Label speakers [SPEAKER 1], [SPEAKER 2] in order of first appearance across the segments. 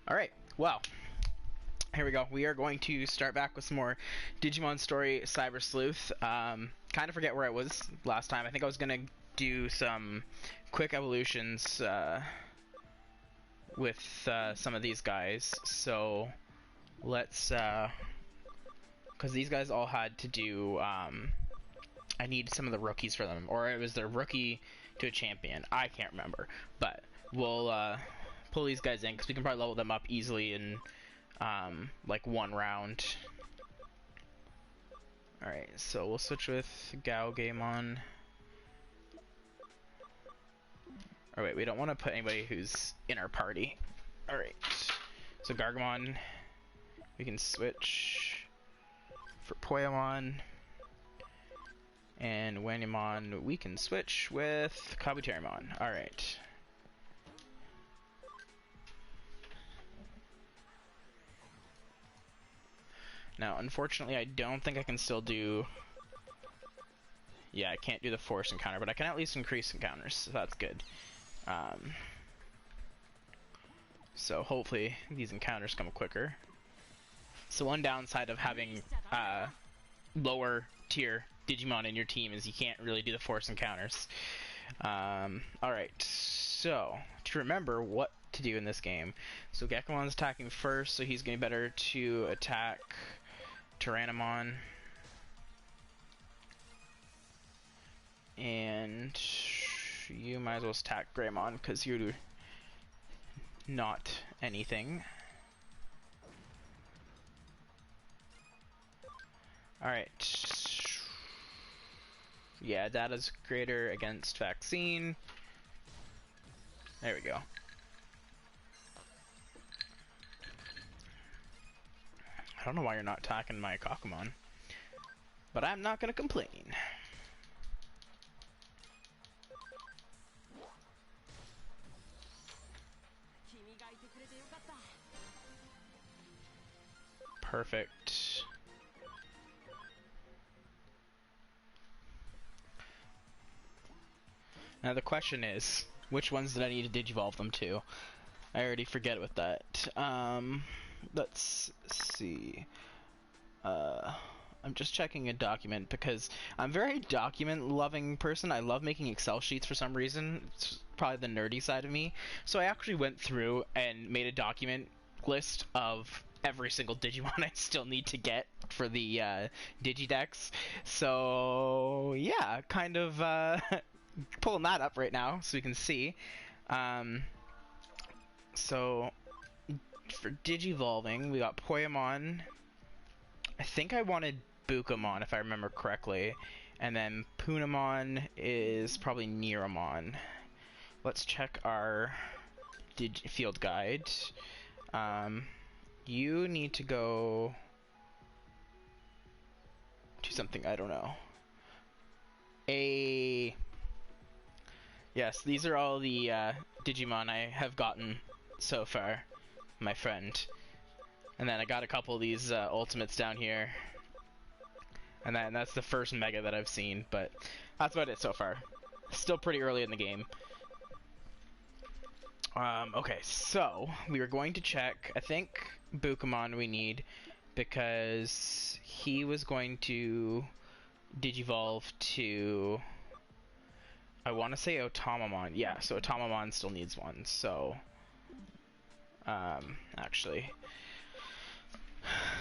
[SPEAKER 1] Alright, well, here we go. We are going to start back with some more Digimon Story Cyber Sleuth. Kind of forget where I was last time. I think I was going to do some quick evolutions with some of these guys. So, let's... because these guys all had to do... I need some of the rookies for them. Or it was their rookie to a champion. I can't remember. But we'll... pull these guys in because we can probably level them up easily in like one round. Alright, so we'll switch with Gaogamon. Or wait, we don't want to put anybody who's in our party. Alright, so Gargamon, we can switch for Poyamon. And Wanyamon, we can switch with Kabuterimon. Alright. Now, unfortunately, I don't think I can still do... Yeah, I can't do the force encounter, but I can at least increase encounters, so that's good. So hopefully these encounters come quicker. So one downside of having lower tier Digimon in your team is you can't really do the force encounters. Alright, so to remember what to do in this game. So Gekumon's attacking first, so he's getting better to attack Tyrannomon. And you might as well attack Greymon because you're not anything. Alright. Yeah, data's greater against vaccine. There we go. I don't know why you're not attacking my Kakumon, but I'm not gonna complain. Perfect. Now the question is, which ones did I need to digivolve them to? I already forget with that. Let's see. I'm just checking a document because I'm a very document-loving person. I love making Excel sheets for some reason. It's probably the nerdy side of me. So I actually went through and made a document list of every single Digimon I still need to get for the Digidex. So yeah, kind of pulling that up right now so we can see. So for Digivolving, we got Poyamon. I think I wanted Bukamon, if I remember correctly. And then Punamon is probably Neramon. Let's check our field guide. You need to go to something, I don't know. Yes, these are all the Digimon I have gotten so far, my friend. And then I got a couple of these ultimates down here. And that's the first Mega that I've seen, but that's about it so far. Still pretty early in the game. Okay, so we were going to check, I think Bukamon we need, because he was going to digivolve to, I want to say Otamamon. Yeah, so Otamamon still needs one, so actually,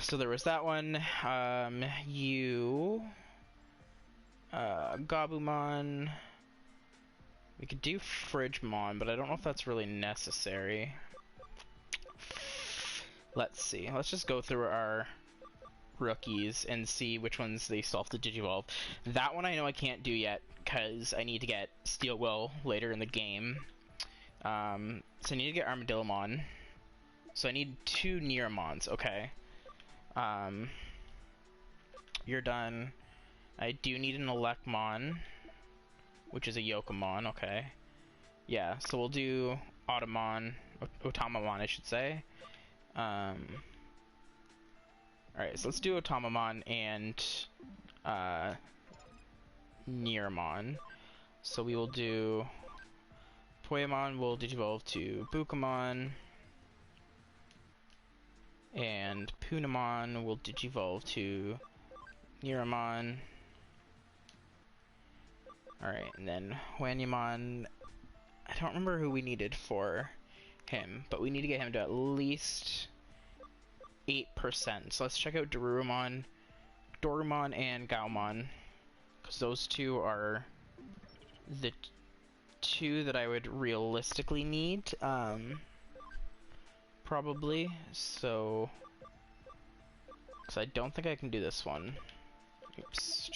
[SPEAKER 1] so there was that one. Gabumon. We could do Frigmon, but I don't know if that's really necessary. Let's see. Let's just go through our rookies and see which ones they still have to digivolve. That one I know I can't do yet because I need to get Steel Will later in the game. So I need to get Armadillomon. So I need 2 Neramons. Okay. You're done. I do need an Elecmon, which is a Yokomon. Okay. Yeah, so we'll do Otamamon, I should say. Alright, so let's do Otamamon and Neramon. So we will do Poyamon will digivolve to Bukamon. And Punamon will Digivolve to Neramon. Alright, and then Wanyamon, I don't remember who we needed for him, but we need to get him to at least 8%. So let's check out Dorumon and Gaomon, because those two are the two that I would realistically need, probably. So, because I don't think I can do this one. Oops.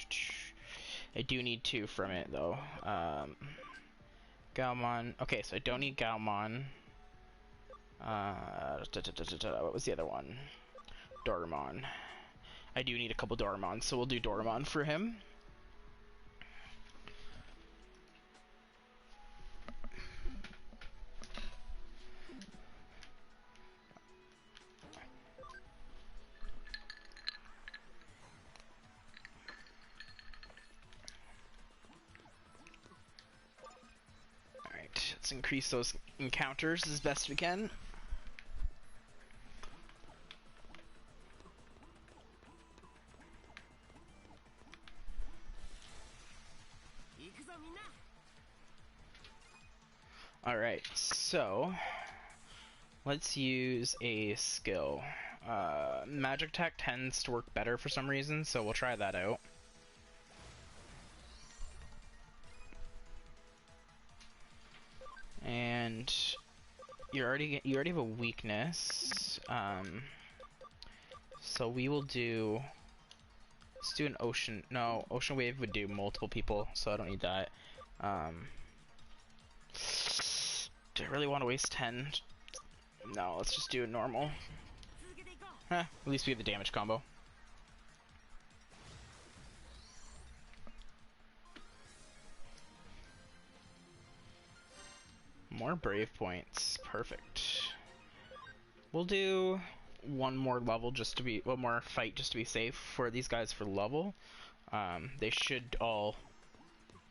[SPEAKER 1] I do need 2 from it though. Gaomon. Okay, so I don't need Gaomon. What was the other one? Dorumon. I do need a couple Dorumon, so we'll do Dorumon for him. Alright, let's increase those encounters as best we can. Alright, so let's use a skill. Magic Attack tends to work better for some reason, so we'll try that out. And you already have a weakness, so we will do. Let's do an ocean. No, ocean wave would do multiple people, so I don't need that. Do I really want to waste 10? No, let's just do it normal. At least we have the damage combo. More brave points. Perfect. We'll do one more level just to be, one more fight just to be safe for these guys for level. They should all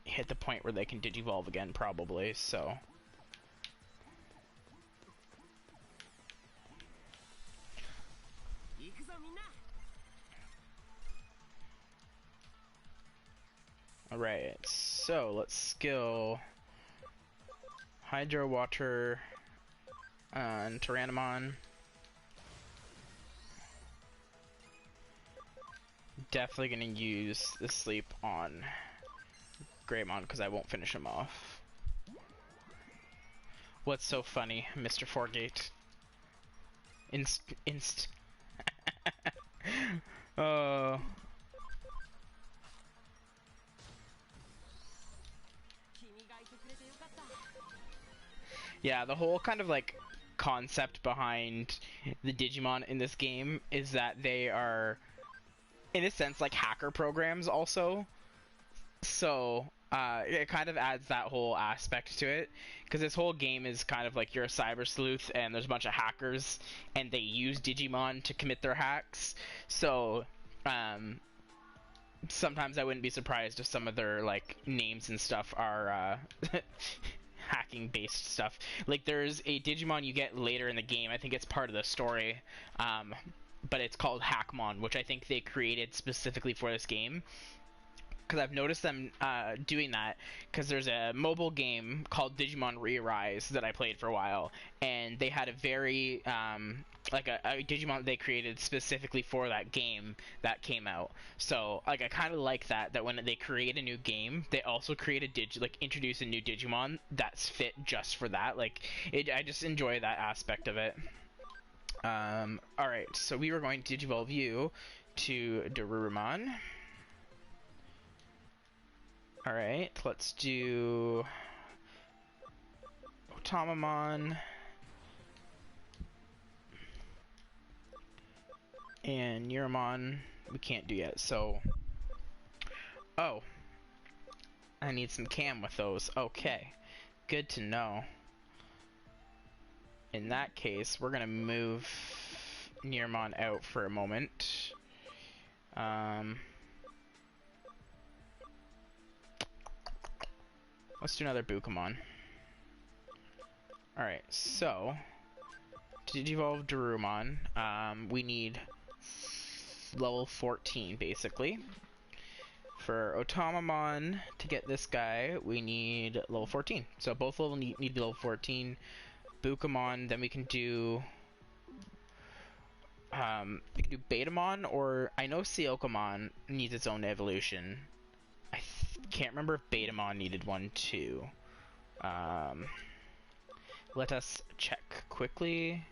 [SPEAKER 1] hit the point where they can Digivolve again probably, so. Alright, so let's skill Hydro, Water, and Tyrannomon. Definitely gonna use the sleep on Greymon because I won't finish him off. What's so funny, Mr. Forgate? Inst. Oh. Yeah, the whole kind of like concept behind the Digimon in this game is that they are, in a sense, like hacker programs also. So it kind of adds that whole aspect to it, because this whole game is kind of like you're a cyber sleuth and there's a bunch of hackers and they use Digimon to commit their hacks. So sometimes I wouldn't be surprised if some of their like names and stuff are hacking based stuff. Like there's a Digimon you get later in the game, I think it's part of the story, but it's called Hackmon, which I think they created specifically for this game. Because I've noticed them doing that, because there's a mobile game called Digimon Re-Arise that I played for a while, and they had a very, like a Digimon they created specifically for that game that came out. So, like, I kind of like that when they create a new game, they also create introduce a new Digimon that's fit just for that. Like, I just enjoy that aspect of it. Alright, so we were going to Digivolve you to Dorumon. Alright, let's do Otamamon and Neramon we can't do yet, so oh, I need some cam with those. Okay, good to know. In that case, we're gonna move Neramon out for a moment. Let's do another Bukamon. Alright, so to digivolve Darumon, we need level 14, basically. For Otamamon, to get this guy, we need level 14. So both need to be level 14. Bukamon, then we can do... we can do Betamon, or... I know Seokamon needs its own evolution. I can't remember if Betamon needed one too. Let us check quickly.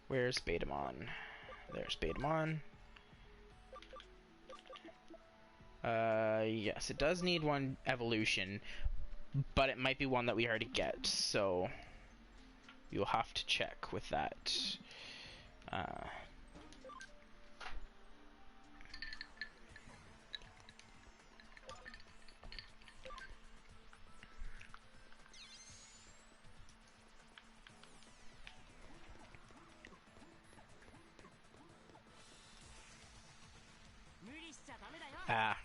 [SPEAKER 1] Where's Betamon? There's Betamon. Yes, it does need one evolution, but it might be one that we already get, so you'll have to check with that.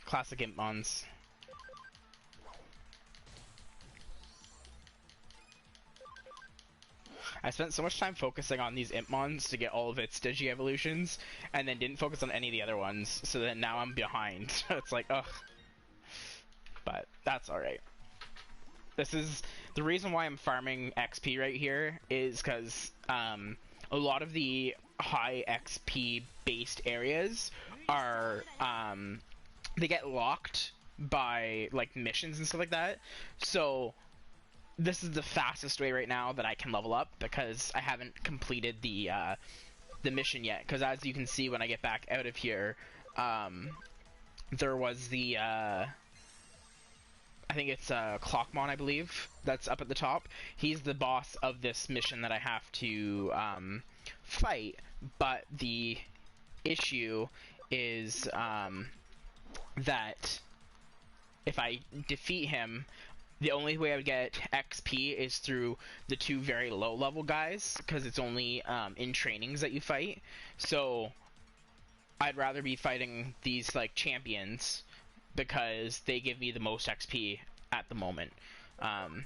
[SPEAKER 1] Classic Impmons. I spent so much time focusing on these Impmons to get all of its Digi-evolutions, and then didn't focus on any of the other ones, so then now I'm behind. It's like, ugh. But that's alright. This is... the reason why I'm farming XP right here is because, a lot of the high XP based areas are, they get locked by, like, missions and stuff like that. So this is the fastest way right now that I can level up, because I haven't completed the mission yet. Because as you can see when I get back out of here, there was the I think it's Clockmon, I believe, that's up at the top. He's the boss of this mission that I have to fight, but the issue is that if I defeat him, the only way I would get XP is through the two very low level guys, because it's only in trainings that you fight. So I'd rather be fighting these like champions, because they give me the most XP at the moment. And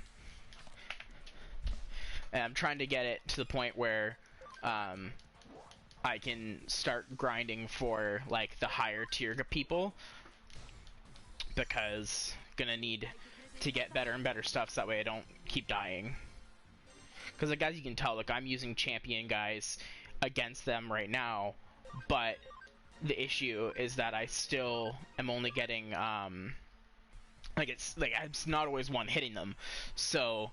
[SPEAKER 1] I'm trying to get it to the point where I can start grinding for like the higher tier people, because gonna need to get better and better stuff so that way I don't keep dying. Because like, as you can tell, like, I'm using champion guys against them right now, but the issue is that I still am only getting like, it's not always one hitting them. So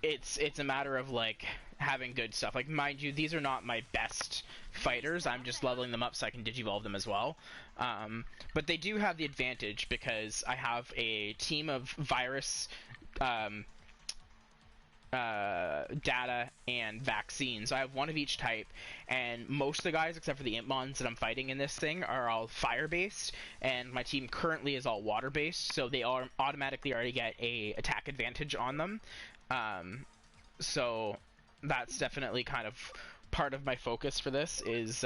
[SPEAKER 1] it's a matter of like having good stuff. Like, mind you, these are not my best fighters. I'm just leveling them up so I can digivolve them as well. But they do have the advantage because I have a team of virus data and vaccines. So I have one of each type, and most of the guys except for the Impmons that I'm fighting in this thing are all fire based, and my team currently is all water based, so they all automatically already get a attack advantage on them. So that's definitely kind of part of my focus for this, is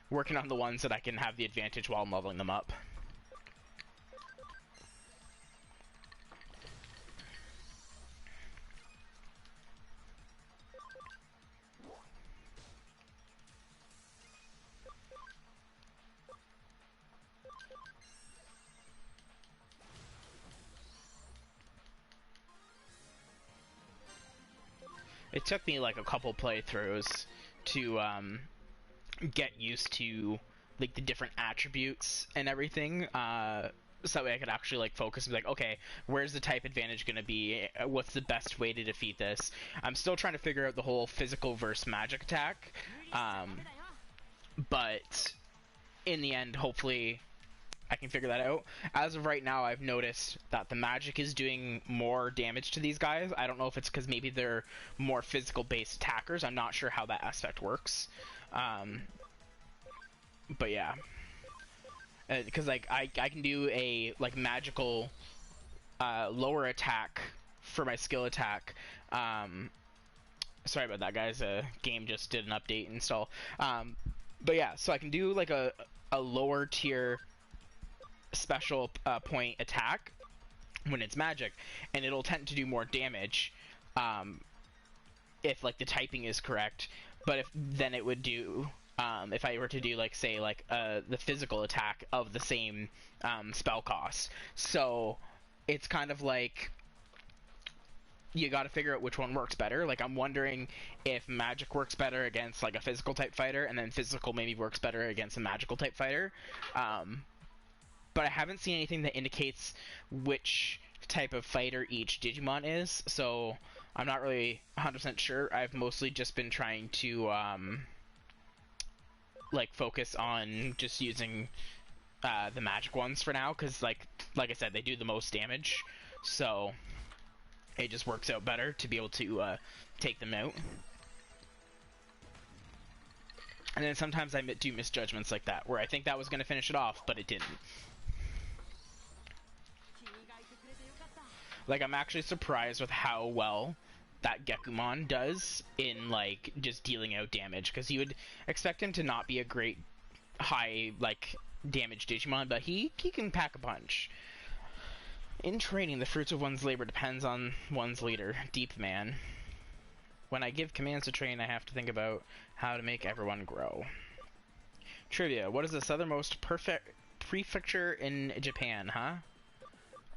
[SPEAKER 1] working on the ones that I can have the advantage while I'm leveling them up. It took me like a couple playthroughs to get used to like the different attributes and everything, so that way I could actually like focus and be like, okay, where's the type advantage gonna be? What's the best way to defeat this? I'm still trying to figure out the whole physical versus magic attack, but in the end, hopefully I can figure that out. As of right now, I've noticed that the magic is doing more damage to these guys. I don't know if it's because maybe they're more physical based attackers. I'm not sure how that aspect works. But yeah, because like I can do a like magical lower attack for my skill attack. Sorry about that, guys. Game just did an update install. But yeah, so I can do like a lower tier special point attack when it's magic, and it'll tend to do more damage, if like the typing is correct, but if then it would do if I were to do like say like the physical attack of the same spell cost. So it's kind of like you got to figure out which one works better. Like I'm wondering if magic works better against like a physical type fighter, and then physical maybe works better against a magical type fighter. But I haven't seen anything that indicates which type of fighter each Digimon is, so I'm not really 100% sure. I've mostly just been trying to like focus on just using the magic ones for now, because like I said, they do the most damage, so it just works out better to be able to take them out. And then sometimes I do misjudgments like that, where I think that was going to finish it off, but it didn't. Like, I'm actually surprised with how well that Gekumon does in, like, just dealing out damage, because you would expect him to not be a great high, like, damage Digimon, but he can pack a punch. In training, the fruits of one's labor depends on one's leader. Deep man. When I give commands to train, I have to think about how to make everyone grow. Trivia. What is the southernmost prefecture in Japan, huh?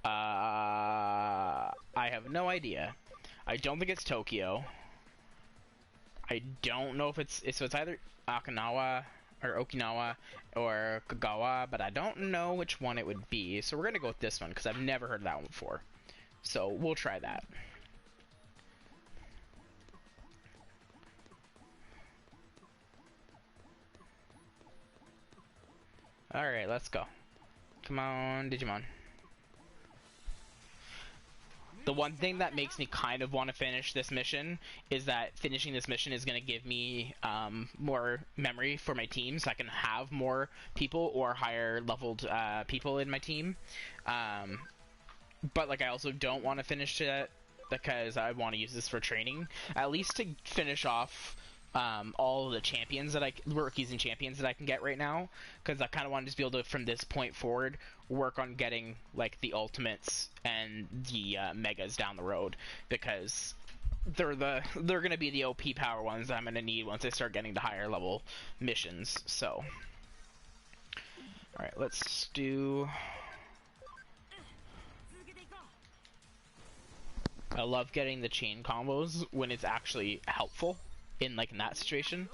[SPEAKER 1] I have no idea. I don't think it's Tokyo. I don't know if it's either Okinawa or Kagawa, but I don't know which one it would be. So we're gonna go with this one because I've never heard of that one before. So we'll try that. Alright, let's go. Come on, Digimon. The one thing that makes me kind of want to finish this mission is that finishing this mission is going to give me more memory for my team, so I can have more people or higher leveled people in my team. But like, I also don't want to finish it because I want to use this for training, at least to finish off all of the champions that rookies and champions that I can get right now, because I kind of want to just be able to, from this point forward, work on getting like the ultimates and the megas down the road, because they're gonna be the OP power ones that I'm gonna need once I start getting to higher level missions. So, all right, let's do. I love getting the chain combos when it's actually helpful in that situation,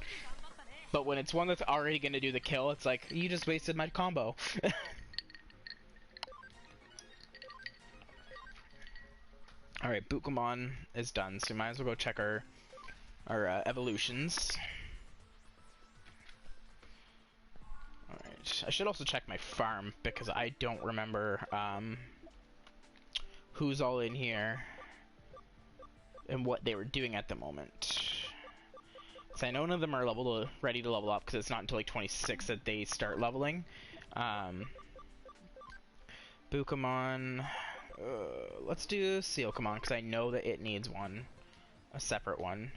[SPEAKER 1] but when it's one that's already going to do the kill, it's like, you just wasted my combo. Alright, Bukamon is done, so we might as well go check our evolutions. Alright, I should also check my farm, because I don't remember who's all in here and what they were doing at the moment. So I know none of them are ready to level up, because it's not until like 26 that they start leveling. Bukamon. Let's do Sealkamon, because I know that it needs one. A separate one.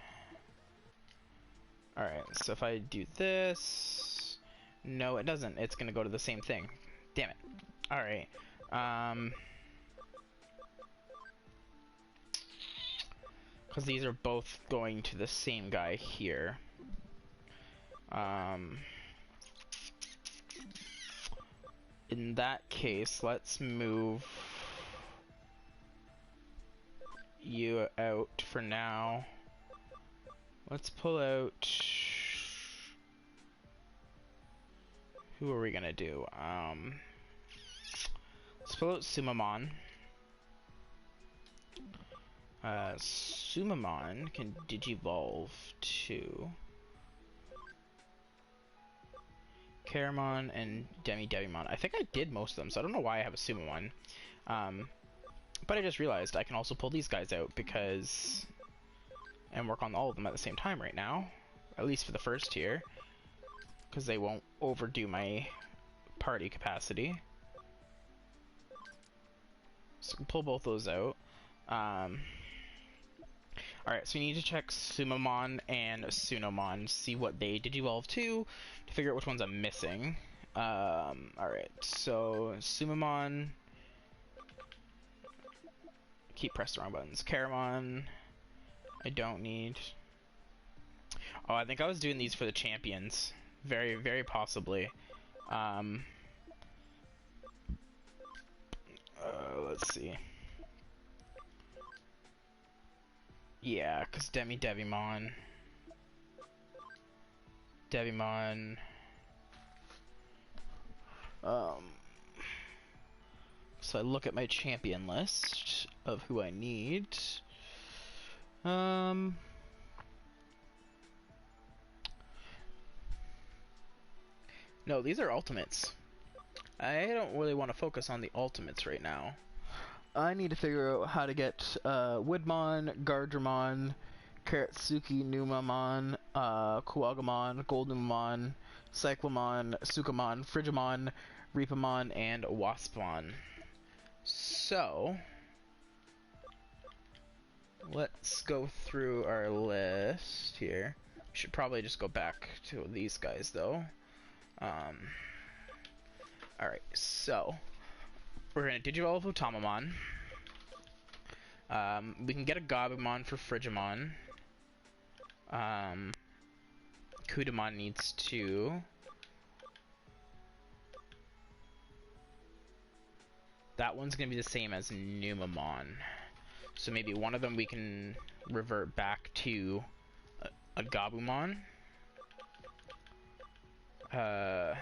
[SPEAKER 1] Alright, so if I do this... No, it doesn't. It's going to go to the same thing. Damn it. Alright. Because these are both going to the same guy here. In that case, let's move you out for now. Let's pull out... Who are we gonna do? Let's pull out Sumamon. Sumamon can Digivolve to Caramon and Demimon. I think I did most of them, so I don't know why I have a Sumamon. But I just realized I can also pull these guys out because... and work on all of them at the same time right now. At least for the first tier. Because they won't overdo my party capacity. So pull both those out. Alright, so we need to check Sumamon and Sunomon, see what they Digivolve to figure out which ones I'm missing. Alright, so Sumamon... Keep pressing the wrong buttons. Caramon, I don't need. Oh, I think I was doing these for the champions. Very, very possibly. Let's see. Yeah, because Devimon. So I look at my champion list of who I need. No, these are ultimates. I don't really want to focus on the ultimates right now. I need to figure out how to get Woodmon, Gardramon, Karatsuki, Numamon, Kuwagamon, Goldnumamon, Cyclamon, Sukamon, Frigimon, Reapamon, and Waspamon. So, let's go through our list here. Should probably just go back to these guys though. Alright, so we're gonna Digivolve Otamamon. We can get a Gabumon for Frigimon. Kudamon needs 2. That one's gonna be the same as Numamon. So maybe one of them we can revert back to a Gabumon. I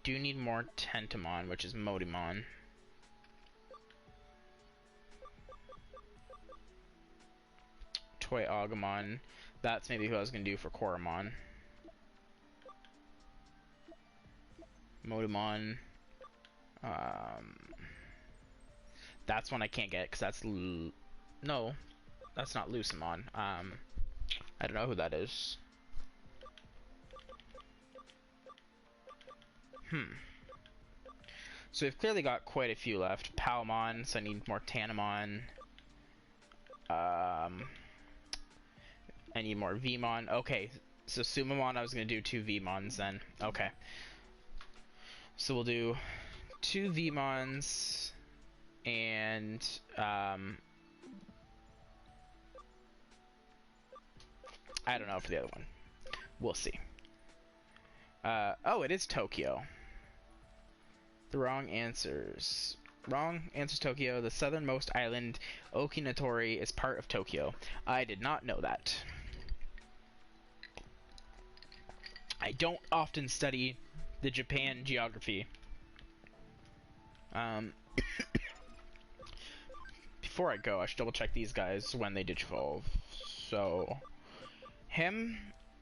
[SPEAKER 1] do need more Tentamon, which is Modimon. Toy Agumon. That's maybe who I was going to do for Koromon. Modimon. That's one I can't get because that's... No, that's not Lucemon. I don't know who that is. So we've clearly got quite a few left. Palmon, so I need more Tanamon. I need more Vmon. Okay, so Sumamon, I was going to do 2 Vmons then. Okay. So we'll do 2 Vmons and I don't know for the other one. We'll see. Oh, it is Tokyo. The wrong answers. Wrong answers Tokyo. The southernmost island, Okinatori, is part of Tokyo. I did not know that. I don't often study the Japan geography. Before I go, I should double check these guys when they digivolve. So,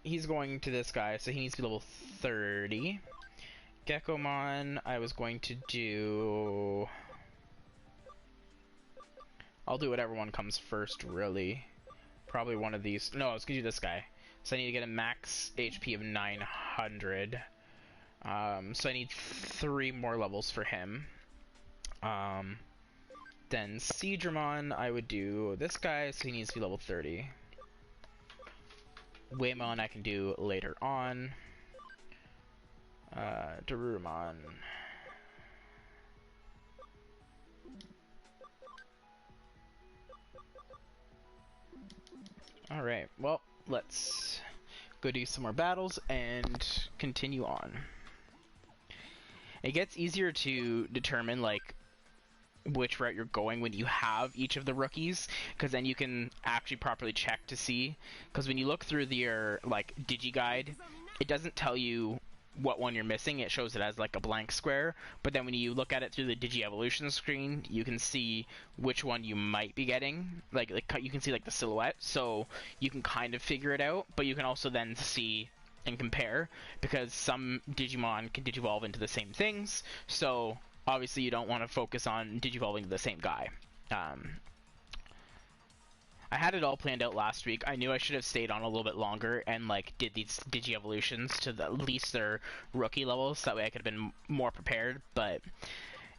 [SPEAKER 1] he's going to this guy, so he needs to be level 30. Gekomon, I was going to do... I'll do whatever one comes first, really. Probably one of these. No, I was going to do this guy. So I need to get a max HP of 900. So I need 3 more levels for him. Then Seadramon, I would do this guy, so he needs to be level 30. Waymon I can do later on. Darurumon. Alright, well, let's go do some more battles and continue on. It gets easier to determine, like, which route you're going when you have each of the rookies, because then you can actually properly check to see. Because when you look through your, like, Digi-Guide, it doesn't tell you what one you're missing. It shows it as like a blank square, but then when you look at it through the Digi-Evolution screen, you can see which one you might be getting. Like you can see like the silhouette, so you can kind of figure it out, but you can also then see and compare, because some Digimon can digivolve into the same things, so obviously you don't want to focus on digivolving to the same guy. I had it all planned out last week. I knew I should have stayed on a little bit longer and like did these Digi-Evolutions to at least their rookie levels, so that way I could have been more prepared, but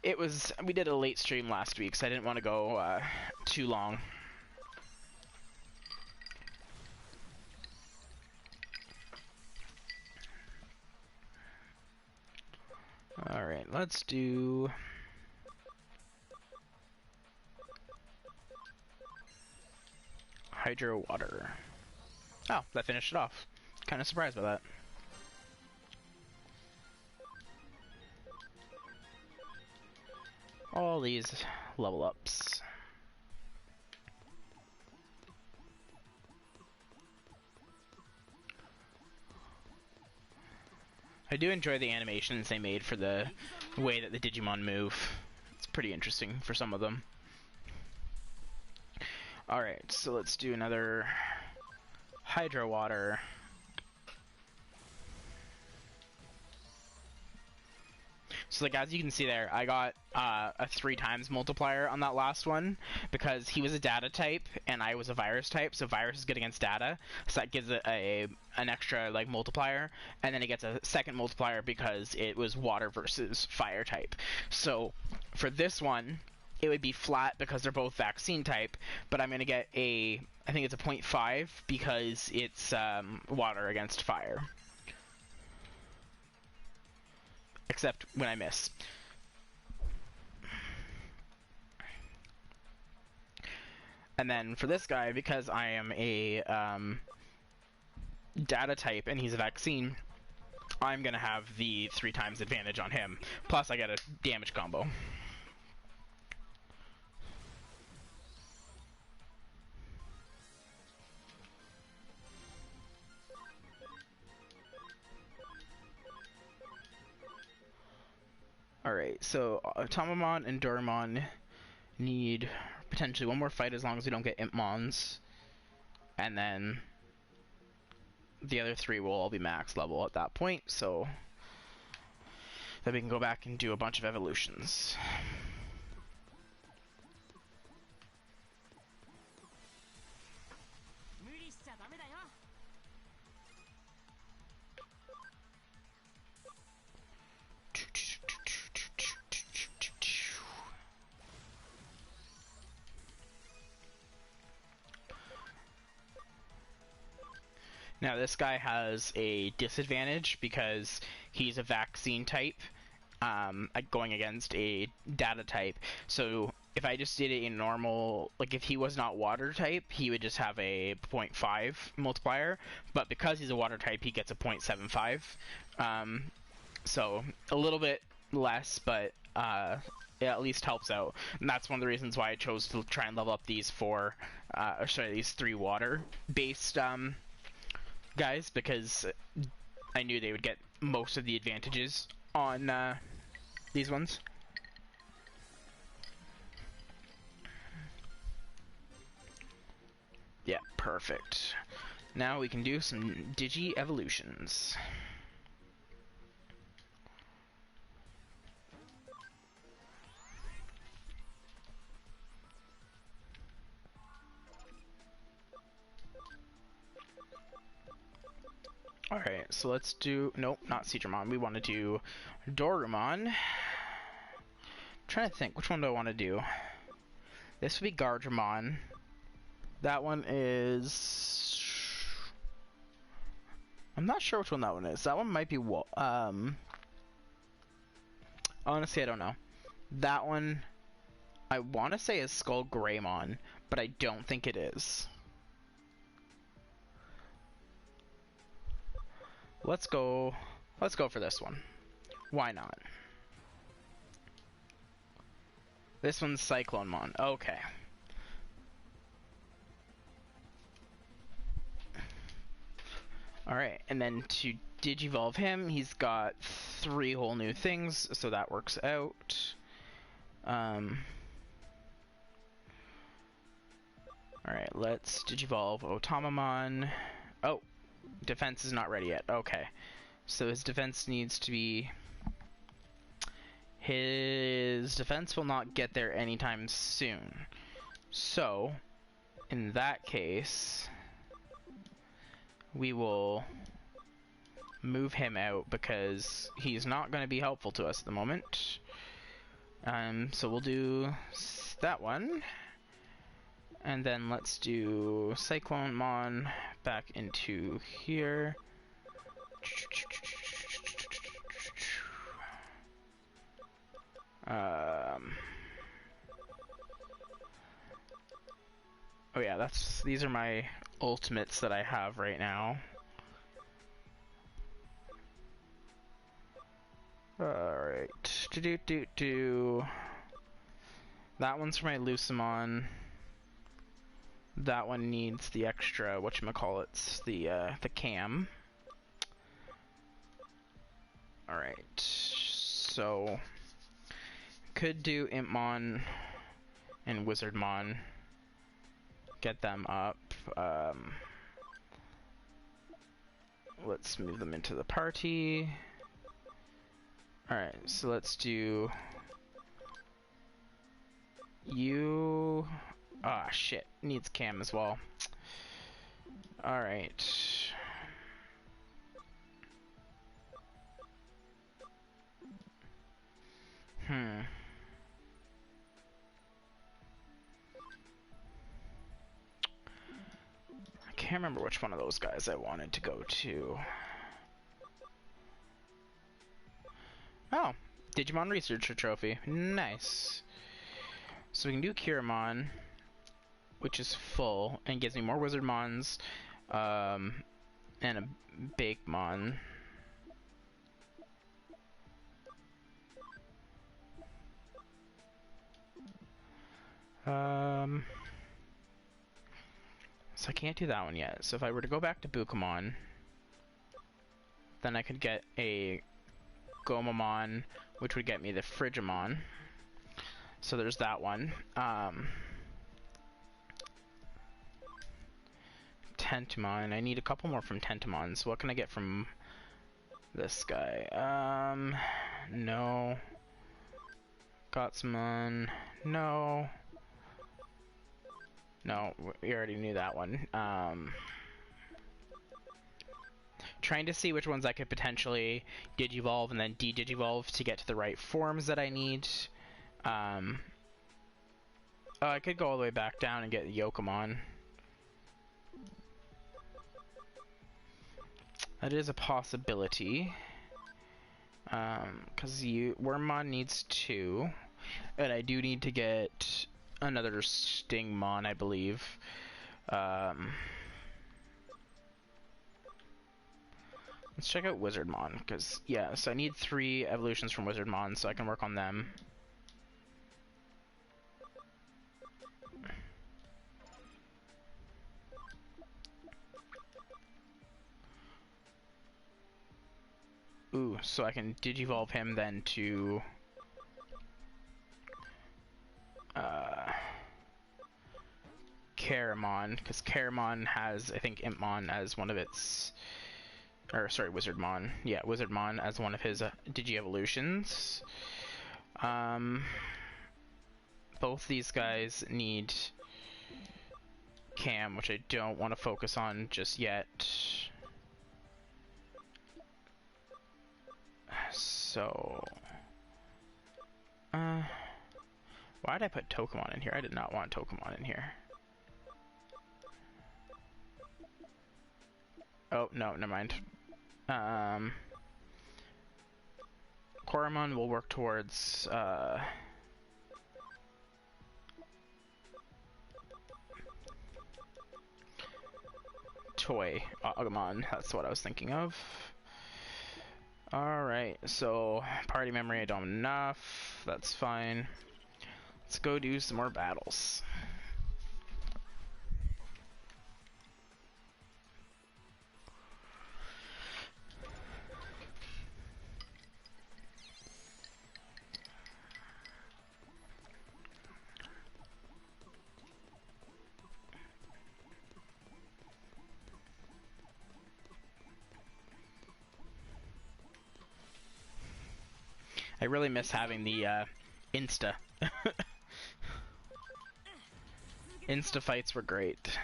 [SPEAKER 1] we did a late stream last week, so I didn't want to go too long. Alright, let's do... Hydro Water. Oh, that finished it off. Kind of surprised by that. All these level ups. I do enjoy the animations they made for the way that the Digimon move. It's pretty interesting for some of them. Alright, so let's do another Hydro Water. So like as you can see there, I got a 3 times multiplier on that last one because he was a data type and I was a virus type, so virus is good against data, so that gives it an extra like multiplier, and then it gets a second multiplier because it was water versus fire type. So for this one, it would be flat because they're both vaccine type, but I'm gonna get I think it's a 0.5 because it's water against fire. Except when I miss. And then for this guy, because I am a data type and he's a vaccine, I'm gonna have the 3 times advantage on him. Plus I get a damage combo. Alright, so Tamamon and Doramon need potentially one more fight as long as we don't get Impmons. And then the other 3 will all be max level at that point, so that we can go back and do a bunch of evolutions. Now this guy has a disadvantage because he's a vaccine type, going against a data type. So if I just did it in normal, like if he was not water type, he would just have a 0.5 multiplier, but because he's a water type, he gets a 0.75. So a little bit less, but it at least helps out. And that's one of the reasons why I chose to try and level up these these 3 water-based guys, because I knew they would get most of the advantages on these ones. Yeah, perfect. Now we can do some Digi evolutions. Alright, so let's do... Nope, not Seedramon. We want to do Dorumon. I'm trying to think, which one do I want to do? This would be Gardramon. That one is... I'm not sure which one that one is. That one might be... Honestly, I don't know. That one, I want to say is Skull Greymon, but I don't think it is. Let's go for this one. Why not? This one's Cyclonemon. Okay. Alright, and then to Digivolve him, he's got 3 whole new things, so that works out. Alright, let's Digivolve Otamamon. Oh, defense is not ready yet. Okay. So his defense needs to be... His defense will not get there anytime soon. So, in that case, we will move him out because he's not going to be helpful to us at the moment. So we'll do that one. And then let's do Cyclonemon back into here. Oh yeah, these are my ultimates that I have right now. Alright. Do. That one's for my Lucimon. That one needs the extra, whatchamacallits, the cam. Alright. So could do Impmon and Wizardmon. Get them up. Let's move them into the party. Alright, so let's do you. Ah, shit. Needs cam as well. Alright. I can't remember which one of those guys I wanted to go to. Oh, Digimon Researcher Trophy. Nice. So we can do Kiramon, which is full, and gives me more Wizardmons, and a Bakemon. So I can't do that one yet. So if I were to go back to Bukamon, then I could get a Gomamon, which would get me the Frigimon. So there's that one. Tentomon. I need a couple more from Tentomon. So what can I get from this guy? No. Gotsmon. No. No, we already knew that one. Trying to see which ones I could potentially Digivolve and then de-Digivolve to get to the right forms that I need. Oh, I could go all the way back down and get Yokomon. That is a possibility. Because Wormmon needs 2. And I do need to get another Stingmon, I believe. Let's check out Wizardmon, because, yeah, so I need 3 evolutions from Wizardmon, so I can work on them. Ooh, so I can Digivolve him then to... Caramon, because Caramon has, I think, Impmon as one of its... Or, sorry, Wizardmon. Yeah, Wizardmon as one of his Digi-evolutions. Both these guys need Cam, which I don't want to focus on just yet. So... why did I put Tokamon in here? I did not want Tokamon in here. Oh, no, never mind. Koromon will work towards, Toy Agumon. That's what I was thinking of. Alright, so party memory I don't have enough. That's fine. Let's go do some more battles. I really miss having the Insta. Insta fights were great.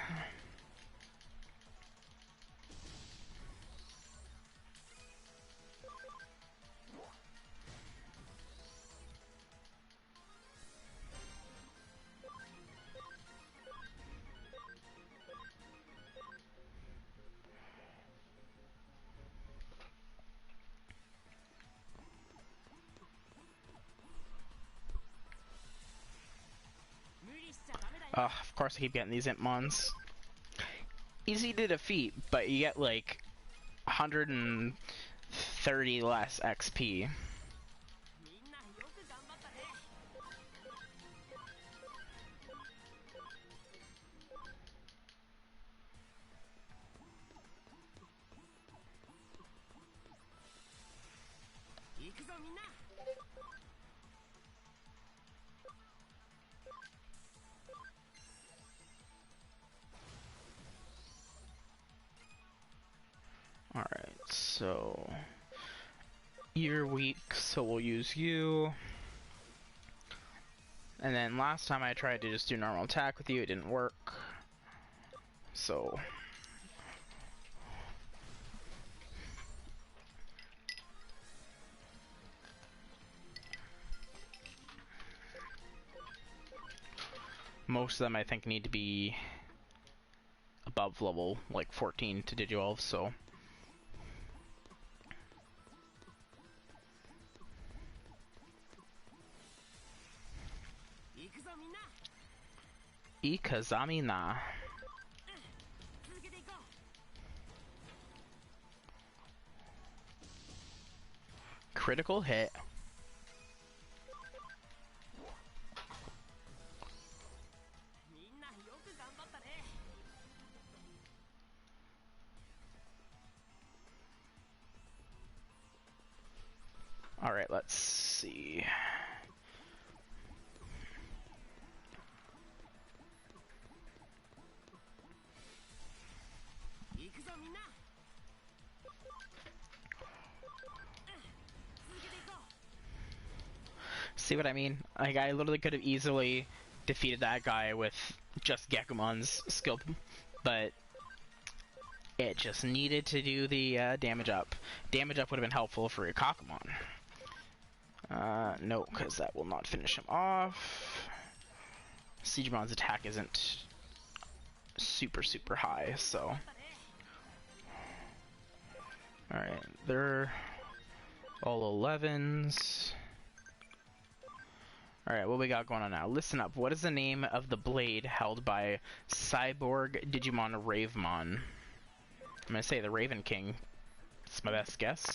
[SPEAKER 1] Of course I keep getting these Impmons. Easy to defeat, but you get like 130 less XP. Alright, so you're weak, so we'll use you. And then last time I tried to just do normal attack with you, it didn't work. So most of them I think need to be above level like 14 to Digivolve, so Ikazami na. Critical hit. Alright, let's see. See what I mean? Like, I literally could have easily defeated that guy with just Gekumon's skill, but it just needed to do the damage up. Damage up would have been helpful for Kakumon. No, because that will not finish him off. Siegemon's attack isn't super high, so... Alright, they're all 11s. Alright, what we got going on now? Listen up. What is the name of the blade held by Cyborg Digimon Ravemon? I'm gonna say the Raven King. It's my best guess.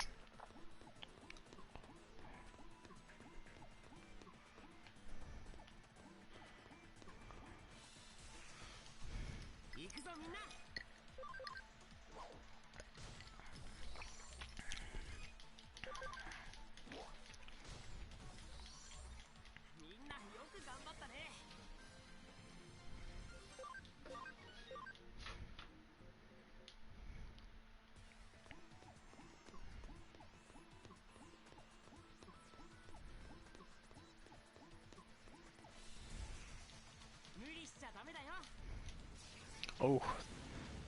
[SPEAKER 1] Oh,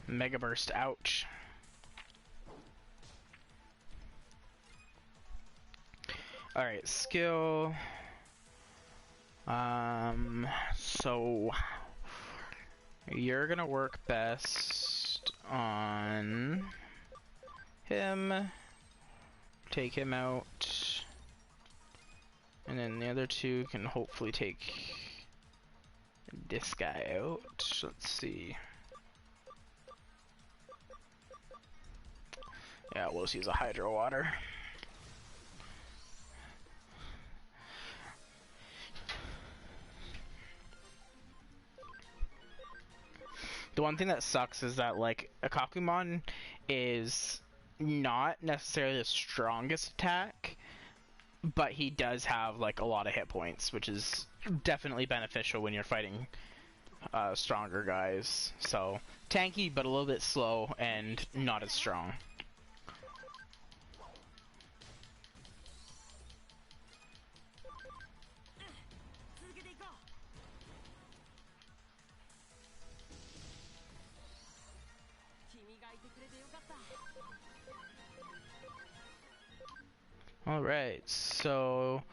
[SPEAKER 1] Mega Burst, ouch. Alright, skill. So you're gonna work best on him. Take him out. And then the other two can hopefully take this guy out. Let's see. Yeah, we'll just use a Hydro Water. The one thing that sucks is that, like, a Kakumon is not necessarily the strongest attack, but he does have, like, a lot of hit points, which is definitely beneficial when you're fighting stronger guys. So, tanky, but a little bit slow and not as strong. Alright, so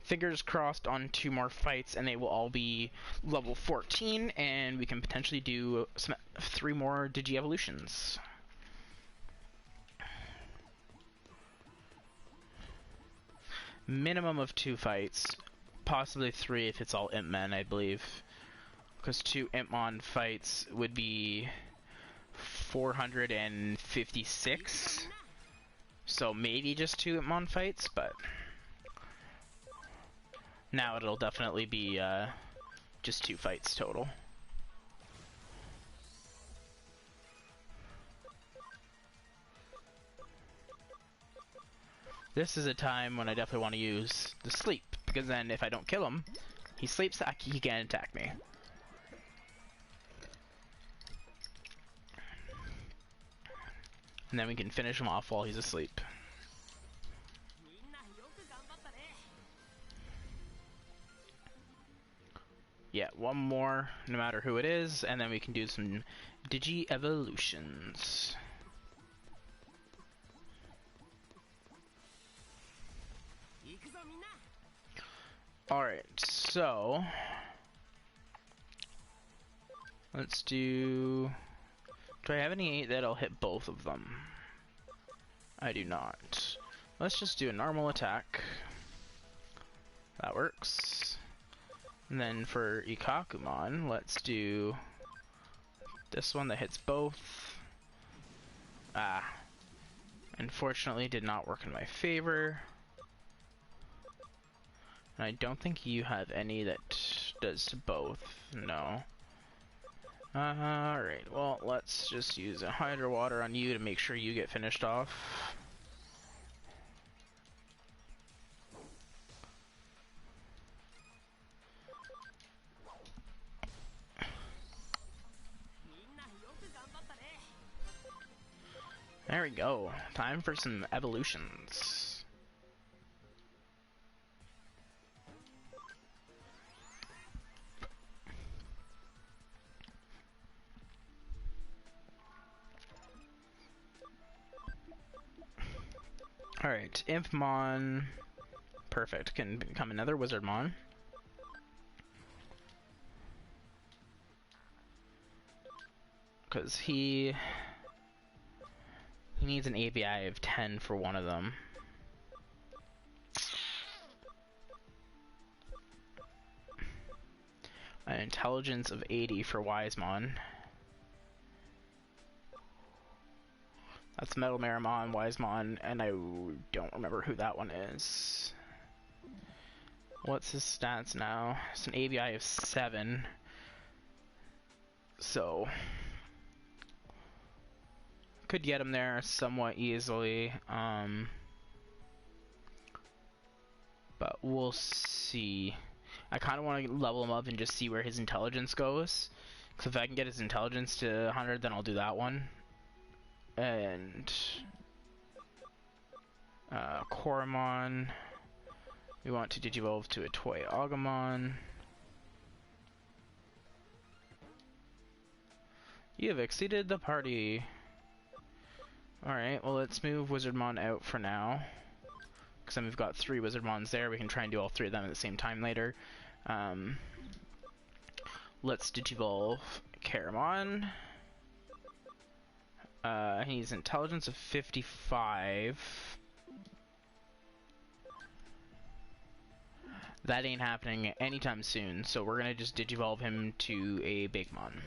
[SPEAKER 1] fingers crossed on 2 more fights and they will all be level 14 and we can potentially do 3 more Digi-Evolutions. Minimum of 2 fights, possibly 3 if it's all Imp Men, I believe. Because 2 Impmon fights would be 456. So maybe just 2 Impmon fights, but now it'll definitely be just 2 fights total. This is a time when I definitely want to use the sleep, because then if I don't kill him, he sleeps, he can't attack me. And then we can finish him off while he's asleep. Yeah, one more, no matter who it is, and then we can do some Digi-evolutions. Alright, so let's do I have any that'll hit both of them? I do not. Let's just do a normal attack. That works. And then for Ikakumon, let's do this one that hits both. Unfortunately did not work in my favor. And I don't think you have any that does to both. No. Alright, well, let's just use a Hydro Water on you to make sure you get finished off. There we go. Time for some evolutions. Alright, Impmon. Perfect. Can become another Wizardmon. Because he needs an ABI of 10 for one of them. An intelligence of 80 for Wisemon. That's Metal Marimon, Wisemon, and I don't remember who that one is. What's his stats now? It's an ABI of 7. So could get him there somewhat easily. But we'll see. I kind of want to level him up and just see where his intelligence goes. Because if I can get his intelligence to 100, then I'll do that one. And Koromon, we want to digivolve to a Toy Agumon. You have exceeded the party. Alright, well let's move Wizardmon out for now. Because then we've got 3 Wizardmons there, we can try and do all 3 of them at the same time later. Let's digivolve Caramon. He's intelligence of 55. That ain't happening anytime soon, so we're gonna just digivolve him to a Bakemon.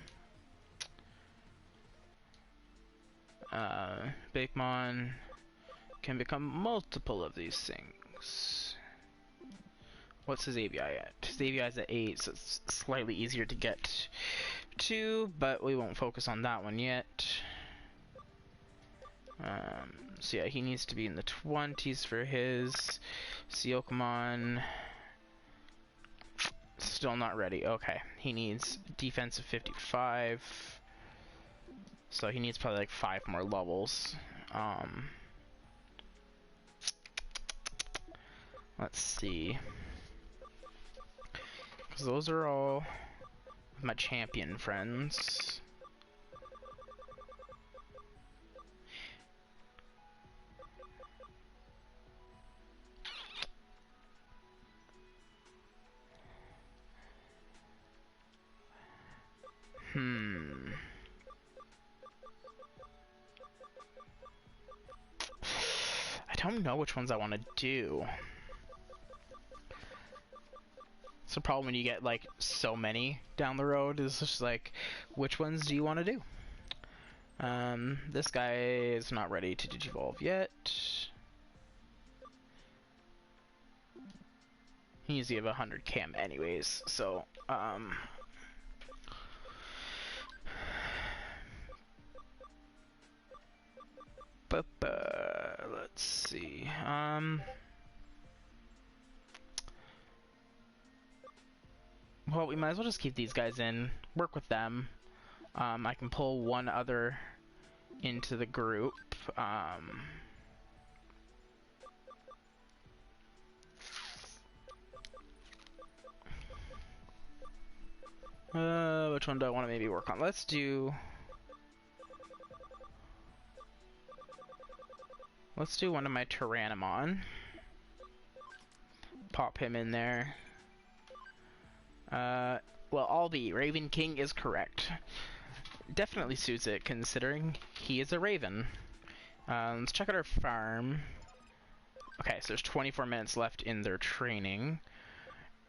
[SPEAKER 1] Bakemon can become multiple of these things. What's his ABI at? His ABI is at 8, so it's slightly easier to get to, but we won't focus on that one yet. So yeah, he needs to be in the 20s for his. Seokumon, still not ready. Okay, he needs defense of 55. So he needs probably like 5 more levels. Let's see. Because those are all my champion friends. I don't know which ones I want to do. It's a problem when you get like so many down the road. Is just like, which ones do you want to do? This guy is not ready to digivolve yet. He needs to give 100 cam anyways, so let's see. Well, we might as well just keep these guys in, work with them. I can pull one other into the group. Which one do I want to maybe work on? Let's do one of my Tyrannomon. Pop him in there. Well, Albie, Raven King is correct. Definitely suits it, considering he is a Raven. Let's check out our farm. Okay, so there's 24 minutes left in their training.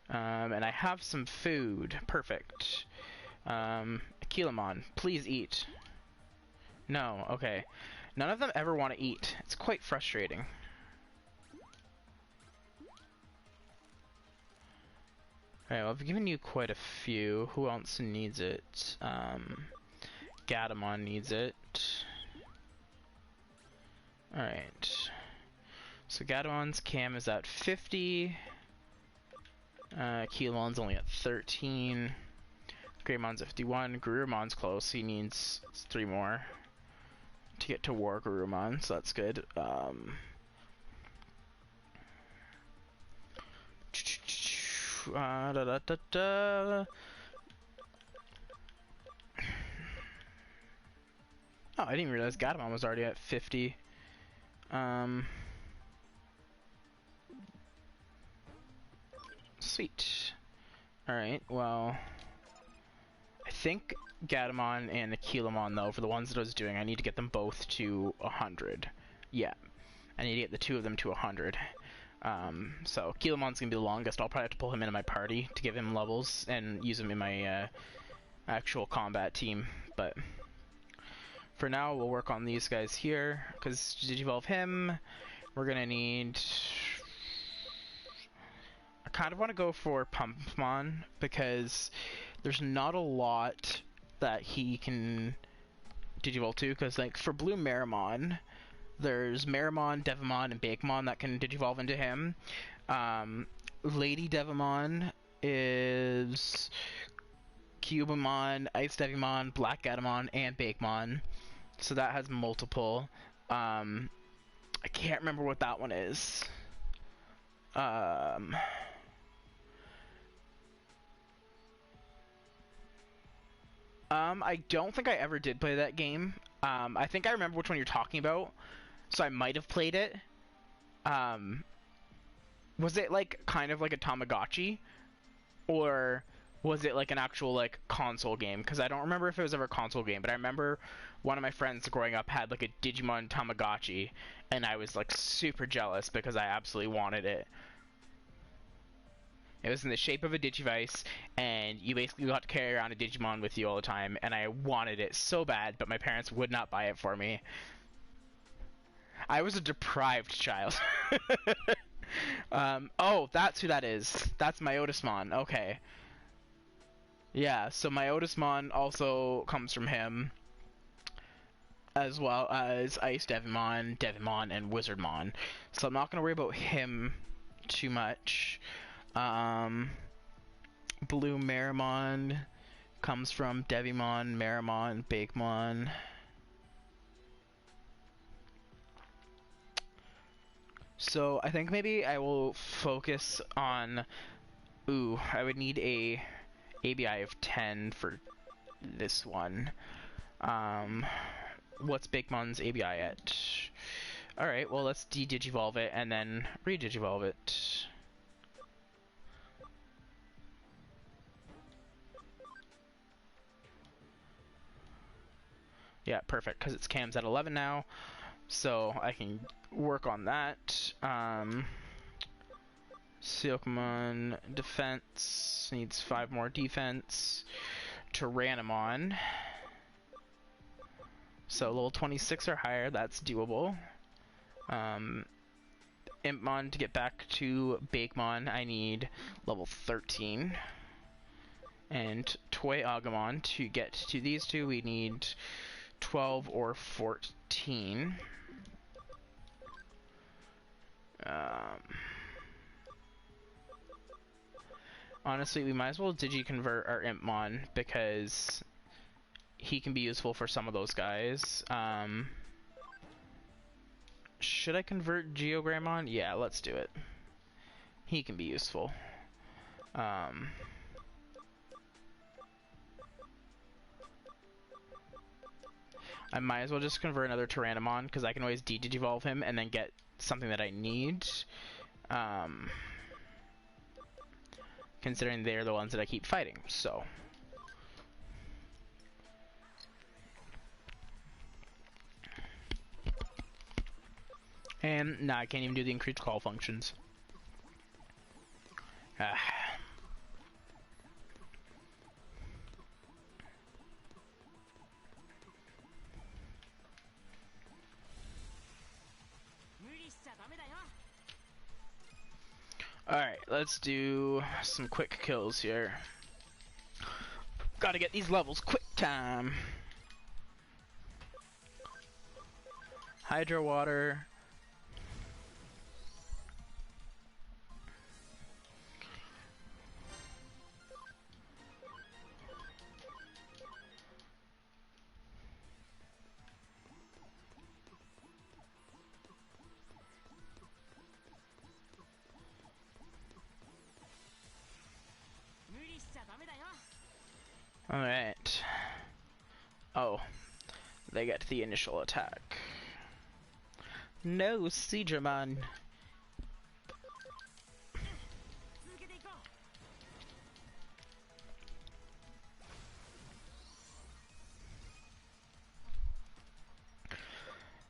[SPEAKER 1] And I have some food. Perfect. Akilamon, please eat. No, okay. None of them ever want to eat. It's quite frustrating. Alright, well, I've given you quite a few. Who else needs it? Gatamon needs it. Alright. So Gatamon's cam is at 50. Keelmon's only at 13. Greymon's at 51. Garurumon's close. He needs 3 more to get to War Garurumon, so that's good. Oh, I didn't realize Gatamon was already at 50. Sweet. Alright, well, I think Gatamon and Akilamon, though, for the ones that I was doing, I need to get them both to 100. Yeah, I need to get the 2 of them to 100. So Akilamon's gonna be the longest. I'll probably have to pull him into my party to give him levels and use him in my actual combat team, but for now we'll work on these guys here, because to digivolve him, we're gonna need... I kind of want to go for Pumpmon, because there's not a lot that he can digivolve to, because like for Blue Marimon, there's Marimon, Devimon, and Bakemon that can digivolve into him. Lady Devimon is Cubamon, Ice Devimon, Black Gatamon, and Bakemon. So that has multiple. I can't remember what that one is. I don't think I ever did play that game. I think I remember which one you're talking about, so I might have played it. Was it like kind of like a Tamagotchi, or was it like an actual like console game? Because I don't remember if it was ever a console game, but I remember one of my friends growing up had like a Digimon Tamagotchi, and I was like super jealous because I absolutely wanted it. It was in the shape of a Digivice, and you basically got to carry around a Digimon with you all the time, and I wanted it so bad, but my parents would not buy it for me. I was a deprived child. Oh, that's who that is. That's Myotismon. Okay. Yeah, so Myotismon also comes from him, as well as Ice Devimon, Devimon, and Wizardmon. So I'm not going to worry about him too much. Blue Marimon comes from Devimon, Marimon, Bakemon. So I think maybe I will focus on... Ooh, I would need a ABI of 10 for this one. What's Bakemon's ABI at? Alright, well let's de-digivolve it and then re-digivolve it. Yeah, perfect, because its cam's at 11 now, so I can work on that. Silkmon defense needs 5 more defense. Tyrannomon. So level 26 or higher, that's doable. Impmon to get back to Bakemon, I need level 13. And Toy Agumon to get to these two, we need 12 or 14. Honestly, we might as well digi-convert our Impmon because he can be useful for some of those guys. Should I convert Geogramon? Yeah, let's do it. He can be useful. I might as well just convert another Tyrannomon because I can always de-digivolve him and then get something that I need. Considering they're the ones that I keep fighting, so. And nah, I can't even do the increased call functions. Alright, let's do some quick kills here. Gotta get these levels quick time. Hydro Water. Alright. Oh. They get the initial attack. No, Digimon.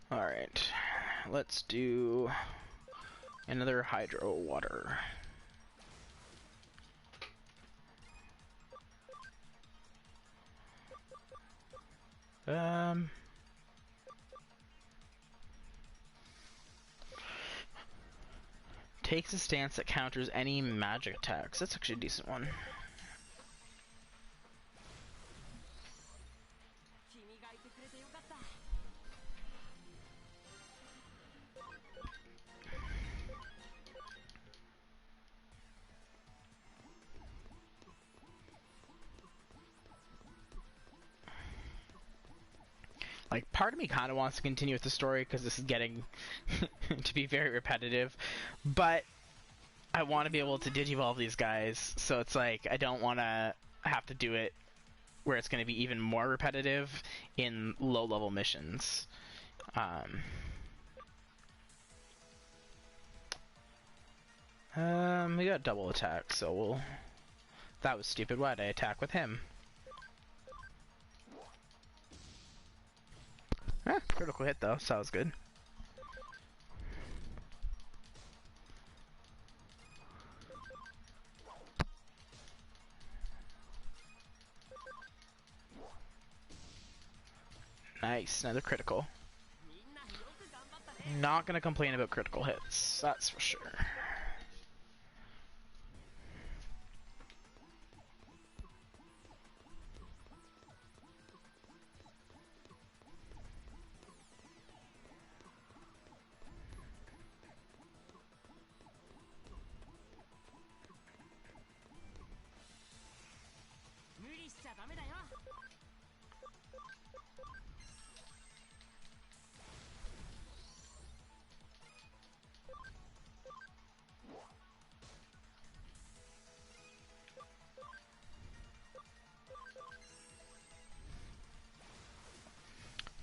[SPEAKER 1] Alright. Let's do another Hydro Water. Takes a stance that counters any magic attacks. That's actually a decent one. Like, part of me kind of wants to continue with the story because this is getting to be very repetitive, but I want to be able to digivolve these guys, so it's like I don't want to have to do it where it's going to be even more repetitive in low-level missions. We got double attack, so we'll... That was stupid. Why did I attack with him? Critical hit though, so that was good. Nice, another critical. Not gonna complain about critical hits, that's for sure.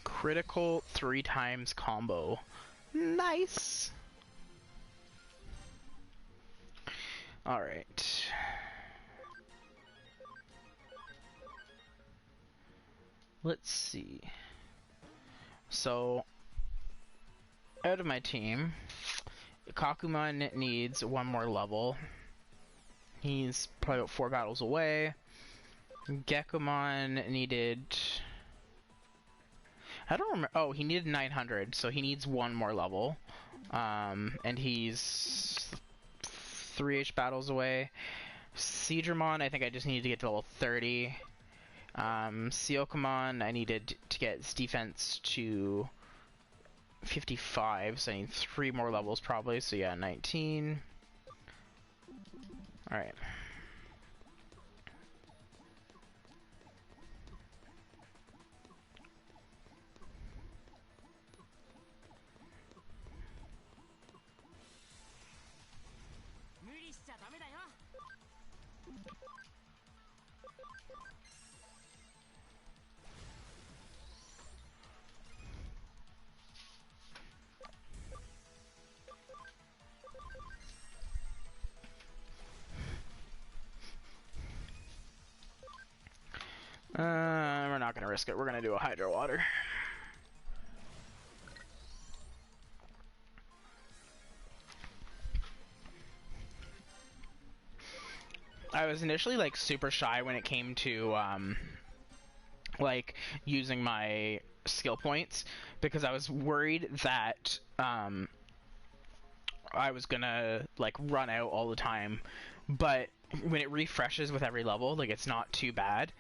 [SPEAKER 1] Critical 3 times combo. Nice! Alright. Let's see. So, out of my team, Kakumon needs one more level. He's probably about 4 battles away. Gekomon needed... I don't remember. Oh, he needed 900, so he needs one more level. And he's 3H battles away. Seedramon, I think I just needed to get to level 30. Seokomon, I needed to get its defense to 55, so I need 3 more levels probably, so yeah, 19. Alright. We're not gonna risk it. We're gonna do a Hydro Water. I was initially like super shy when it came to like using my skill points because I was worried that I was gonna like run out all the time, but when it refreshes with every level, like it's not too bad.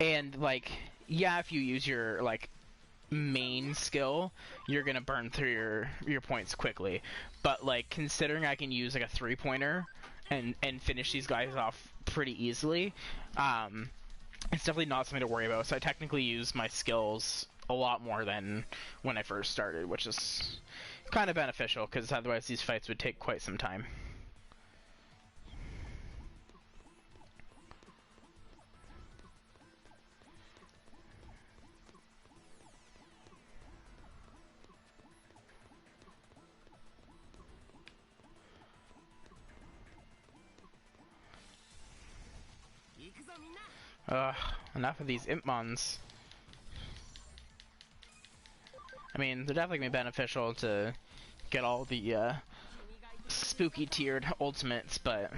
[SPEAKER 1] And like, yeah, if you use your like main skill, you're gonna burn through your points quickly. But like considering I can use like a 3-pointer and finish these guys off pretty easily, it's definitely not something to worry about. So I technically use my skills a lot more than when I first started, which is kind of beneficial because otherwise these fights would take quite some time. Enough of these Impmons. I mean, they're definitely going to be beneficial to get all the spooky tiered ultimates, but...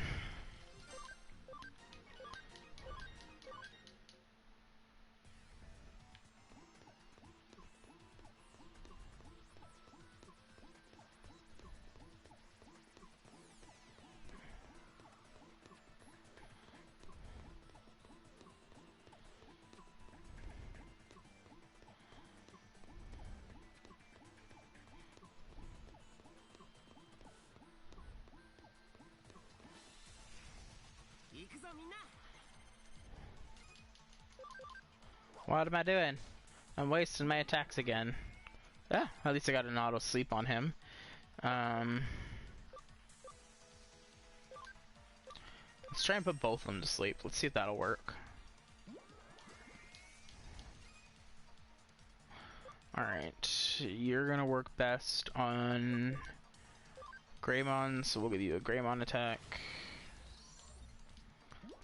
[SPEAKER 1] What am I doing? I'm wasting my attacks again. Yeah, at least I got an auto sleep on him. Let's try and put both of them to sleep. Let's see if that'll work. Alright, you're gonna work best on Greymon, so we'll give you a Greymon attack.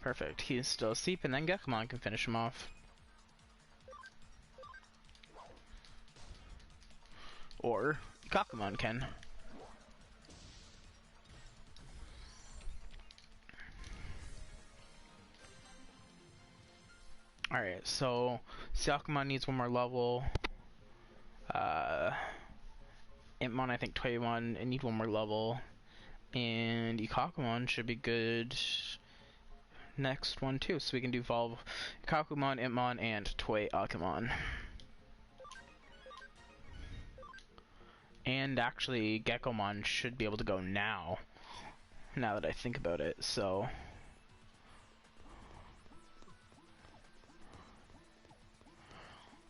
[SPEAKER 1] Perfect, he's still asleep, and then Gekomon can finish him off. Or Kakumon can. Alright, so Syakumon needs one more level. Impmon, I think Toymon, I need one more level. And Ikakumon should be good next one too, so we can do evolve Kakumon, Impmon, and Toy Akumon. And actually, Gekomon should be able to go now that I think about it, so...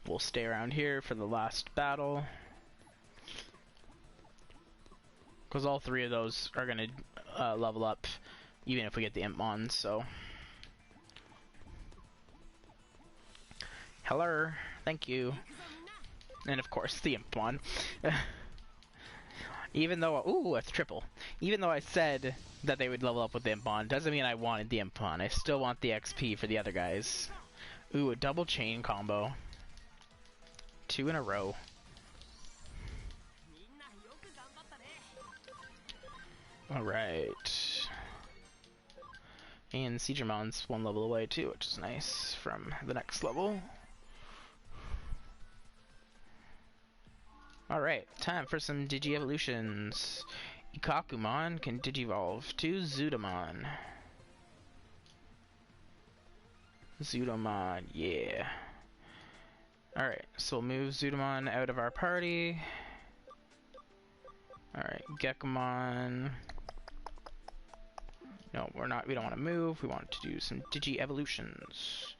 [SPEAKER 1] We'll stay around here for the last battle. Because all 3 of those are going to level up, even if we get the Impmon, so... Hello, thank you. And of course, the Impmon. Even though, ooh, that's triple. Even though I said that they would level up with the Impmon, doesn't mean I wanted the Impmon. I still want the XP for the other guys. Ooh, a double chain combo. 2 in a row. Alright. And Sigermon's one level away too, which is nice from the next level. Alright, time for some Digi-evolutions. Ikakumon can Digivolve to Zudomon. Zudomon, yeah. Alright, so we'll move Zudomon out of our party. Alright, Gekomon. No, we don't want to move. We want to do some Digi-evolutions.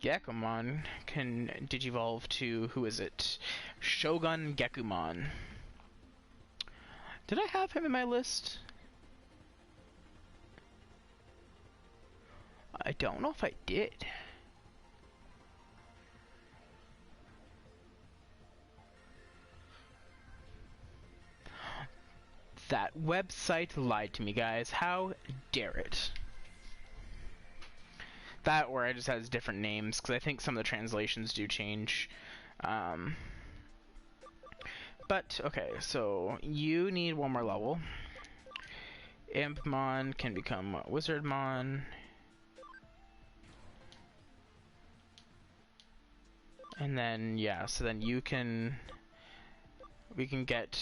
[SPEAKER 1] Gekomon can Digivolve to, who is it? Shogun Gekumon. Did I have him in my list? I don't know if I did. That website lied to me, guys. How dare it? That or it just has different names, because I think some of the translations do change. But, okay, so you need one more level. Impmon can become Wizardmon. And then, yeah, so then you can... We can get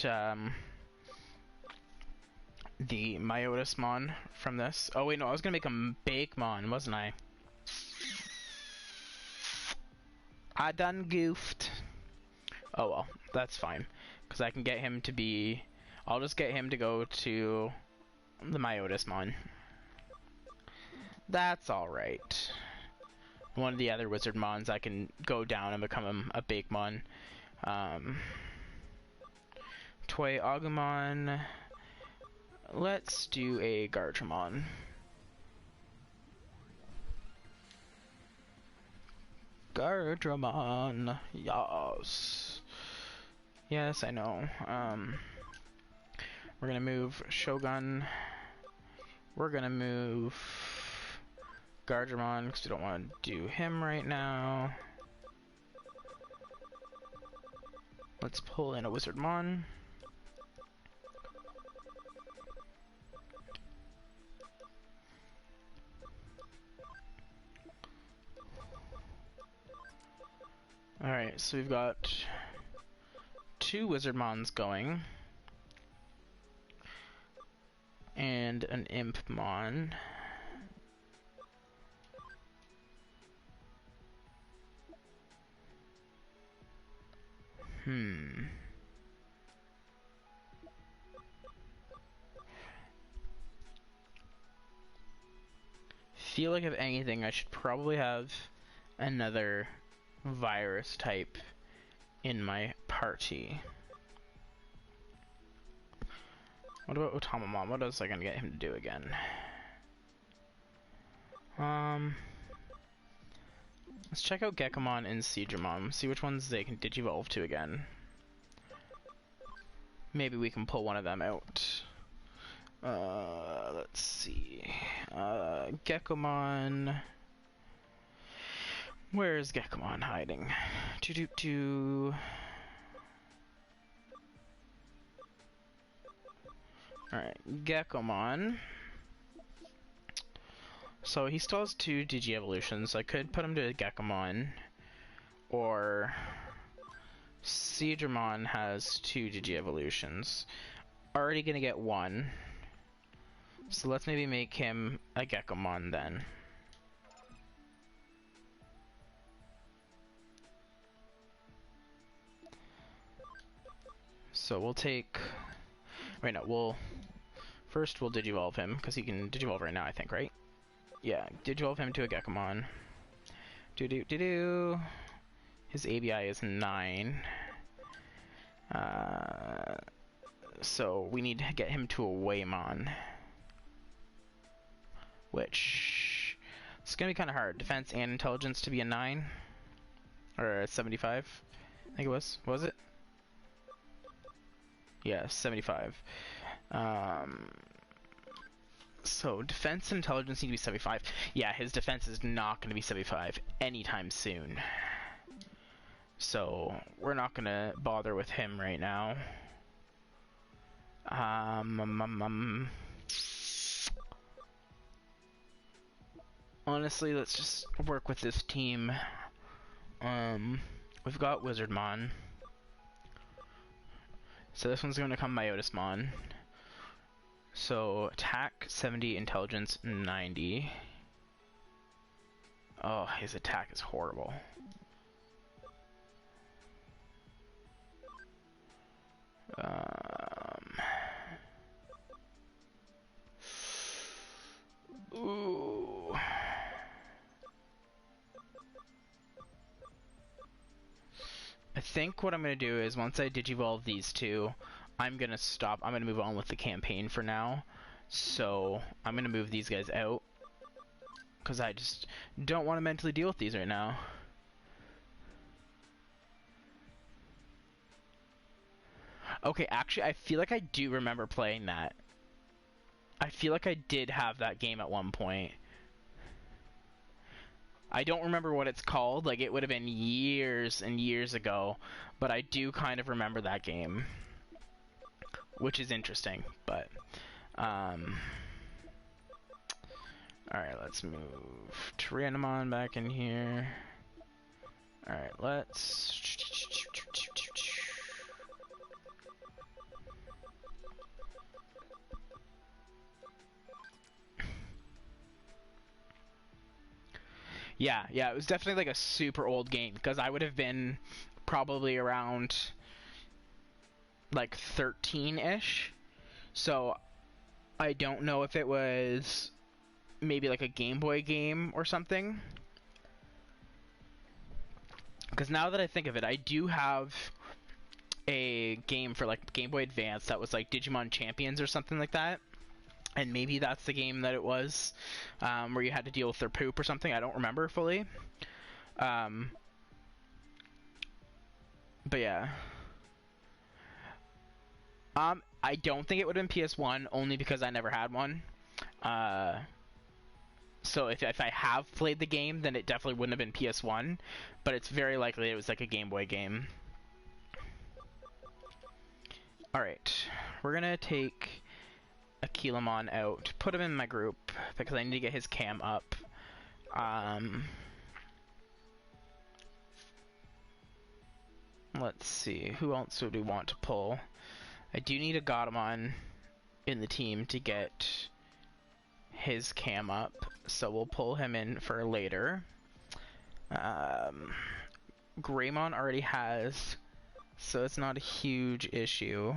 [SPEAKER 1] the Myotismon from this. Oh, wait, no, I was going to make him Bakemon, wasn't I? I done goofed. Oh, well, that's fine. Because I can get him to be... I'll just get him to go to the Myotismon. That's alright. One of the other Wizardmons, I can go down and become a Bakemon. Toy Agumon. Let's do a Garchomon. Garchomon. Yes. Yes, I know. We're gonna move Shogun. We're gonna move Garchomon because we don't want to do him right now. Let's pull in a Wizardmon. Alright, so we've got 2 Wizardmons going. And an Impmon. Feel like if anything, I should probably have another virus type in my party. What about Otamamon? What else am I gonna get him to do again? Let's check out Gekomon and Sigermon, see which ones they can Digivolve to again. Maybe we can pull one of them out. Let's see. Gekomon. Where is Gekomon hiding? Alright, Gekomon. So he still has 2 Digi-evolutions, so I could put him to Gekomon. Or Sigermon has 2 Digi-evolutions. Already gonna get 1. So let's maybe make him a Gekomon then. So we'll take... Wait, no, First we'll Digivolve him, because he can Digivolve right now, I think, right? Yeah, Digivolve him to a Gekomon. His ABI is 9. So we need to get him to a Waymon. Which... It's gonna be kind of hard. Defense and intelligence to be a 9. Or a 75. I think it was. What was it? Yeah, 75. So defense and intelligence need to be 75. Yeah, his defense is not going to be 75 anytime soon. So we're not going to bother with him right now. Um, um, um, Honestly, let's just work with this team. We've got Wizardmon. So this one's gonna come Myotismon. So attack 70, intelligence 90. Oh, his attack is horrible. Ooh. I think what I'm going to do is once I digivolve these two, I'm going to stop. I'm going to move on with the campaign for now. So I'm going to move these guys out because I just don't want to mentally deal with these right now. Okay, actually, I feel like I do remember playing that. I feel like I did have that game at one point. I don't remember what it's called. Like, it would have been years and years ago. But I do kind of remember that game. Which is interesting, but... Alright, let's move Tyrannomon back in here. Alright, let's... Yeah, it was definitely like a super old game, because I would have been probably around like 13-ish. So I don't know if it was maybe like a Game Boy game or something. Because now that I think of it, I do have a game for like Game Boy Advance that was like Digimon Champions or something like that. And maybe that's the game that it was, where you had to deal with their poop or something. I don't remember fully. But yeah. I don't think it would have been PS1, only because I never had one. So if I have played the game, then it definitely wouldn't have been PS1. But it's very likely it was like a Game Boy game. Alright. We're gonna take Aquilamon out, put him in my group, because I need to get his cam up. Let's see, who else would we want to pull? I do need a Godamon in the team to get his cam up, so we'll pull him in for later. Greymon already has, so it's not a huge issue.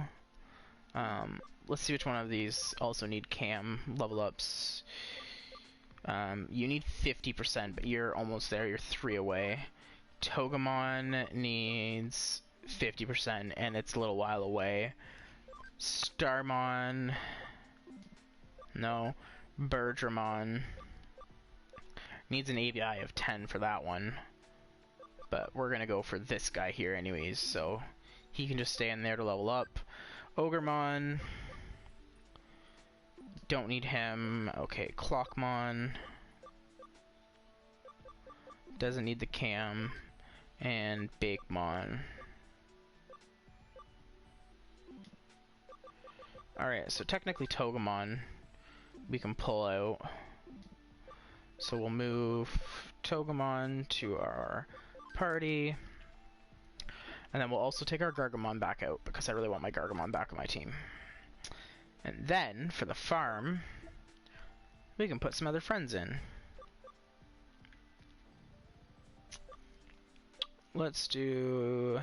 [SPEAKER 1] Let's see which one of these also need cam level ups. You need 50%, but you're almost there. You're 3 away. Togemon needs 50%, and it's a little while away. Starmon... No. Birdramon needs an ABI of 10 for that one. But we're gonna go for this guy here anyways, so he can just stay in there to level up. Ogremon... Don't need him. Okay, Clockmon... Doesn't need the cam. And Bakemon. Alright, so technically Togemon we can pull out. So we'll move Togemon to our party. And then we'll also take our Gargamon back out, because I really want my Gargamon back on my team. And then, for the farm, we can put some other friends in. Let's do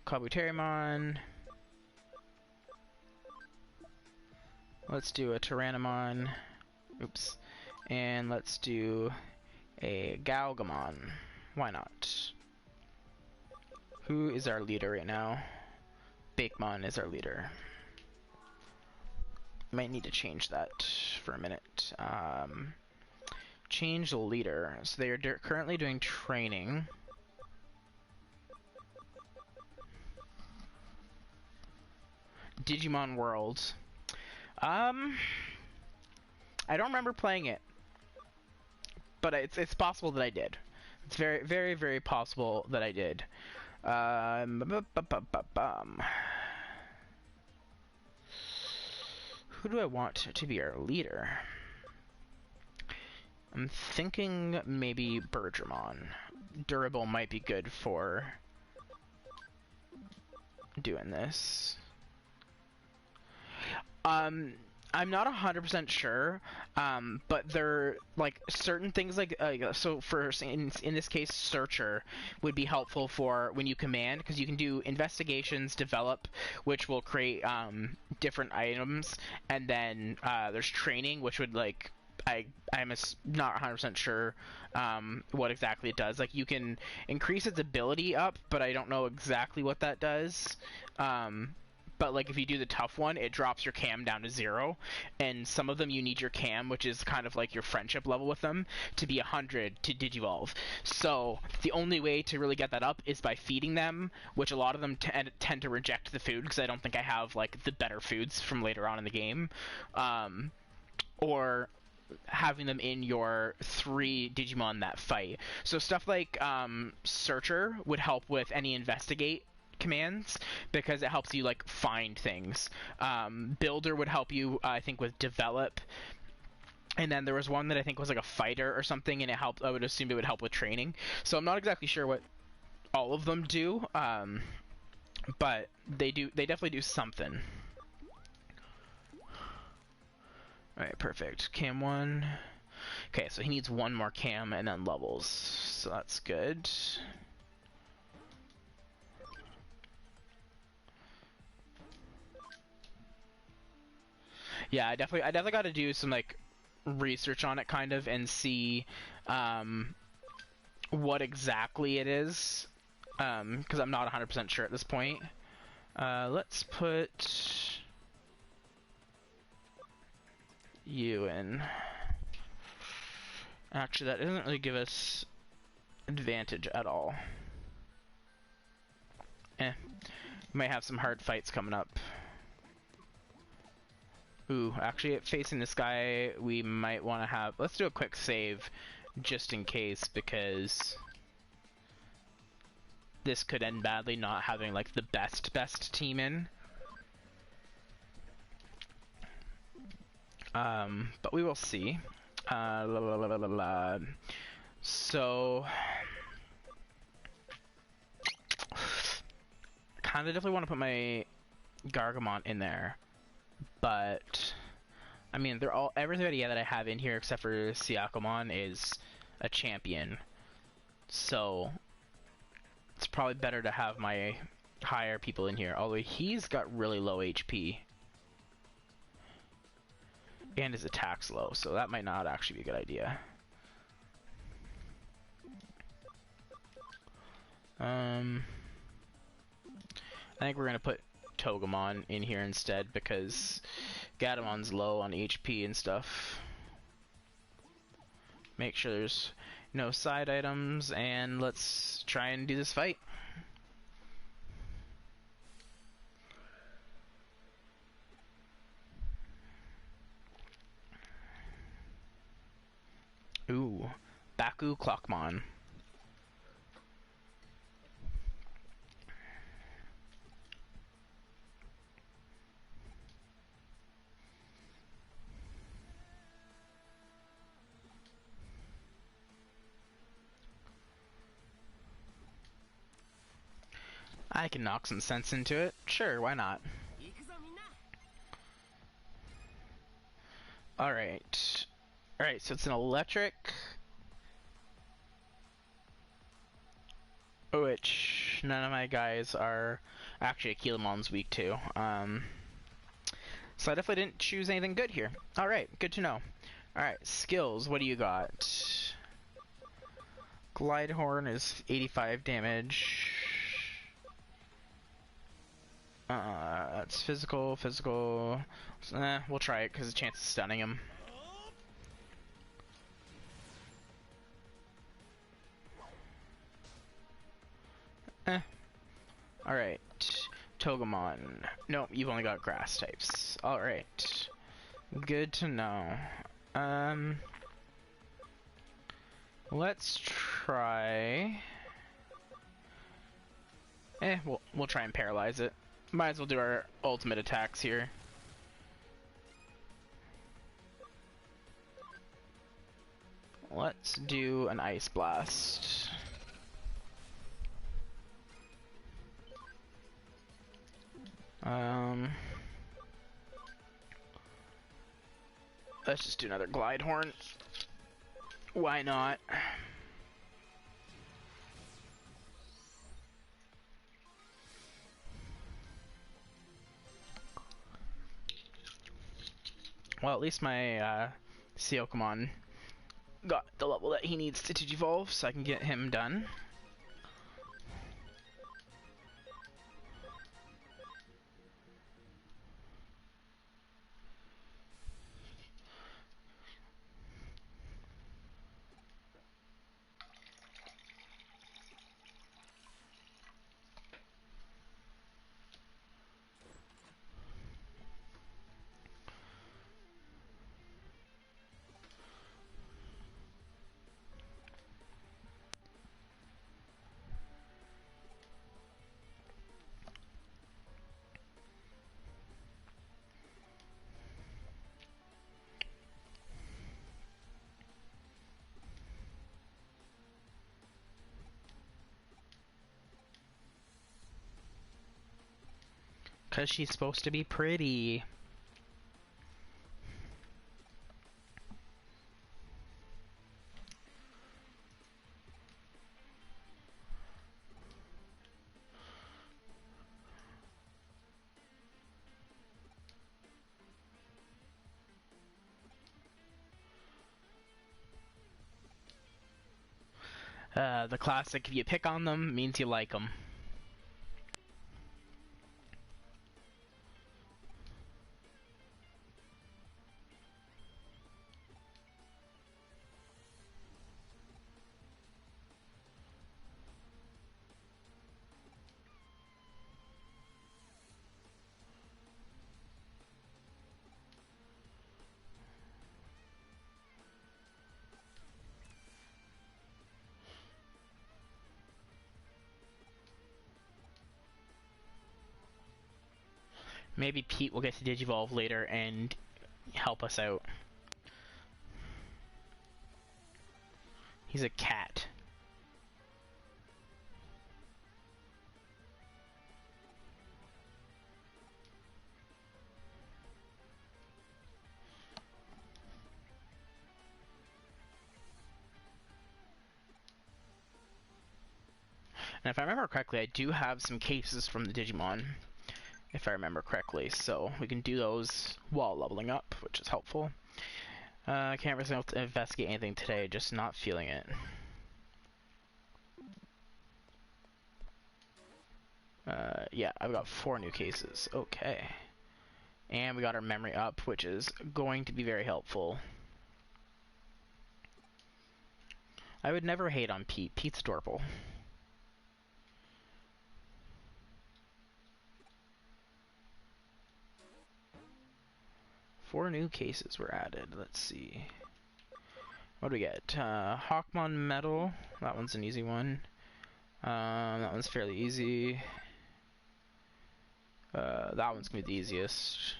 [SPEAKER 1] Kabuterimon. Let's do a Tyrannomon. Oops. And let's do a Galgamon. Why not? Who is our leader right now? Bakemon is our leader. Might need to change that for a minute. Change the leader. So they are currently doing training. Digimon World. I don't remember playing it, but it's possible that I did. It's very, very, very possible that I did. who do I want to be our leader? I'm thinking maybe Bergermon. Durable might be good for doing this. I'm not 100% sure, but there like certain things like so for in this case, Searcher would be helpful for when you command, because you can do investigations, develop, which will create different items, and then there's training, which would like I'm not 100% sure what exactly it does. Like you can increase its ability up, but I don't know exactly what that does. But like if you do the tough one, it drops your cam down to 0, and some of them you need your cam, which is kind of like your friendship level with them, to be 100 to digivolve. So the only way to really get that up is by feeding them, which a lot of them tend to reject the food because I don't think I have like the better foods from later on in the game, or having them in your 3 Digimon that fight. So stuff like Searcher would help with any investigate commands because it helps you like find things. Builder would help you I think with develop, and then there was one that I think was like a fighter or something, and it helped. I would assume it would help with training. So I'm not exactly sure what all of them do, but they definitely do something. Alright, perfect. Cam 1. Okay, so he needs 1 more cam and then levels, so that's good. Yeah, I definitely got to do some like research on it kind of and see what exactly it is, because I'm not 100% sure at this point. Let's put you in. Actually, that doesn't really give us advantage at all. We might have some hard fights coming up. Ooh, actually, facing this guy, we might want to have... Let's do a quick save, just in case, because this could end badly not having, like, the best team in. But we will see. So... kind of definitely want to put my Gargamon in there. But I mean, everybody that I have in here except for Siakomon is a champion, so it's probably better to have my higher people in here. Although he's got really low HP and his attack's low, so that might not actually be a good idea. I think we're gonna put Togemon in here instead because Gatamon's low on HP and stuff. Make sure there's no side items, and let's try and do this fight. Ooh, Baku Clockmon. I can knock some sense into it. Sure, why not? Alright. Alright, so it's an electric. Which none of my guys are. Actually, Akilamon's weak too. So I definitely didn't choose anything good here. Alright, good to know. Alright, skills, what do you got? Glidehorn is 85 damage. That's physical. We'll try it because the chance of stunning him. Alright. Togemon. Nope, you've only got grass types. Alright. Good to know. Let's try... we'll try and paralyze it. Might as well do our ultimate attacks here. let's do an Ice Blast. Let's just do another Glide Horn. Why not? Well, at least my Seokamon got the level that he needs to Digivolve, so I can get him done. Because she's supposed to be pretty. The classic, if you pick on them, means you like them. Maybe Pete will get to Digivolve later and help us out. He's a cat. And if I remember correctly, I do have some cases from the Digimon, if I remember correctly, so we can do those while leveling up, which is helpful. I can't really investigate anything today, just not feeling it. Yeah, I've got 4 new cases. Okay. And we got our memory up, which is going to be very helpful. I would never hate on Pete. Pete's adorable. Four new cases were added. Let's see. What do we get? Hawkmon Metal. That one's an easy one. That one's fairly easy. That one's gonna be the easiest.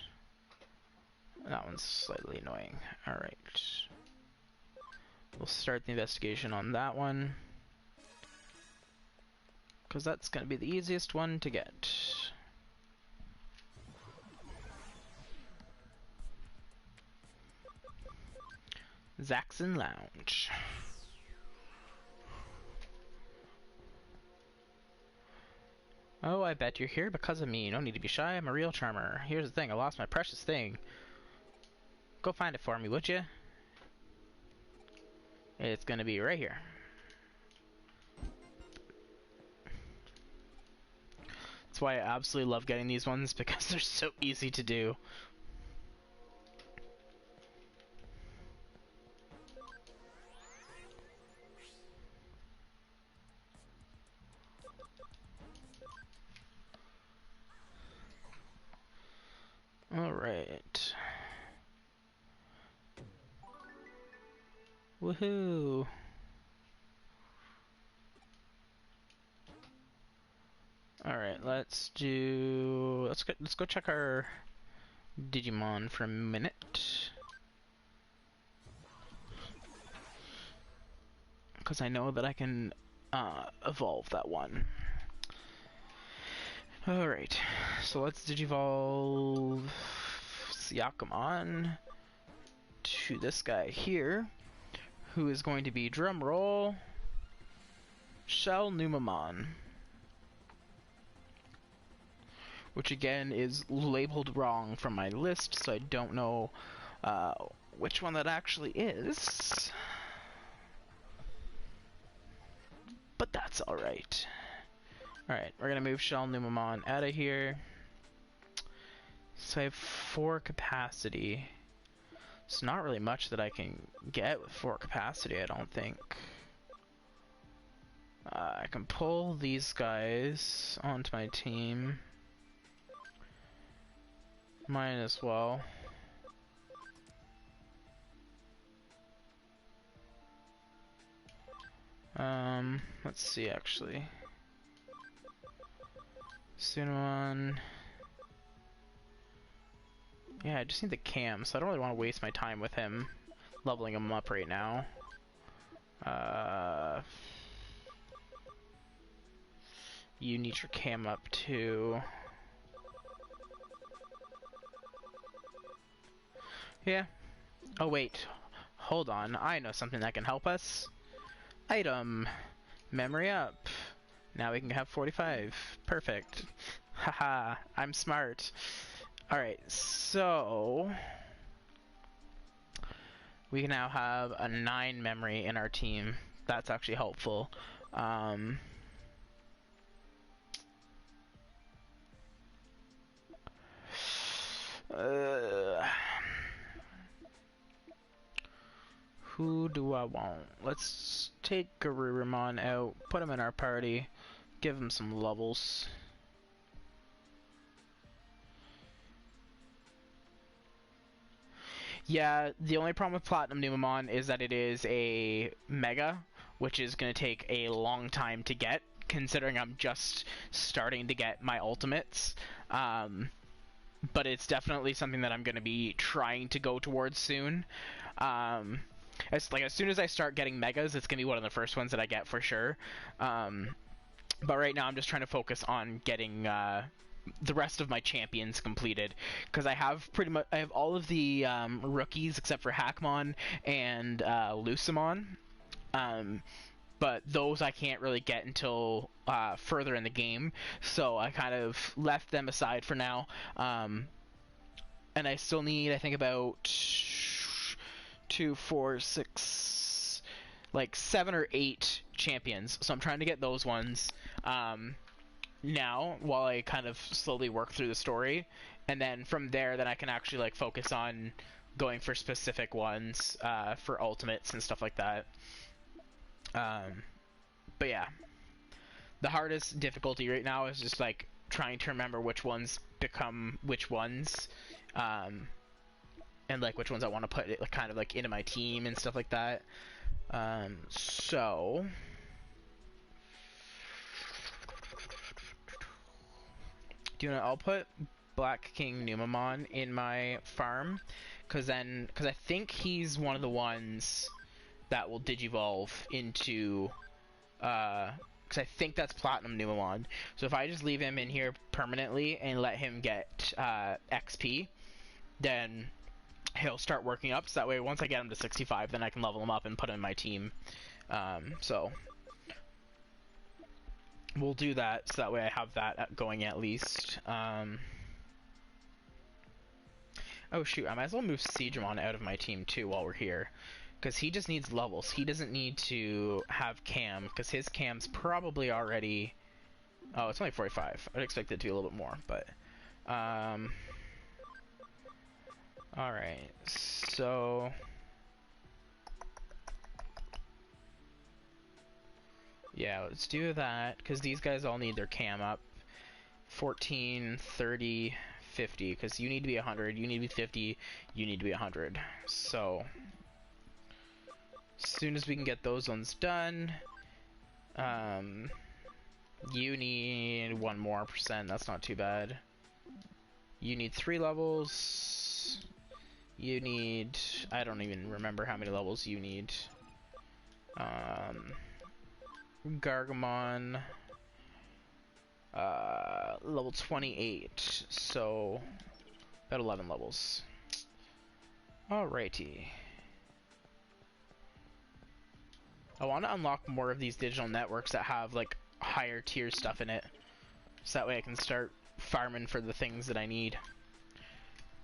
[SPEAKER 1] That one's slightly annoying. Alright. We'll start the investigation on that one, because that's gonna be the easiest one to get. Zaxxon Lounge. Oh, I bet you're here because of me. No need to be shy, I'm a real charmer. Here's the thing, I lost my precious thing. Go find it for me, would you? It's gonna be right here. That's why I absolutely love getting these ones, because they're so easy to do. Alright. Woohoo! Alright, let's go check our Digimon for a minute. because I know that I can evolve that one. Alright, so let's Digivolve Syakomon to this guy here, who is going to be, drumroll, Shell Numamon. Which again is labeled wrong from my list, so I don't know which one that actually is. But that's alright. Alright, we're gonna move Shell Numamon out of here. So I have 4 capacity. It's not really much that I can get with 4 capacity, I don't think. I can pull these guys onto my team. Mine as well. Let's see actually. Sunamon. Yeah, I just need the cam, so I don't really want to waste my time with him, leveling him up right now. You need your cam up too. Yeah. Oh wait, hold on, I know something that can help us. Item. Memory up. Now we can have 45. Perfect. Haha, I'm smart. Alright, so we can now have a 9 memory in our team. That's actually helpful. Who do I want? Let's take Garurumon out, put him in our party, give him some levels. Yeah, the only problem with Platinum Numamon is that it is a Mega, which is going to take a long time to get, considering I'm just starting to get my ultimates. But it's definitely something that I'm going to be trying to go towards soon. As soon as I start getting Megas, it's going to be one of the first ones that I get for sure. But right now I'm just trying to focus on getting the rest of my champions completed, because I have all of the rookies except for Hackmon and Lucimon, but those I can't really get until further in the game, so I kind of left them aside for now. And I still need, I think, about 2, 4, 6, like 7 or 8 champions, so I'm trying to get those ones now, while I kind of slowly work through the story, and then from there, then I can actually like focus on going for specific ones for ultimates and stuff like that. But yeah, the hardest difficulty right now is just like trying to remember which ones become which ones, and like which ones I want to put like kind of like into my team and stuff like that. So I'll put Black King Numamon in my farm, because I think he's one of the ones that will Digivolve into, because I think that's Platinum Numamon. So if I just leave him in here permanently and let him get XP, then he'll start working up, so that way once I get him to 65, then I can level him up and put him in my team. So we'll do that, so that way I have that going at least. Oh shoot, I might as well move Digimon out of my team too while we're here, because he just needs levels. He doesn't need to have cam, because his cam's probably already... Oh, it's only 45. I'd expect it to be a little bit more, but... Alright, so... Yeah, let's do that, because these guys all need their cam up. 14, 30, 50, because you need to be 100, you need to be 50, you need to be 100. So, as soon as we can get those ones done, you need 1 more percent, that's not too bad. You need 3 levels. You need... I don't even remember how many levels you need. Um, Gargamon, level 28, so about 11 levels. Alrighty. I want to unlock more of these digital networks that have like higher tier stuff in it, so that way I can start farming for the things that I need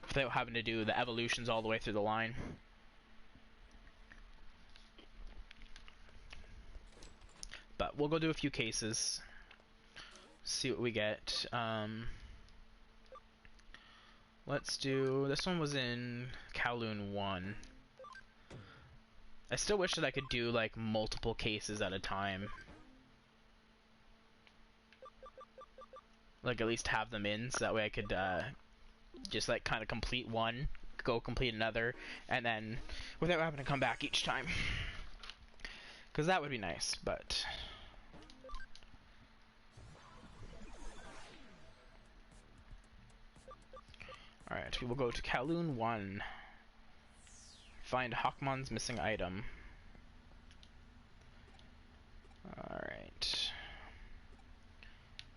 [SPEAKER 1] without having to do the evolutions all the way through the line. But we'll go do a few cases, see what we get. Let's do, this one was in Kowloon 1. I still wish that I could do like multiple cases at a time. Like at least have them in, so that way I could just like kind of complete one, go complete another, and then without having to come back each time. Because that would be nice, but... Alright, we will go to Kowloon 1. Find Hawkmon's missing item. Alright.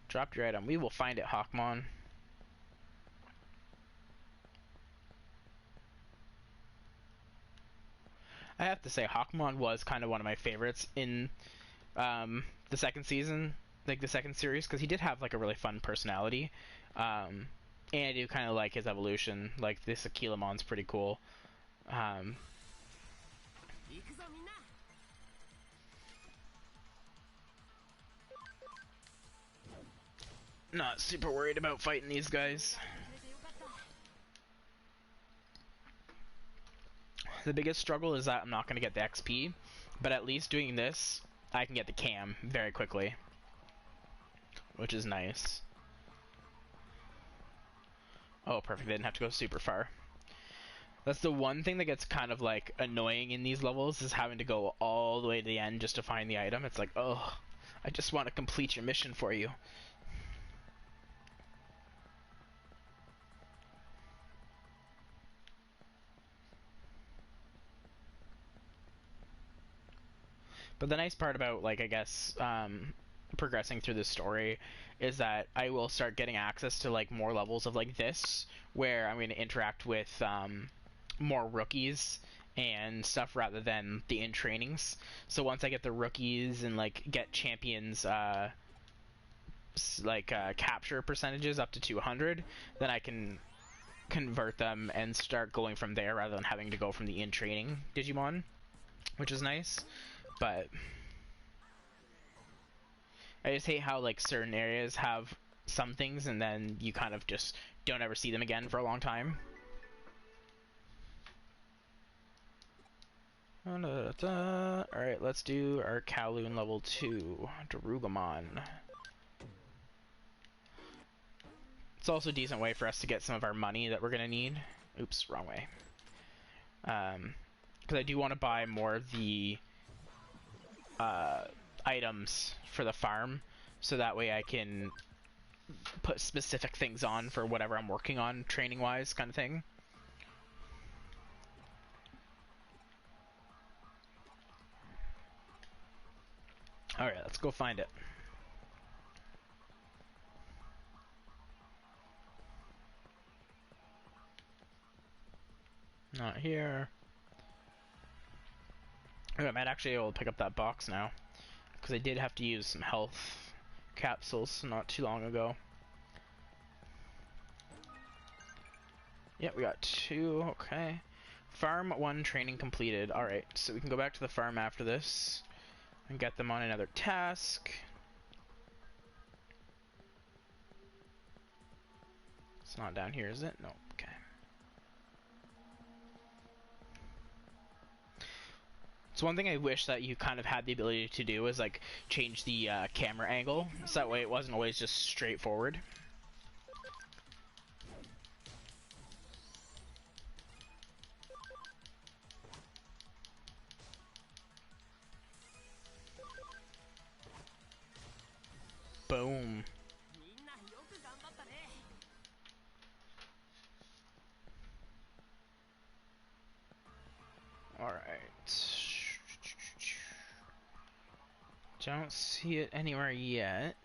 [SPEAKER 1] Drop your item. We will find it, Hawkmon. I have to say, Hawkmon was kind of one of my favorites in the second season, like the second series, because he did have like a really fun personality. And I do kind of like his evolution. Like this Aquilamon's pretty cool. Not super worried about fighting these guys. The biggest struggle is that I'm not going to get the XP, but at least doing this, I can get the cam very quickly, which is nice. Oh, perfect. I didn't have to go super far. That's the one thing that gets kind of like annoying in these levels, is having to go all the way to the end just to find the item. It's like, oh, I just want to complete your mission for you. But the nice part about, like, I guess, progressing through the story is that I will start getting access to, like, more levels of, like, this, where I'm going to interact with more rookies and stuff rather than the in-trainings. So once I get the rookies and, like, get champions, capture percentages up to 200, then I can convert them and start going from there rather than having to go from the in-training Digimon, which is nice. But I just hate how like certain areas have some things and then you kind of just don't ever see them again for a long time. Alright, let's do our Kowloon level 2, Darugamon. It's also a decent way for us to get some of our money that we're going to need. Oops, wrong way. Because I do want to buy more of the items for the farm, so that way I can put specific things on for whatever I'm working on, training-wise, kind of thing. Alright, let's go find it. Not here. I might actually be able to pick up that box now, because I did have to use some health capsules not too long ago. Yep, we got 2, okay. Farm 1 training completed. Alright, so we can go back to the farm after this and get them on another task. It's not down here, is it? No, okay. So one thing I wish that you kind of had the ability to do is like change the camera angle, so that way it wasn't always just straightforward. Boom. Alright. Don't see it anywhere yet.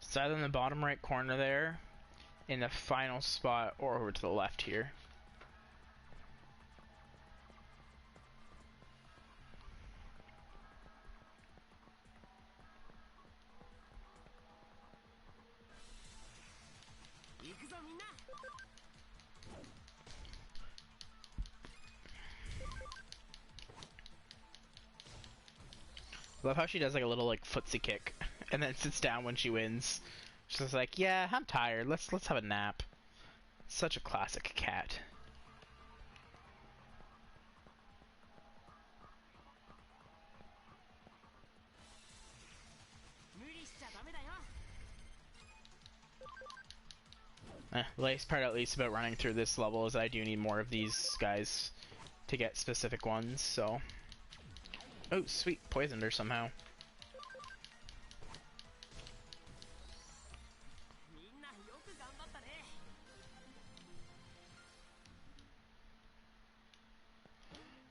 [SPEAKER 1] It's either in the bottom right corner there, in the final spot, or over to the left here. Love how she does like a little like footsie kick, and then sits down when she wins. She's just like, "Yeah, I'm tired. Let's have a nap." Such a classic cat. The nice part, at least, about running through this level is I do need more of these guys to get specific ones. So, oh sweet, poisoned her somehow.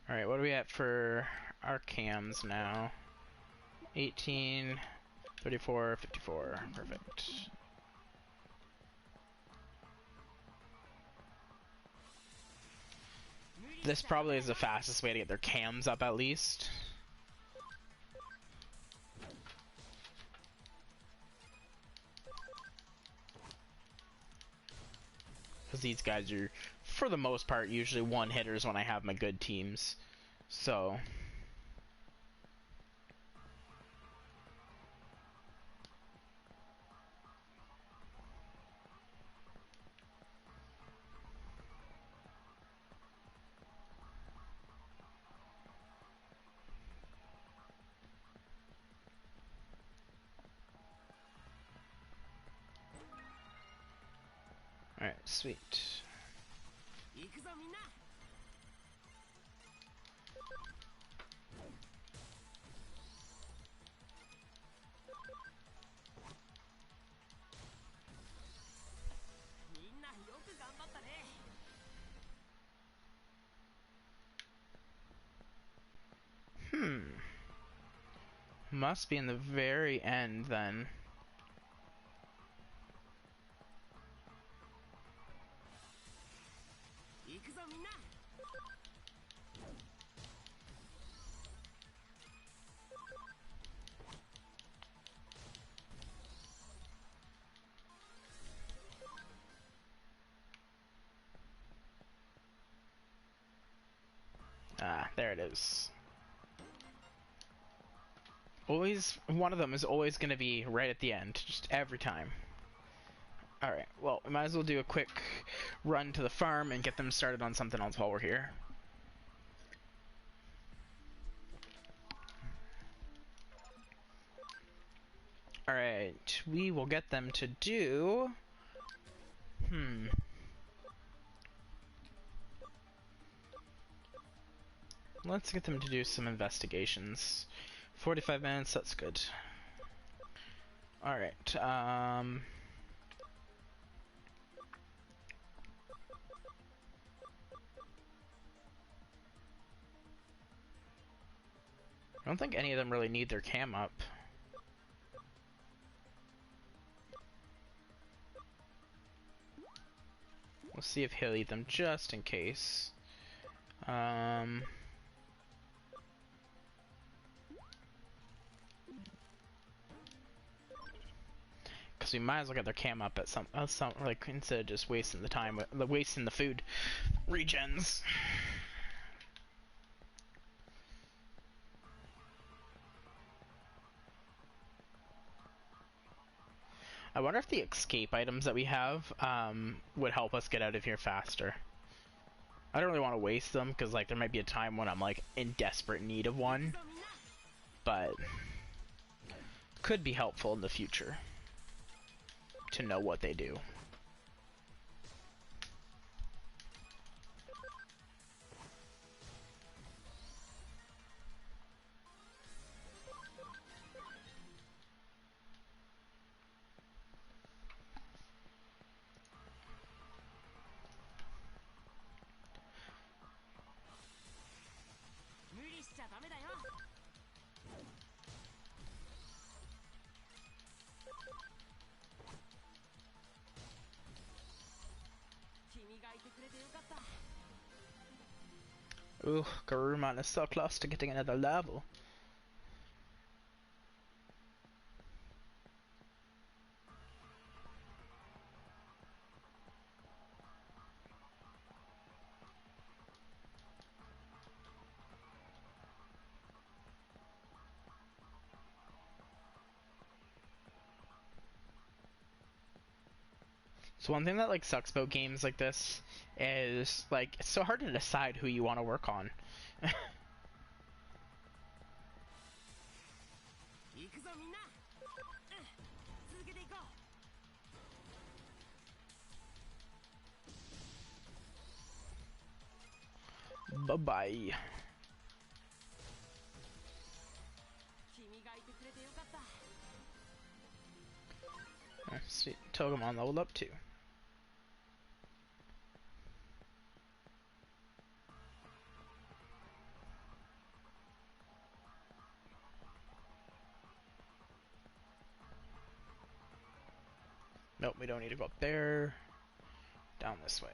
[SPEAKER 1] Alright, what are we at for our cams now? 18, 34, 54. Perfect. This probably is the fastest way to get their cams up, at least. Because these guys are, for the most part, usually one-hitters when I have my good teams. So... Alright, sweet. Must be in the very end, then. Ah, there it is. Always, one of them is always going to be right at the end, just every time. Alright, well, we might as well do a quick run to the farm and get them started on something else while we're here. Alright, we will get them to do... Let's get them to do some investigations. 45 minutes, that's good. Alright, I don't think any of them really need their cam up. We'll see if he'll eat them just in case. Because we might as well get their cam up at some like, instead of just wasting the time, wasting the food regens. I wonder if the escape items that we have would help us get out of here faster. I don't really want to waste them because like there might be a time when I'm like in desperate need of one, but could be helpful in the future to know what they do. Ooh, Garurumon is so close to getting another level. So one thing that like sucks about games like this is like it's so hard to decide who you want to work on. Bye bye. See, Togemon leveled up too. Nope, we don't need to go up there. Down this way.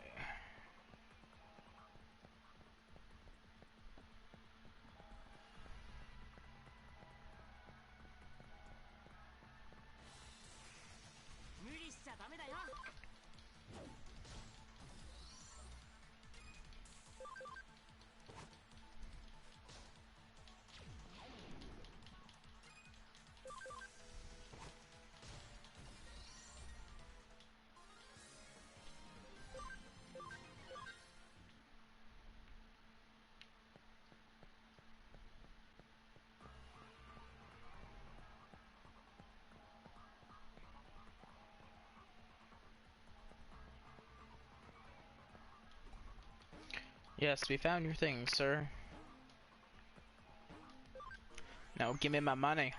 [SPEAKER 1] Yes, we found your thing, sir. Now give me my money.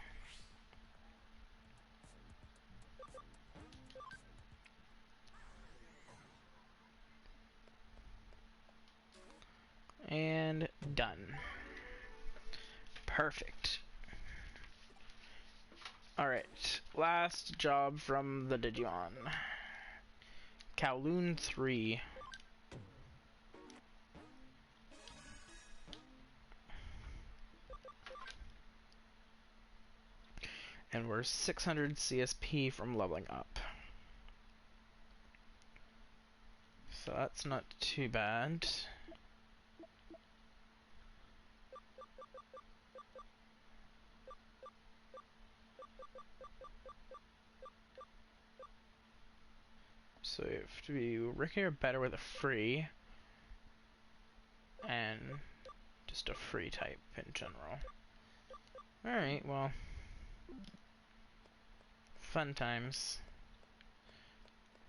[SPEAKER 1] And done. Perfect. Alright, last job from the Digimon. Kowloon 3. And we're 600 CSP from leveling up. So that's not too bad. So you have to be Ricky or better with a free. And just a free type in general. Alright, well. Fun times.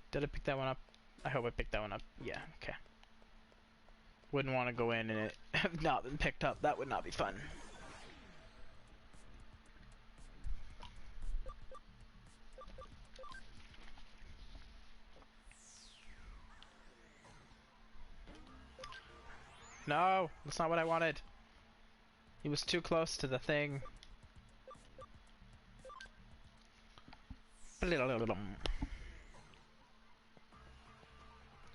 [SPEAKER 1] Did I pick that one up? I hope I picked that one up. Yeah, okay. Wouldn't want to go in and it have not been picked up. That would not be fun. No, that's not what I wanted. He was too close to the thing.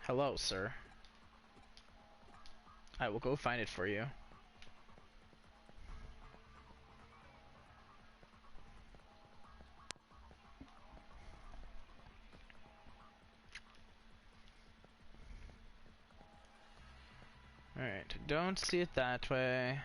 [SPEAKER 1] Hello, sir. I will go find it for you. Alright, don't see it that way.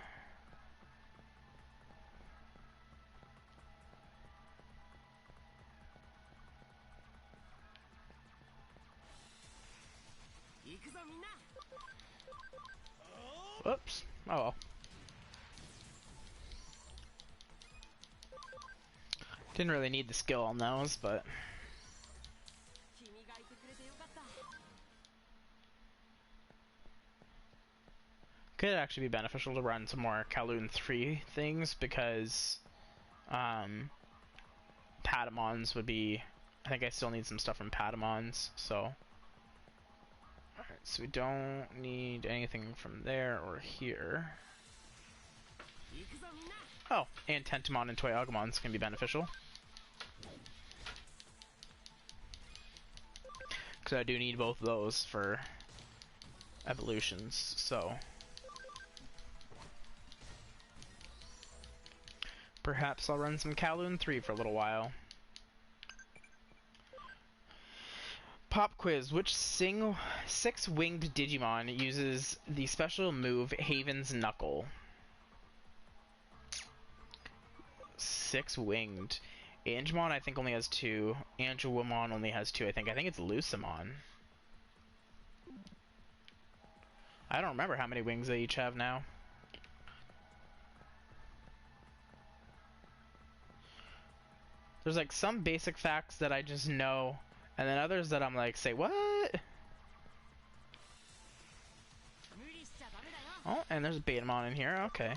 [SPEAKER 1] Whoops. Oh well. Didn't really need the skill on those, but... could actually be beneficial to run some more Kowloon 3 things, because... Patamons would be... I think I still need some stuff from Patamons, so... Alright, so we don't need anything from there or here. Oh, and Tentomon and Toy Agumons can be beneficial. Because I do need both of those for evolutions, so perhaps I'll run some Kowloon 3 for a little while. Pop quiz. Which six-winged Digimon uses the special move Haven's Knuckle? Six-winged. Angemon, I think, only has 2. Angelwomon only has 2, I think. I think it's Lucemon. I don't remember how many wings they each have now. There's like some basic facts that I just know, and then others that I'm like, say what? Oh, and there's a Betamon in here, okay.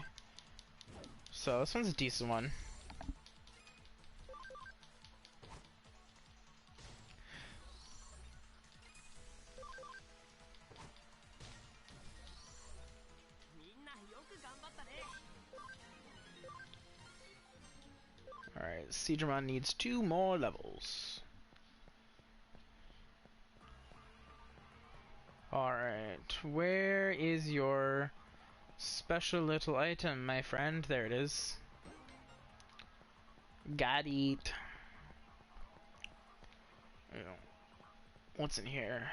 [SPEAKER 1] So this one's a decent one. Alright, Seedramon needs 2 more levels. Alright, where is your special little item, my friend? There it is. Got it. What's in here?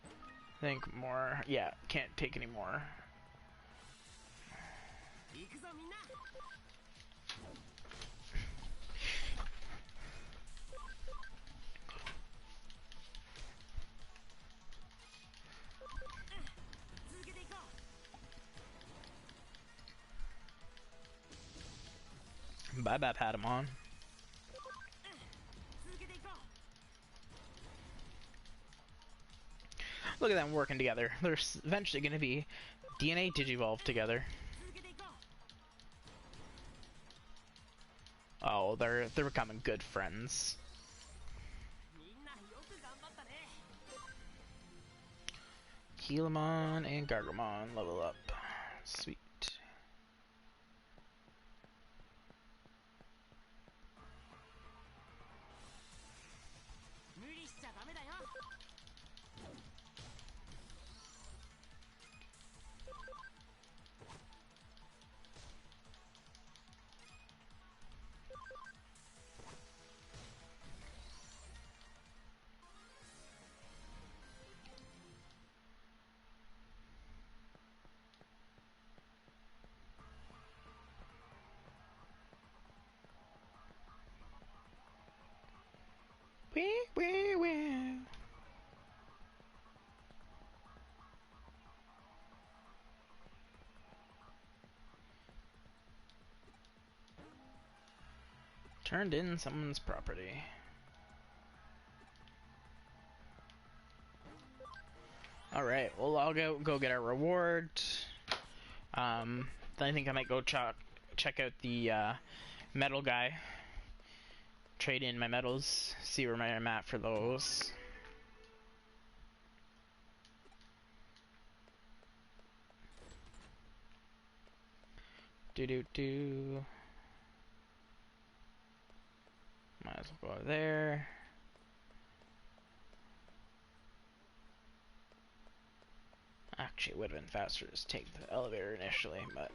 [SPEAKER 1] I think more. Yeah, can't take any more. Bye bye, Patamon. Look at them working together. They're eventually going to be DNA Digivolve together. Oh, they're becoming good friends. Helamon and Gargomon level up. Sweet. Wee. Turned in someone's property. Alright, well I'll go get our reward. Then I think I might go check out the metal guy. Trade in my metals, see where I'm at for those. Do. Might as well go there. Actually, it would have been faster to just take the elevator initially, but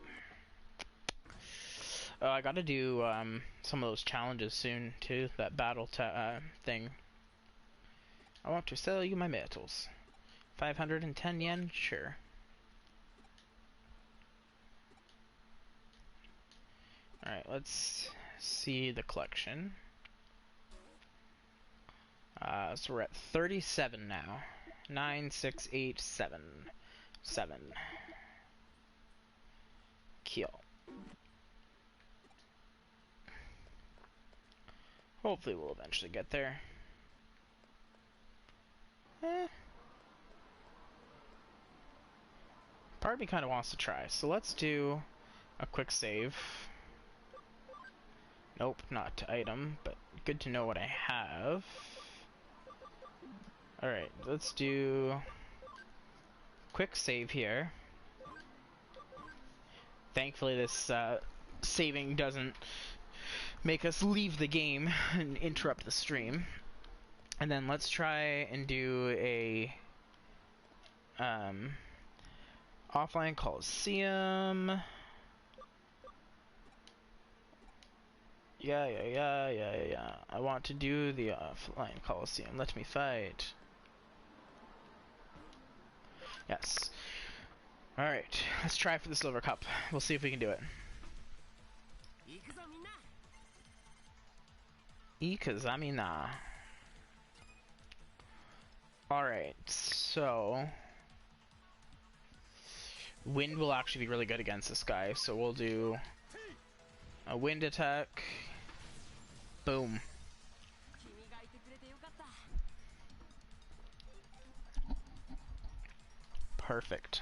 [SPEAKER 1] I gotta do some of those challenges soon too. That battle thing. I want to sell you my metals. 510 yen, sure. Alright, let's see the collection. So we're at 37 now. 9, 6, 8, 7. 7. Kill. Hopefully we'll eventually get there. Part of me kind of wants to try, so let's do a quick save. Nope, not item, but good to know what I have. Alright, let's do quick save here. Thankfully this saving doesn't make us leave the game and interrupt the stream. And then let's try and do a Offline Coliseum. Yeah. I want to do the offline Coliseum. Let me fight. Yes. Alright, let's try for the Silver Cup. We'll see if we can do it. Ikazamina. Alright, so... Wind will actually be really good against this guy, so we'll do a wind attack. Boom. Perfect.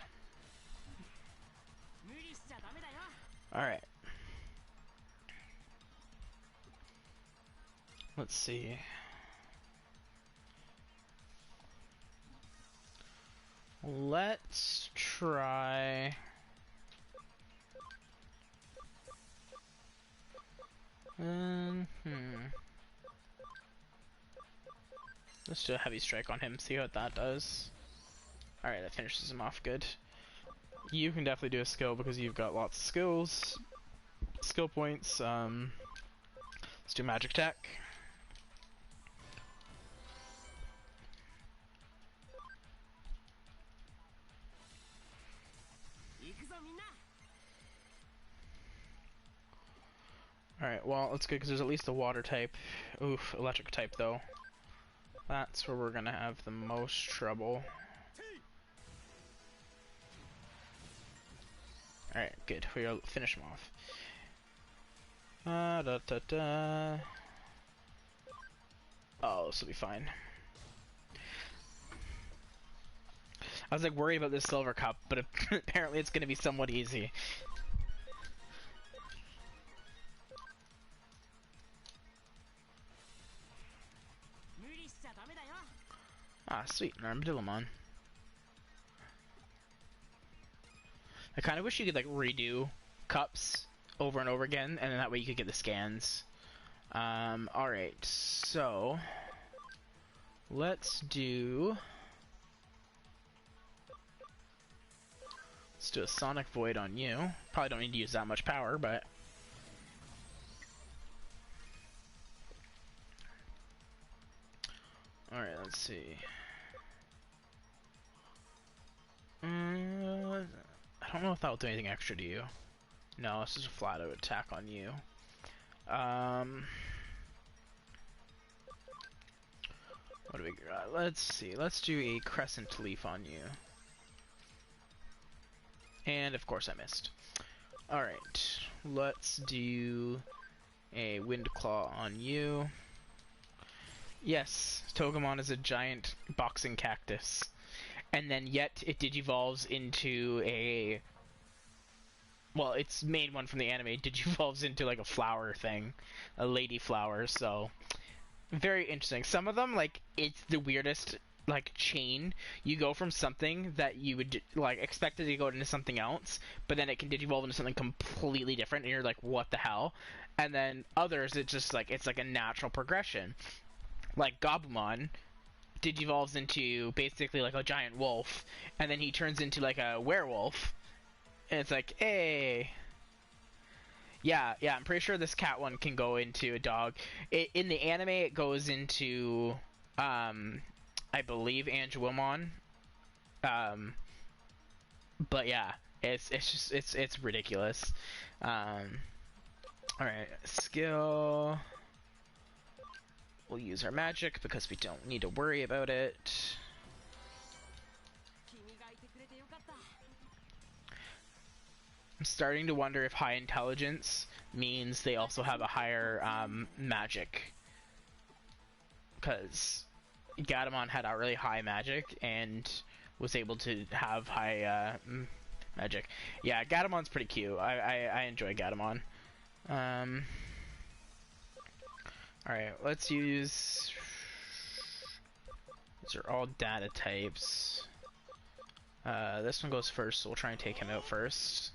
[SPEAKER 1] Alright. Let's see. Let's try... Let's do a heavy strike on him, see what that does. Alright, that finishes him off good. You can definitely do a skill because you've got lots of skills. Skill points, let's do magic attack. Alright, well, that's good because there's at least a water type. Oof, electric type though. That's where we're gonna have the most trouble. Alright, good. We'll finish him off. Oh, this will be fine. I was like worried about this Silver Cup, but apparently it's gonna be somewhat easy. Ah, sweet, an Armadillomon. I kind of wish you could like redo cups over and over again, and then that way you could get the scans. Alright, so let's do a Sonic Void on you. Probably don't need to use that much power, but alright, let's see. I don't know if that'll do anything extra to you. No, this is a flat out attack on you. What do we got? Let's see. Let's do a Crescent Leaf on you. And of course I missed. Alright. Let's do a Wind Claw on you. Yes, Togemon is a giant boxing cactus. And then yet it digivolves into a... Well, its main one from the anime digivolves into like a flower thing. A lady flower, so... Very interesting. Some of them, like, it's the weirdest, like, chain. You go from something that you would, like, expected to go into something else, but then it can digivolve into something completely different, and you're like, what the hell? And then others, it's just like, it's like a natural progression. Like, Gabumon digivolves into basically like a giant wolf, and then he turns into like a werewolf, and it's like, hey. Yeah, I'm pretty sure this cat one can go into a dog. In the anime, it goes into, I believe, Angelomon. But yeah, it's ridiculous. All right, skill. We'll use our magic because we don't need to worry about it. I'm starting to wonder if high intelligence means they also have a higher magic. Because Gatomon had a really high magic and was able to have high magic. Yeah, Gatomon's pretty cute. I enjoy Gatomon. Alright, let's use... These are all data types. This one goes first, so we'll try and take him out first.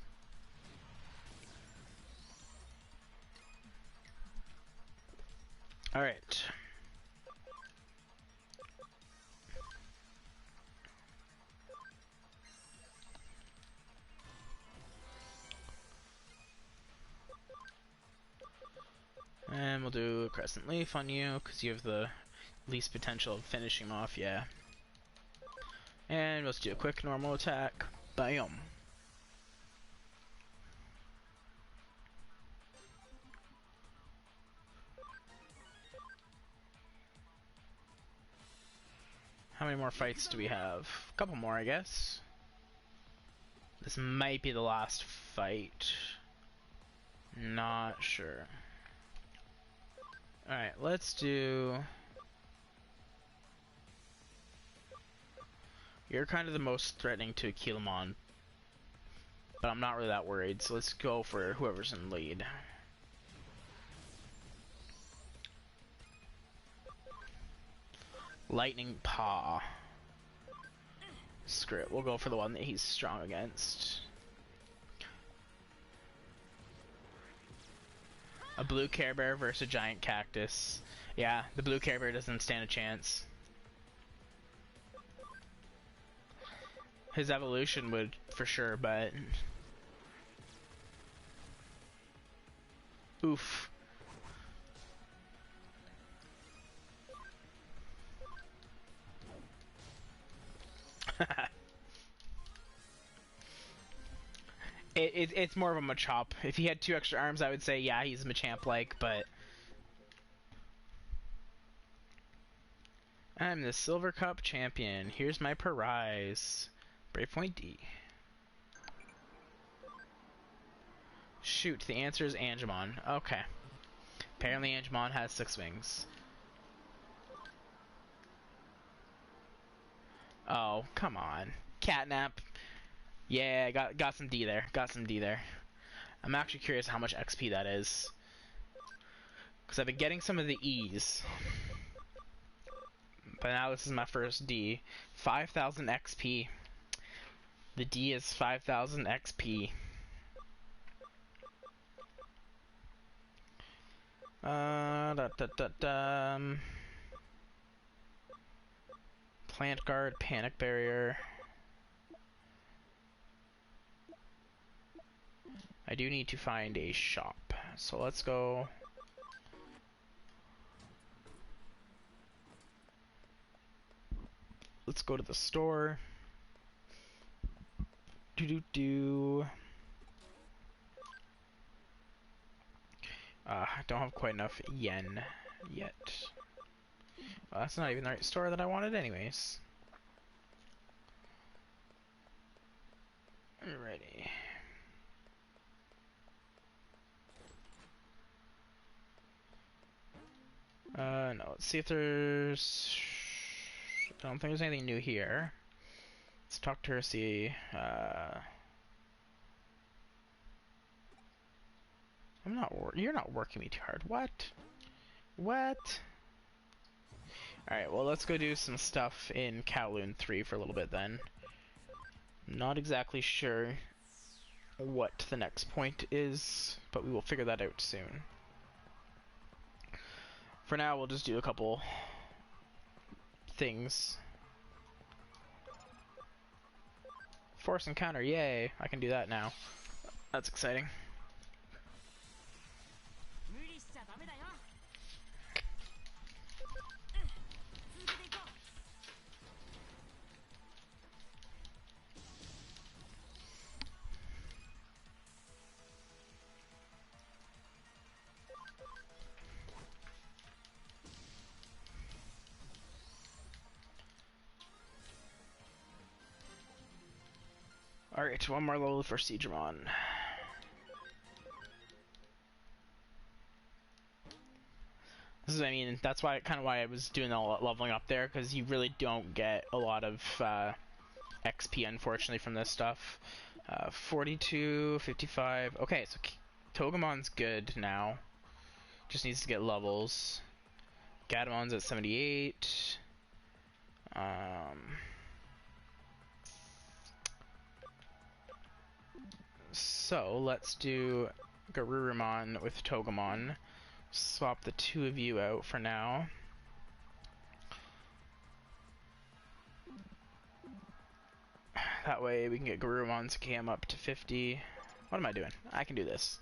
[SPEAKER 1] Alright. we'll do a Crescent Leaf on you, because you have the least potential of finishing him off, yeah. And let's do a quick normal attack. Bam! How many more fights do we have? A couple more, I guess. This might be the last fight. Not sure. Alright, let's do... You're kind of the most threatening to Kilamon, but I'm not really that worried, so let's go for whoever's in lead. Lightning Paw. Screw it, we'll go for the one that he's strong against. A blue Care Bear versus a giant cactus. Yeah, the blue Care Bear doesn't stand a chance. His evolution would, for sure, but... Oof. It's more of a Machop. If he had 2 extra arms, I would say, yeah, he's Machamp-like, but... I'm the Silver Cup champion. Here's my prize. Brave Point D. Shoot, the answer is Angemon. Okay. Apparently Angemon has 6 wings. Oh, come on. Catnap. Yeah, got some D there. Got some D there. I'm actually curious how much XP that is. Because I've been getting some of the E's. But now this is my first D. 5,000 XP. The D is 5,000 XP. Plant Guard, Panic Barrier. I do need to find a shop, so let's go. Let's go to the store. I don't have quite enough yen yet. Well, that's not even the right store that I wanted anyways. Alrighty. No, let's see if there's... I don't think there's anything new here. Let's talk to her, see... You're not working me too hard. What? What? Alright, well let's go do some stuff in Kowloon 3 for a little bit then. Not exactly sure what the next point is, but we will figure that out soon. For now, we'll just do a couple things. Force encounter, yay! I can do that now. That's exciting. Alright, one more level for Digimon. This is, I mean, that's why kind of why I was doing the leveling up there, because you really don't get a lot of XP, unfortunately, from this stuff. 42, 55. Okay, so Togemon's good now. Just needs to get levels. Gatamon's at 78. So let's do Garurumon with Togemon. Swap the 2 of you out for now. That way we can get Garurumon's cam up to 50. What am I doing? I can do this.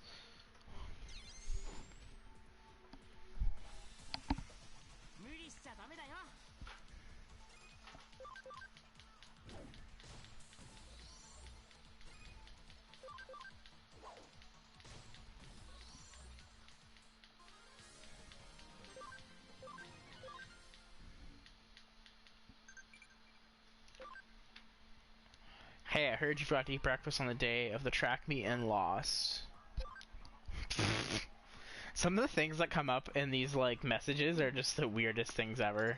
[SPEAKER 1] Hey, I heard you forgot to eat breakfast on the day of the track meet and lost. Some of the things that come up in these like messages are just the weirdest things ever.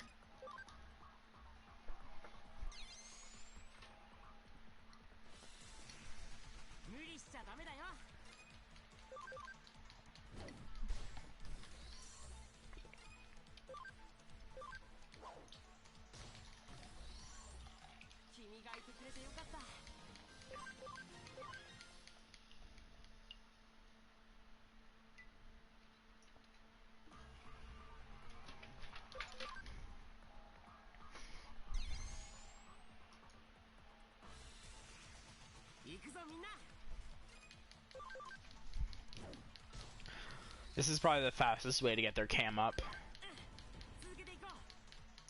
[SPEAKER 1] This is probably the fastest way to get their cam up.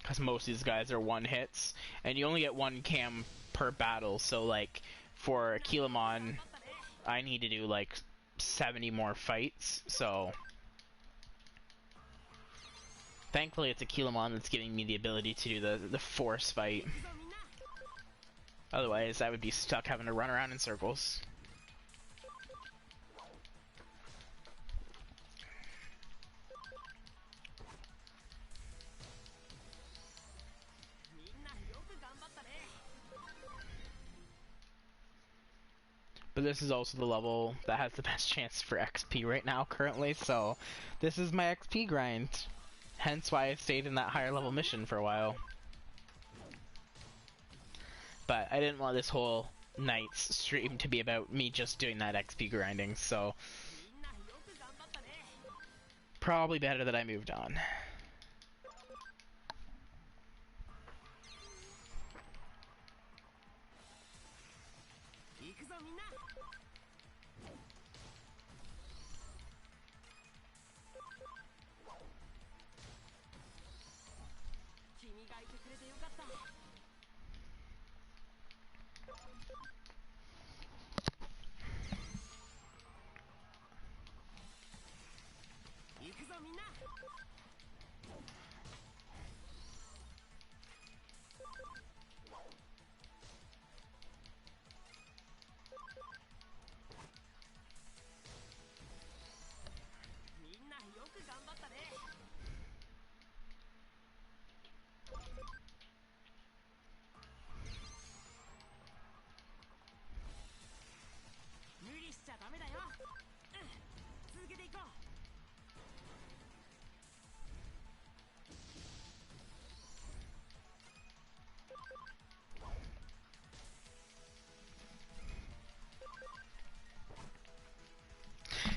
[SPEAKER 1] Because most of these guys are one hits. And you only get one cam per battle. So like for Kilomon, I need to do like 70 more fights. So thankfully it's a Kilomon that's giving me the ability to do the force fight. Otherwise I would be stuck having to run around in circles. But this is also the level that has the best chance for XP right now currently, so this is my XP grind. Hence why I stayed in that higher level mission for a while. But I didn't want this whole night's stream to be about me just doing that XP grinding, so probably better that I moved on.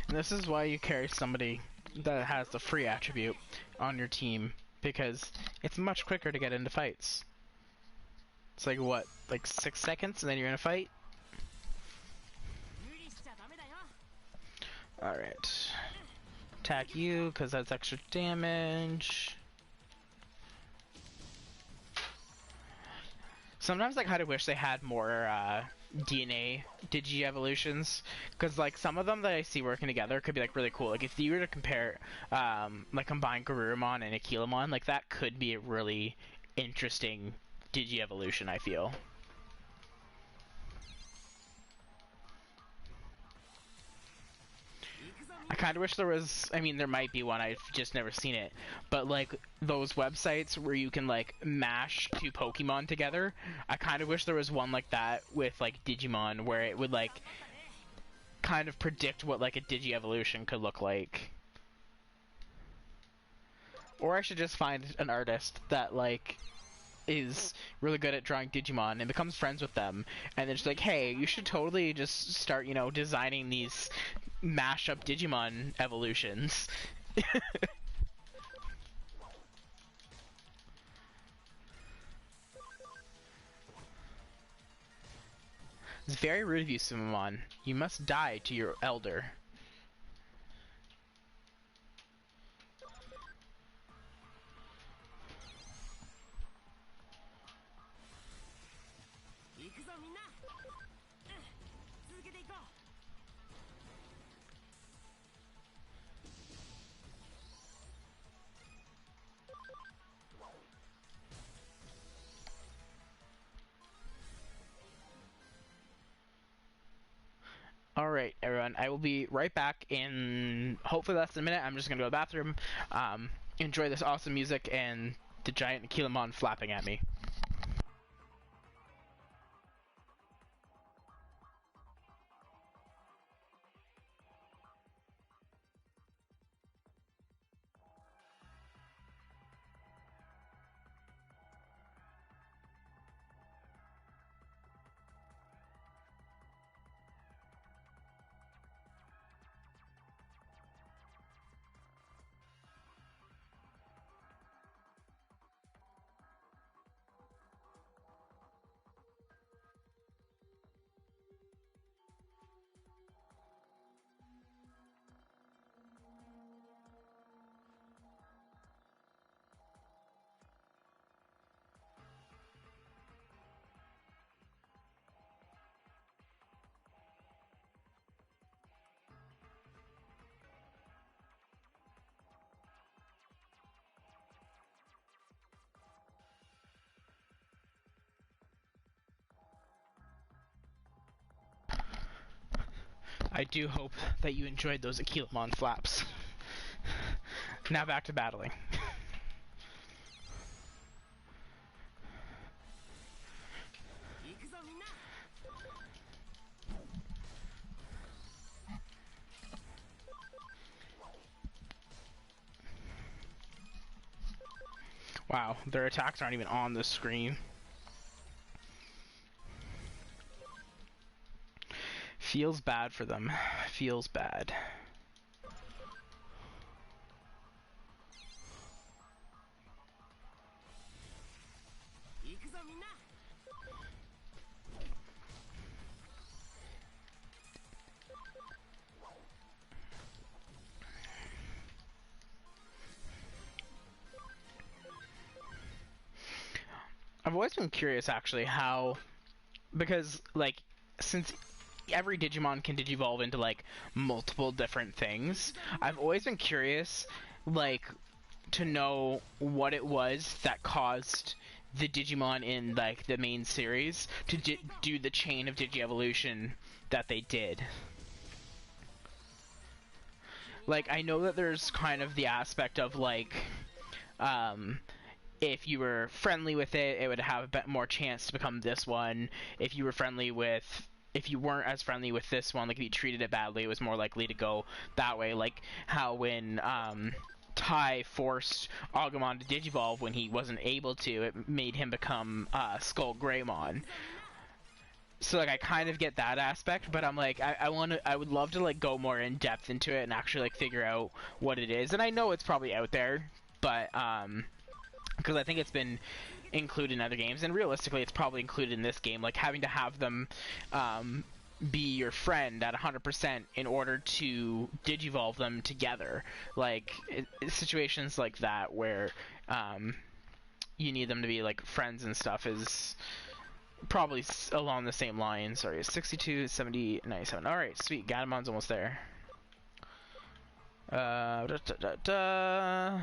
[SPEAKER 1] And this is why you carry somebody that has the free attribute on your team, because it's much quicker to get into fights. It's like what, like 6 seconds and then you're in a fight? Alright. Attack you, because that's extra damage. Sometimes I kind of wish they had more DNA Digi-evolutions, because like some of them that I see working together could be like really cool. Like if you were to compare, like combine Garurumon and Akilamon, like that could be a really interesting Digi-evolution, I feel. I kind of wish there was, I mean, there might be one, I've just never seen it, but like those websites where you can like mash two Pokemon together, I kind of wish there was one like that with like Digimon, where it would like kind of predict what like a Digi-evolution could look like. Or I should just find an artist that like is really good at drawing Digimon and becomes friends with them, and then just like, hey, you should totally just start, you know, designing these mashup Digimon evolutions. It's very rude of you, Sumamon. You must die to your elder. Alright, everyone. I will be right back in hopefully less than a minute. I'm just gonna go to the bathroom, enjoy this awesome music and the giant Kilomon flapping at me. I do hope that you enjoyed those Akilomon flaps. Now back to battling. Wow, their attacks aren't even on the screen. Feels bad for them. Feels bad. I've always been curious actually how, because like since every Digimon can digivolve into like multiple different things, I've always been curious like to know what it was that caused the Digimon in like the main series to do the chain of Digievolution that they did. Like I know that there's kind of the aspect of like if you were friendly with it, it would have a bit more chance to become this one. If you weren't as friendly with this one, like if you treated it badly, it was more likely to go that way. Like how when Tai forced Agumon to digivolve when he wasn't able to, it made him become Skull Greymon. So like I kind of get that aspect, but I'm like I would love to like go more in depth into it and actually like figure out what it is. And I know it's probably out there, but because I think it's been included in other games, and realistically it's probably included in this game, like having to have them be your friend at 100% in order to digivolve them together. Like situations like that where you need them to be like friends and stuff is probably along the same line. Sorry, 62, 70, 97. Alright, sweet. Gadamon's almost there. Da, da, da, da.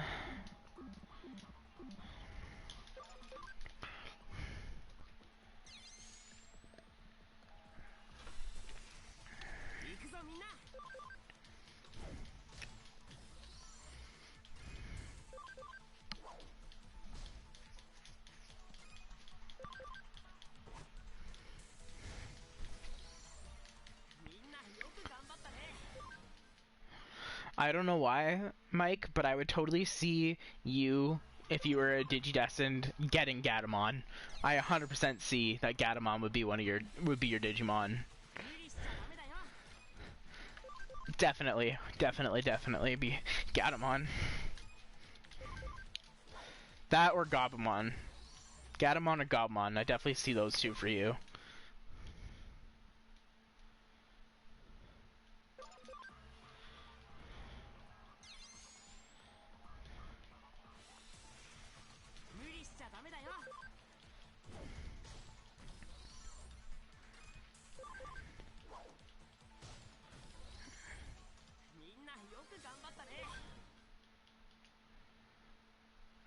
[SPEAKER 1] I don't know why, Mike, but I would totally see you, if you were a Digidestined, getting Gatomon. I 100% see that Gatomon would be your Digimon. Definitely, definitely, definitely be Gatomon. That or Gabumon. Gatomon or Gabumon, I definitely see those two for you.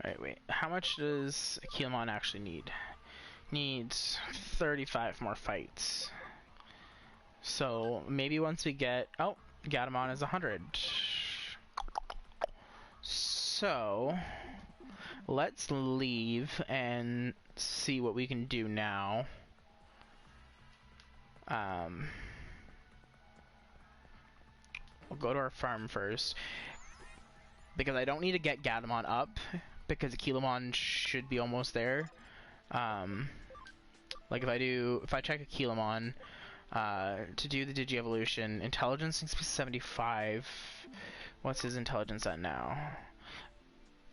[SPEAKER 1] Alright, wait. How much does Akilomon actually need? Needs 35 more fights. So maybe once we get... Oh, Gatomon is 100. So let's leave and see what we can do now. We'll go to our farm first, because I don't need to get Gatomon up, because Aquilomon should be almost there. Like if I check Aquilomon, to do the Digi-Evolution, intelligence needs to be 75. What's his intelligence at now?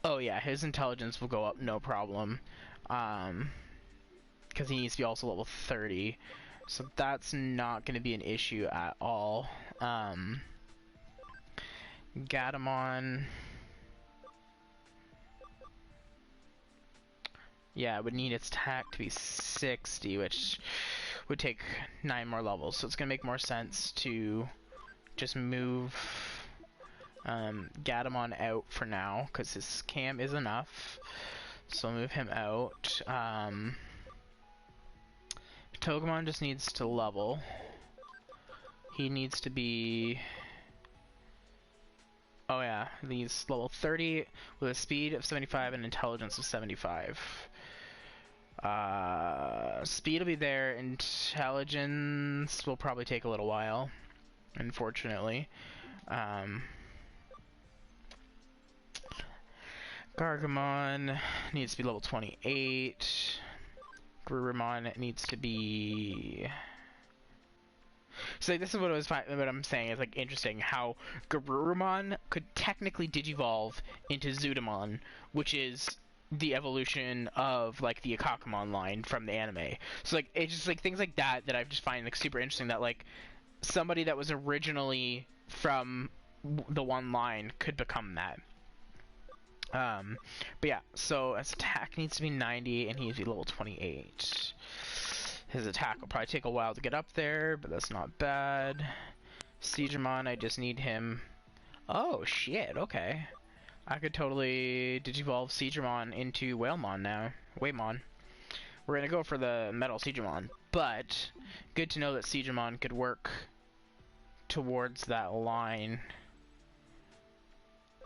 [SPEAKER 1] Oh yeah, his intelligence will go up, no problem. Because he needs to be also level 30. So that's not going to be an issue at all. Gatomon... Yeah, it would need its attack to be 60, which would take 9 more levels. So it's going to make more sense to just move Gatomon out for now, because his cam is enough. So move him out. Togemon just needs to level. He needs to be... Oh yeah, he's level 30 with a speed of 75 and intelligence of 75. Speed will be there. Intelligence will probably take a little while, unfortunately. Gargamon needs to be level 28. Garurumon needs to be... So like, this is what I'm saying is like interesting, how Garurumon could technically digivolve into Zudomon, which is the evolution of like the Akakamon line from the anime. So like it's just like things like that I just find like super interesting, that like somebody that was originally from the one line could become that. But yeah, so his attack needs to be 90 and he needs to be level 28. His attack will probably take a while to get up there, but that's not bad. Digimon, I just need him... Oh, shit, okay. I could totally digivolve Digimon into Whalemon now. Waymon. We're gonna go for the Metal Digimon, but good to know that Digimon could work towards that line.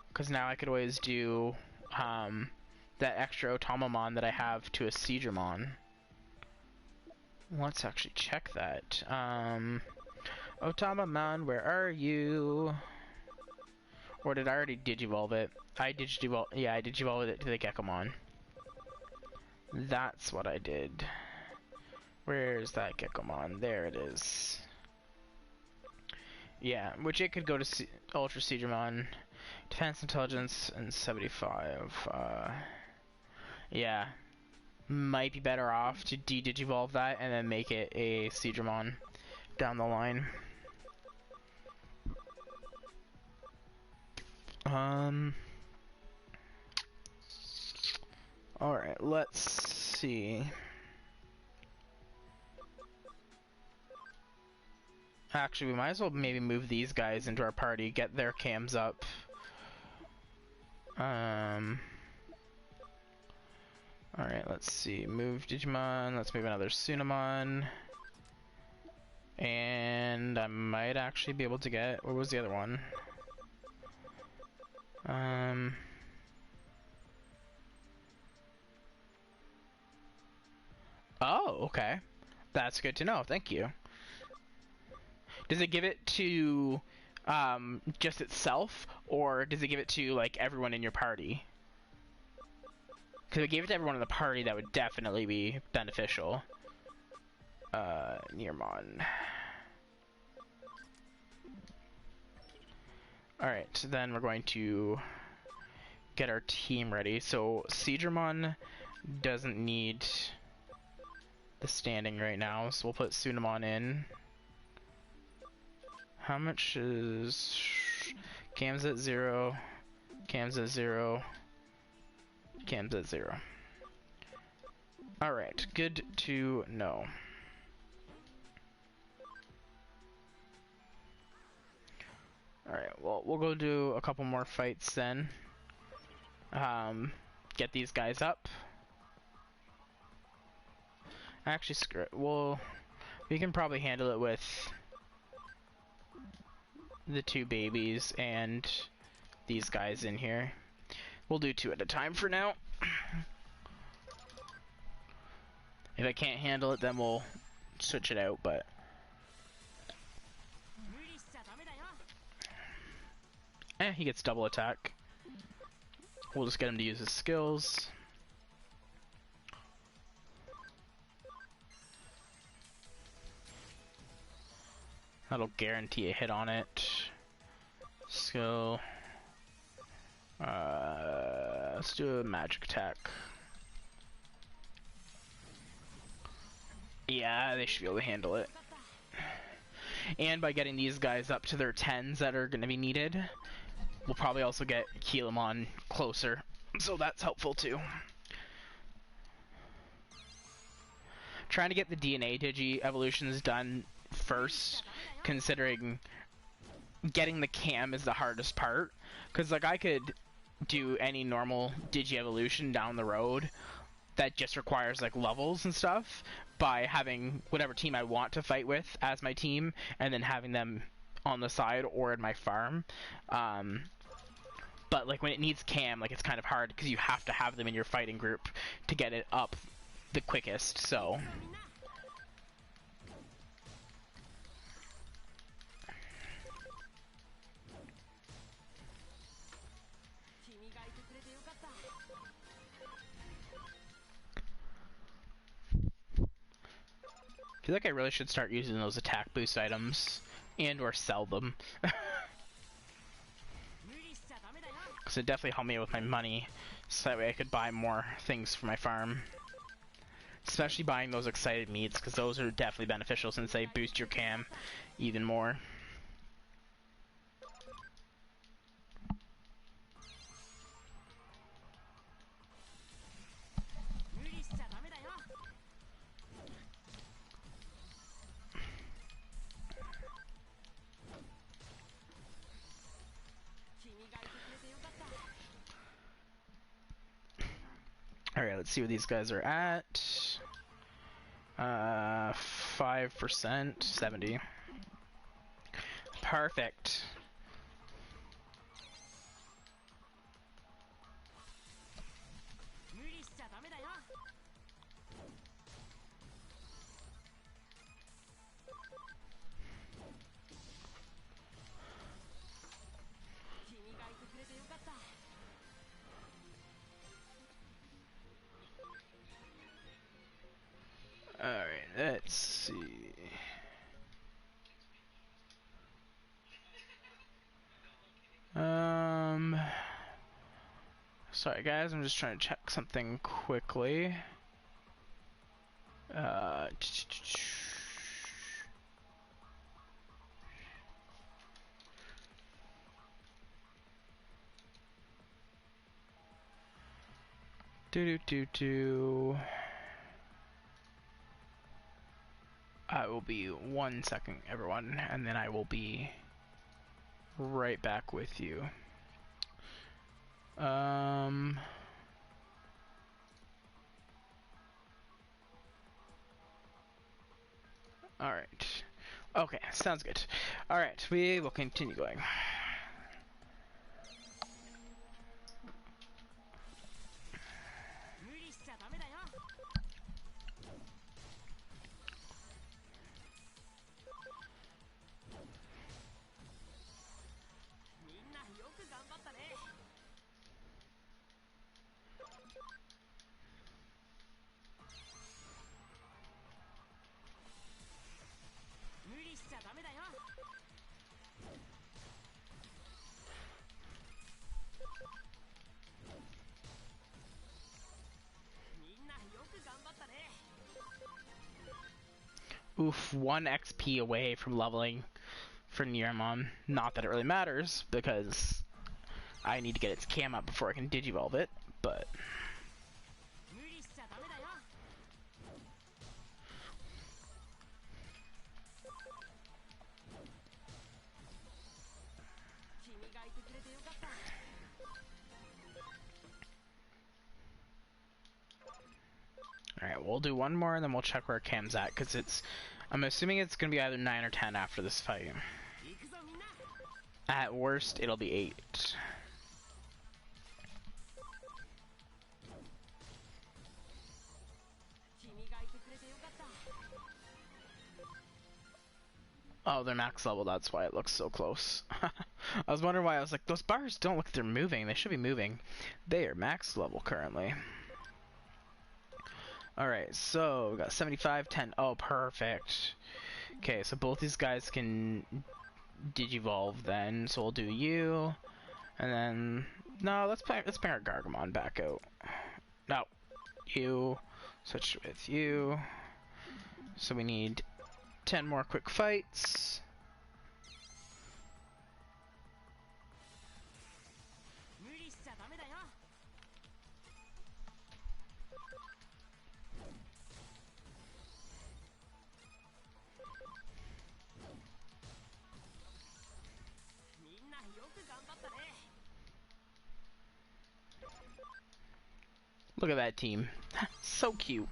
[SPEAKER 1] Because now I could always do that extra Otamamon that I have to a Digimon. Let's actually check that. Otamamon, where are you? Or did I already digivolve it? I digivolved it to the Gekomon. That's what I did. Where's that Gekomon? There it is. Yeah, which it could go to Ultra Digimon. Defense, Intelligence, and 75. Yeah. Might be better off to de-digivolve that and then make it a Digimon down the line. Alright, let's see. Actually, we might as well maybe move these guys into our party, get their cams up. Alright, let's see. Move Digimon. Let's move another Sunamon. And I might actually be able to get... What was the other one? Oh, okay. That's good to know. Thank you. Does it give it to just itself, or does it give it to like everyone in your party? Because if it gave it to everyone in the party, that would definitely be beneficial. Nearmon. Alright, so then we're going to get our team ready. So Seedramon doesn't need the standing right now, so we'll put Sunamon in. How much is... Cam's at 0, Cam's at 0, Cam's at 0. Alright, good to know. Alright, well, we'll go do a couple more fights then. Get these guys up. Actually, screw it. We can probably handle it with the two babies and these guys in here. We'll do two at a time for now. If I can't handle it, then we'll switch it out, but... he gets double attack. We'll just get him to use his skills. That'll guarantee a hit on it. Skill. Let's do a magic attack. Yeah, they should be able to handle it. And by getting these guys up to their 10s that are going to be needed, we'll probably also get Keelamon closer. So that's helpful too. Trying to get the DNA Digi evolutions done first, considering getting the cam is the hardest part. Because like I could do any normal Digi evolution down the road that just requires like levels and stuff by having whatever team I want to fight with as my team and then having them on the side or in my farm. But like when it needs cam, like it's kind of hard because you have to have them in your fighting group to get it up the quickest, so... I feel like I really should start using those attack boost items and or sell them. Because it definitely helped me with my money, so that way I could buy more things for my farm. Especially buying those excited meats, because those are definitely beneficial since they boost your cam even more. Alright, let's see what these guys are at. 5%, 70. Perfect. Alright, let's see. Sorry guys, I'm just trying to check something quickly. I will be 1 second, everyone, and then I will be right back with you. Alright. Okay, sounds good. Alright, we will continue going. Oof, 1 XP away from leveling for Nearmon. Not that it really matters, because I need to get its cam up before I can digivolve it, but... Alright, we'll do one more and then we'll check where cam's at, because it's... I'm assuming it's going to be either 9 or 10 after this fight. At worst, it'll be 8. Oh, they're max level, that's why it looks so close. I was wondering why. I was like, those bars don't look like they're moving. They should be moving. They are max level currently. Alright, so we got 75, 10. Oh, perfect. Okay, so both these guys can Digivolve then. So we'll do you. And then... No, let's bring our Gargamon back out. No. You. Switch with you. So we need 10 more quick fights. Look at that team. So cute.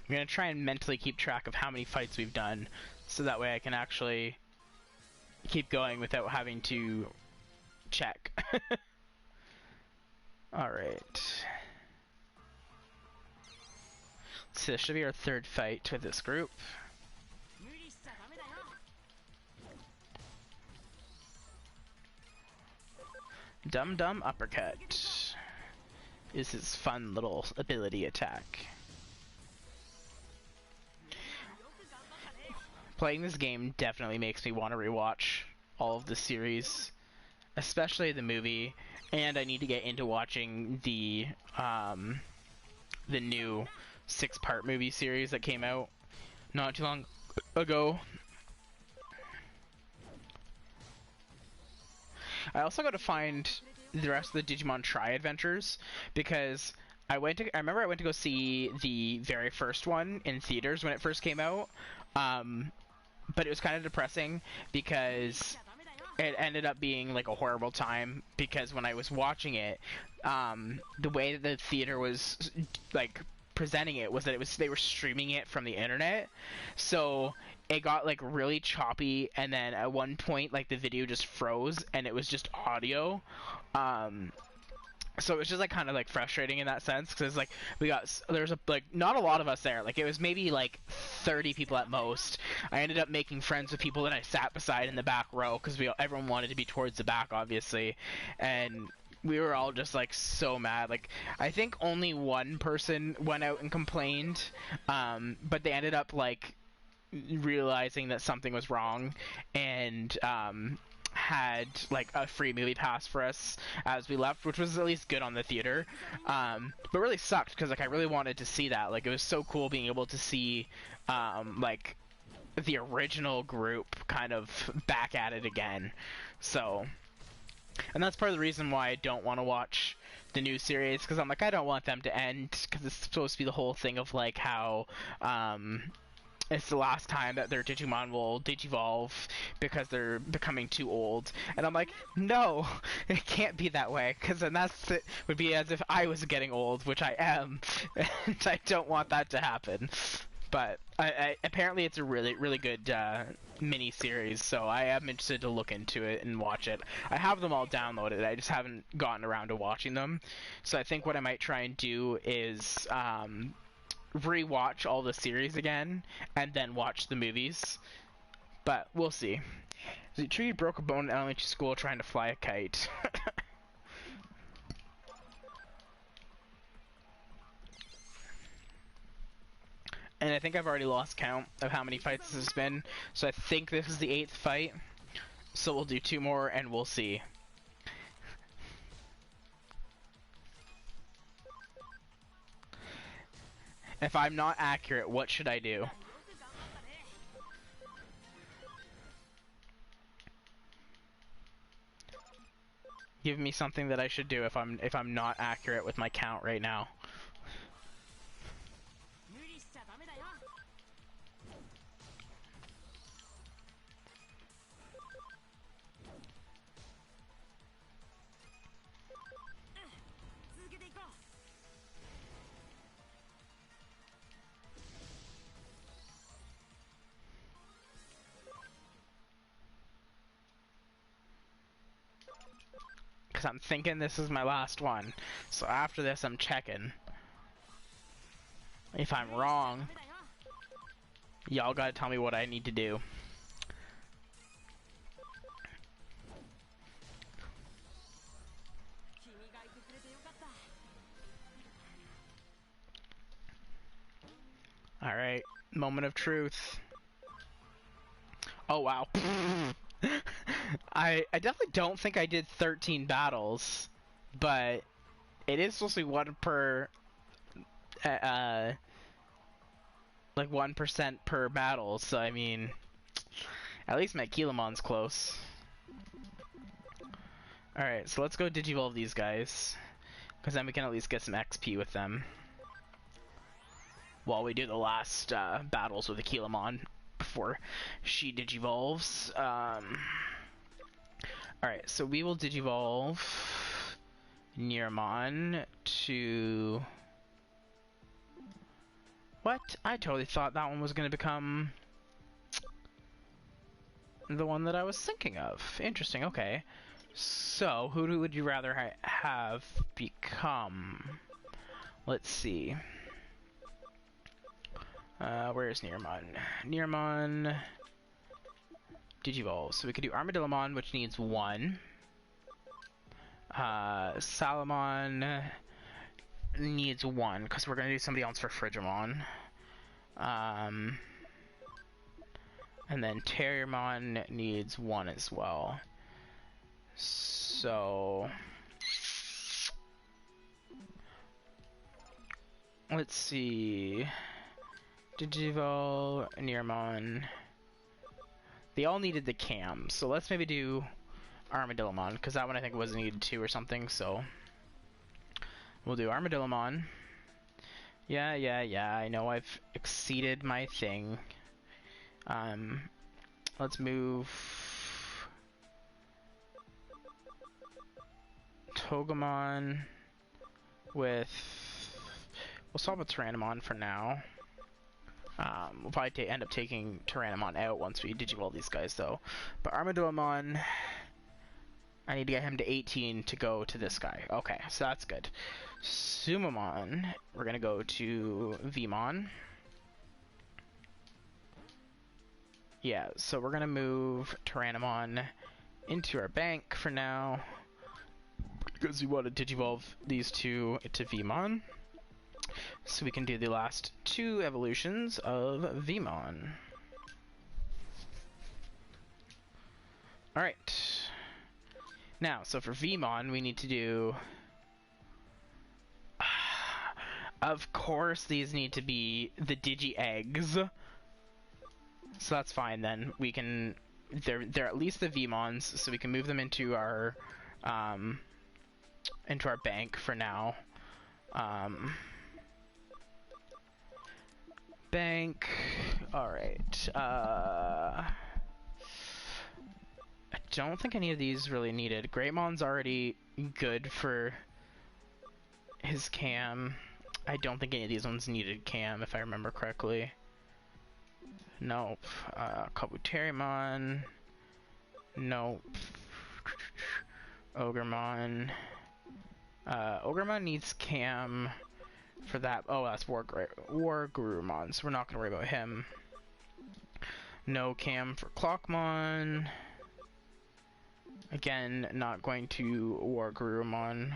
[SPEAKER 1] I'm gonna try and mentally keep track of how many fights we've done, so that way I can actually keep going without having to check. Alright. So this should be our 3rd fight with this group. Dum Dum Uppercut is his fun little ability attack. Playing this game definitely makes me want to rewatch all of the series, especially the movie, and I need to get into watching the new 6-part movie series that came out not too long ago. I also got to find the rest of the Digimon Tri-Adventures, because I remember I went to go see the very first one in theaters when it first came out, but it was kind of depressing because it ended up being like a horrible time, because when I was watching it, the way that the theater was like presenting it was that they were streaming it from the internet, so it got like really choppy, and then at one point like the video just froze and it was just audio. So it was just like kind of like frustrating in that sense, because like there's like not a lot of us there, like it was maybe like 30 people at most. I ended up making friends with people that I sat beside in the back row, because everyone wanted to be towards the back obviously, and we were all just like so mad. Like I think only one person went out and complained, but they ended up like realizing that something was wrong, and had like a free movie pass for us as we left, which was at least good on the theater, but really sucked because like I really wanted to see that. Like it was so cool being able to see like the original group kind of back at it again. So, and that's part of the reason why I don't want to watch the new series, because I'm like, I don't want them to end, because it's supposed to be the whole thing of like how it's the last time that their Digimon will Digivolve because they're becoming too old. And I'm like, no, it can't be that way, because then would be as if I was getting old, which I am, and I don't want that to happen. But apparently it's a really, really good mini series, so I am interested to look into it and watch it. I have them all downloaded, I just haven't gotten around to watching them. So I think what I might try and do is rewatch all the series again and then watch the movies, but we'll see. The tree broke a bone in elementary school trying to fly a kite. And I think I've already lost count of how many fights this has been, so I think this is the 8th fight, so we'll do 2 more and we'll see. If I'm not accurate, what should I do? Give me something that I should do if I'm not accurate with my count right now. because I'm thinking this is my last one. So after this, I'm checking. If I'm wrong, y'all gotta tell me what I need to do. Alright, moment of truth. Oh wow. I definitely don't think I did 13 battles, but it is supposed to be one per like 1% per battle, so I mean, at least my Kilamon's close. Alright, so let's go Digivolve these guys, because then we can at least get some XP with them while we do the last battles with the Kilamon before she Digivolves. Alright, so we will Digivolve Nearmon to... What? I totally thought that one was going to become the one that I was thinking of. Interesting, okay. So, who would you rather have become? Let's see. Where's Nearmon? Nearmon... Digivolve. So we could do Armadillomon, which needs 1. Salamon needs 1, because we're going to do somebody else for Frigimon. And then Terriermon needs 1 as well. So... let's see... Digivolve, Nearmon... They all needed the cam, so let's maybe do Armadillomon, because that one I think was needed 2 or something, so... We'll do Armadillomon. Yeah, I know I've exceeded my thing. Let's move... Togemon with... We'll swap with Tyrannomon for now. We'll probably end up taking Tyrannomon out once we Digivolve these guys, though. But Armadillomon, I need to get him to 18 to go to this guy. Okay, so that's good. Sumomon, we're going to go to Vmon. Yeah, so we're going to move Tyrannomon into our bank for now, because we want to Digivolve these two to Vmon. So we can do the last 2 evolutions of Vmon. Alright. Now, so for Vmon, we need to do... Of course, these need to be the Digi-Eggs. So that's fine then. We can... They're at least the Vmons, so we can move them into our bank for now. Bank. Alright. I don't think any of these really needed. Greymon's already good for his cam. I don't think any of these ones needed cam, if I remember correctly. Nope. Kabuterimon. Nope. Ogremon. Ogremon needs cam for that. Oh, that's Wargurumon, so we're not going to worry about him. No cam for Clockmon. Again, not going to Wargurumon.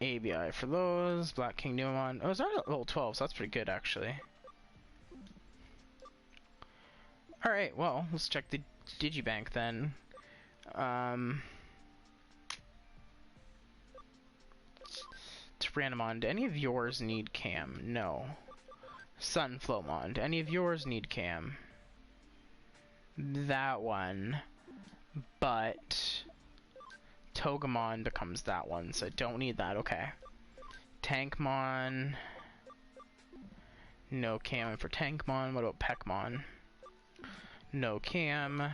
[SPEAKER 1] ABI for those. Black King Numon. Oh, it's already level 12, so that's pretty good, actually. Alright, well, let's check the Digibank then. Tyrannomon, do any of yours need cam? No. Sunflowmon, do any of yours need cam? That one. But Togemon becomes that one, so I don't need that. Okay. Tankmon. No cam for Tankmon. What about Peckmon? No cam.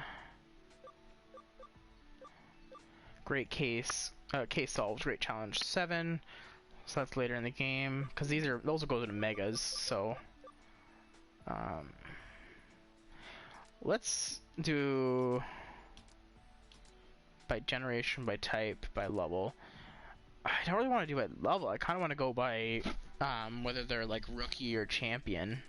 [SPEAKER 1] Great case. Case solved. Great challenge 7. So that's later in the game, because those will go to megas. So, let's do by generation, by type, by level. I don't really want to do it level. I kind of want to go by whether they're like rookie or champion.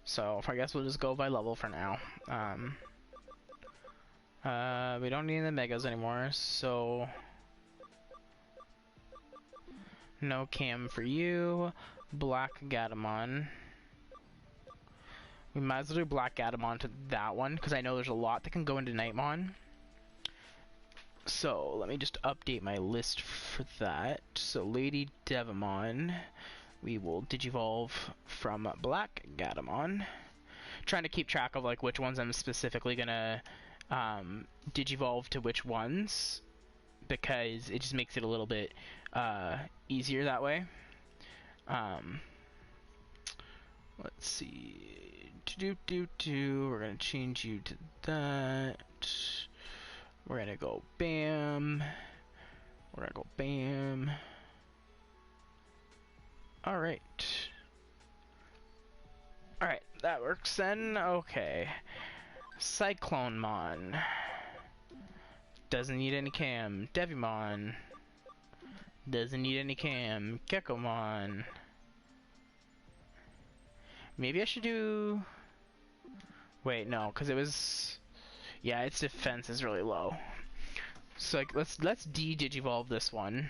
[SPEAKER 1] So I guess we'll just go by level for now. We don't need the megas anymore, so no cam for you. Black Gatomon. We might as well do Black Gatomon to that one, because I know there's a lot that can go into Nightmon. So let me just update my list for that. So Lady Devamon, we will Digivolve from Black Gatomon. Trying to keep track of like which ones I'm specifically gonna Digivolve to which ones, because it just makes it a little bit easier that way. Let's see. We're gonna change you to that. We're gonna go bam. We're gonna go bam. Alright. Alright, that works then. Okay. Cyclonemon. Doesn't need any cam. Devimon. Doesn't need any cam. Gekomon. Maybe I should do... Wait, no, because it was... Yeah, its defense is really low. So like, let's de-digivolve this one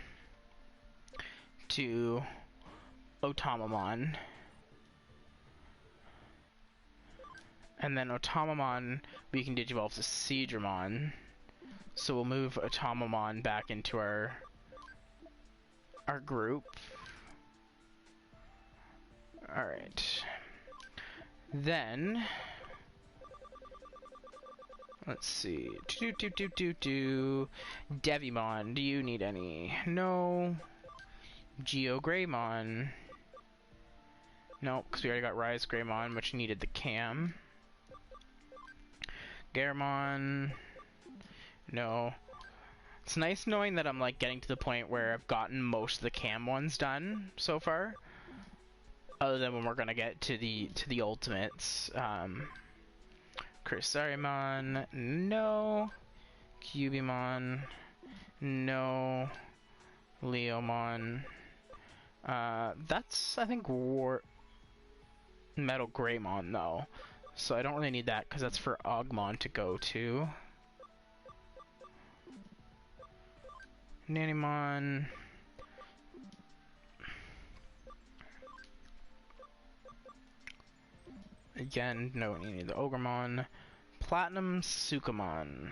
[SPEAKER 1] to Otamamon. And then Otamamon we can digivolve to Seadramon. So we'll move Otamamon back into our group. Alright. Then let's see. Devimon, do you need any? No. Geogreymon. Nope, because we already got Rise Greymon, which needed the cam. Garamon. No. It's nice knowing that I'm like getting to the point where I've gotten most of the cam ones done so far. Other than when we're gonna get to the ultimates. Chrysarimon, no. Cubimon, no. Leomon. That's I think Metal Greymon though. So I don't really need that because that's for Ogmon to go to. Nanimon. Again, no, you need the Ogremon. Platinum Sukamon.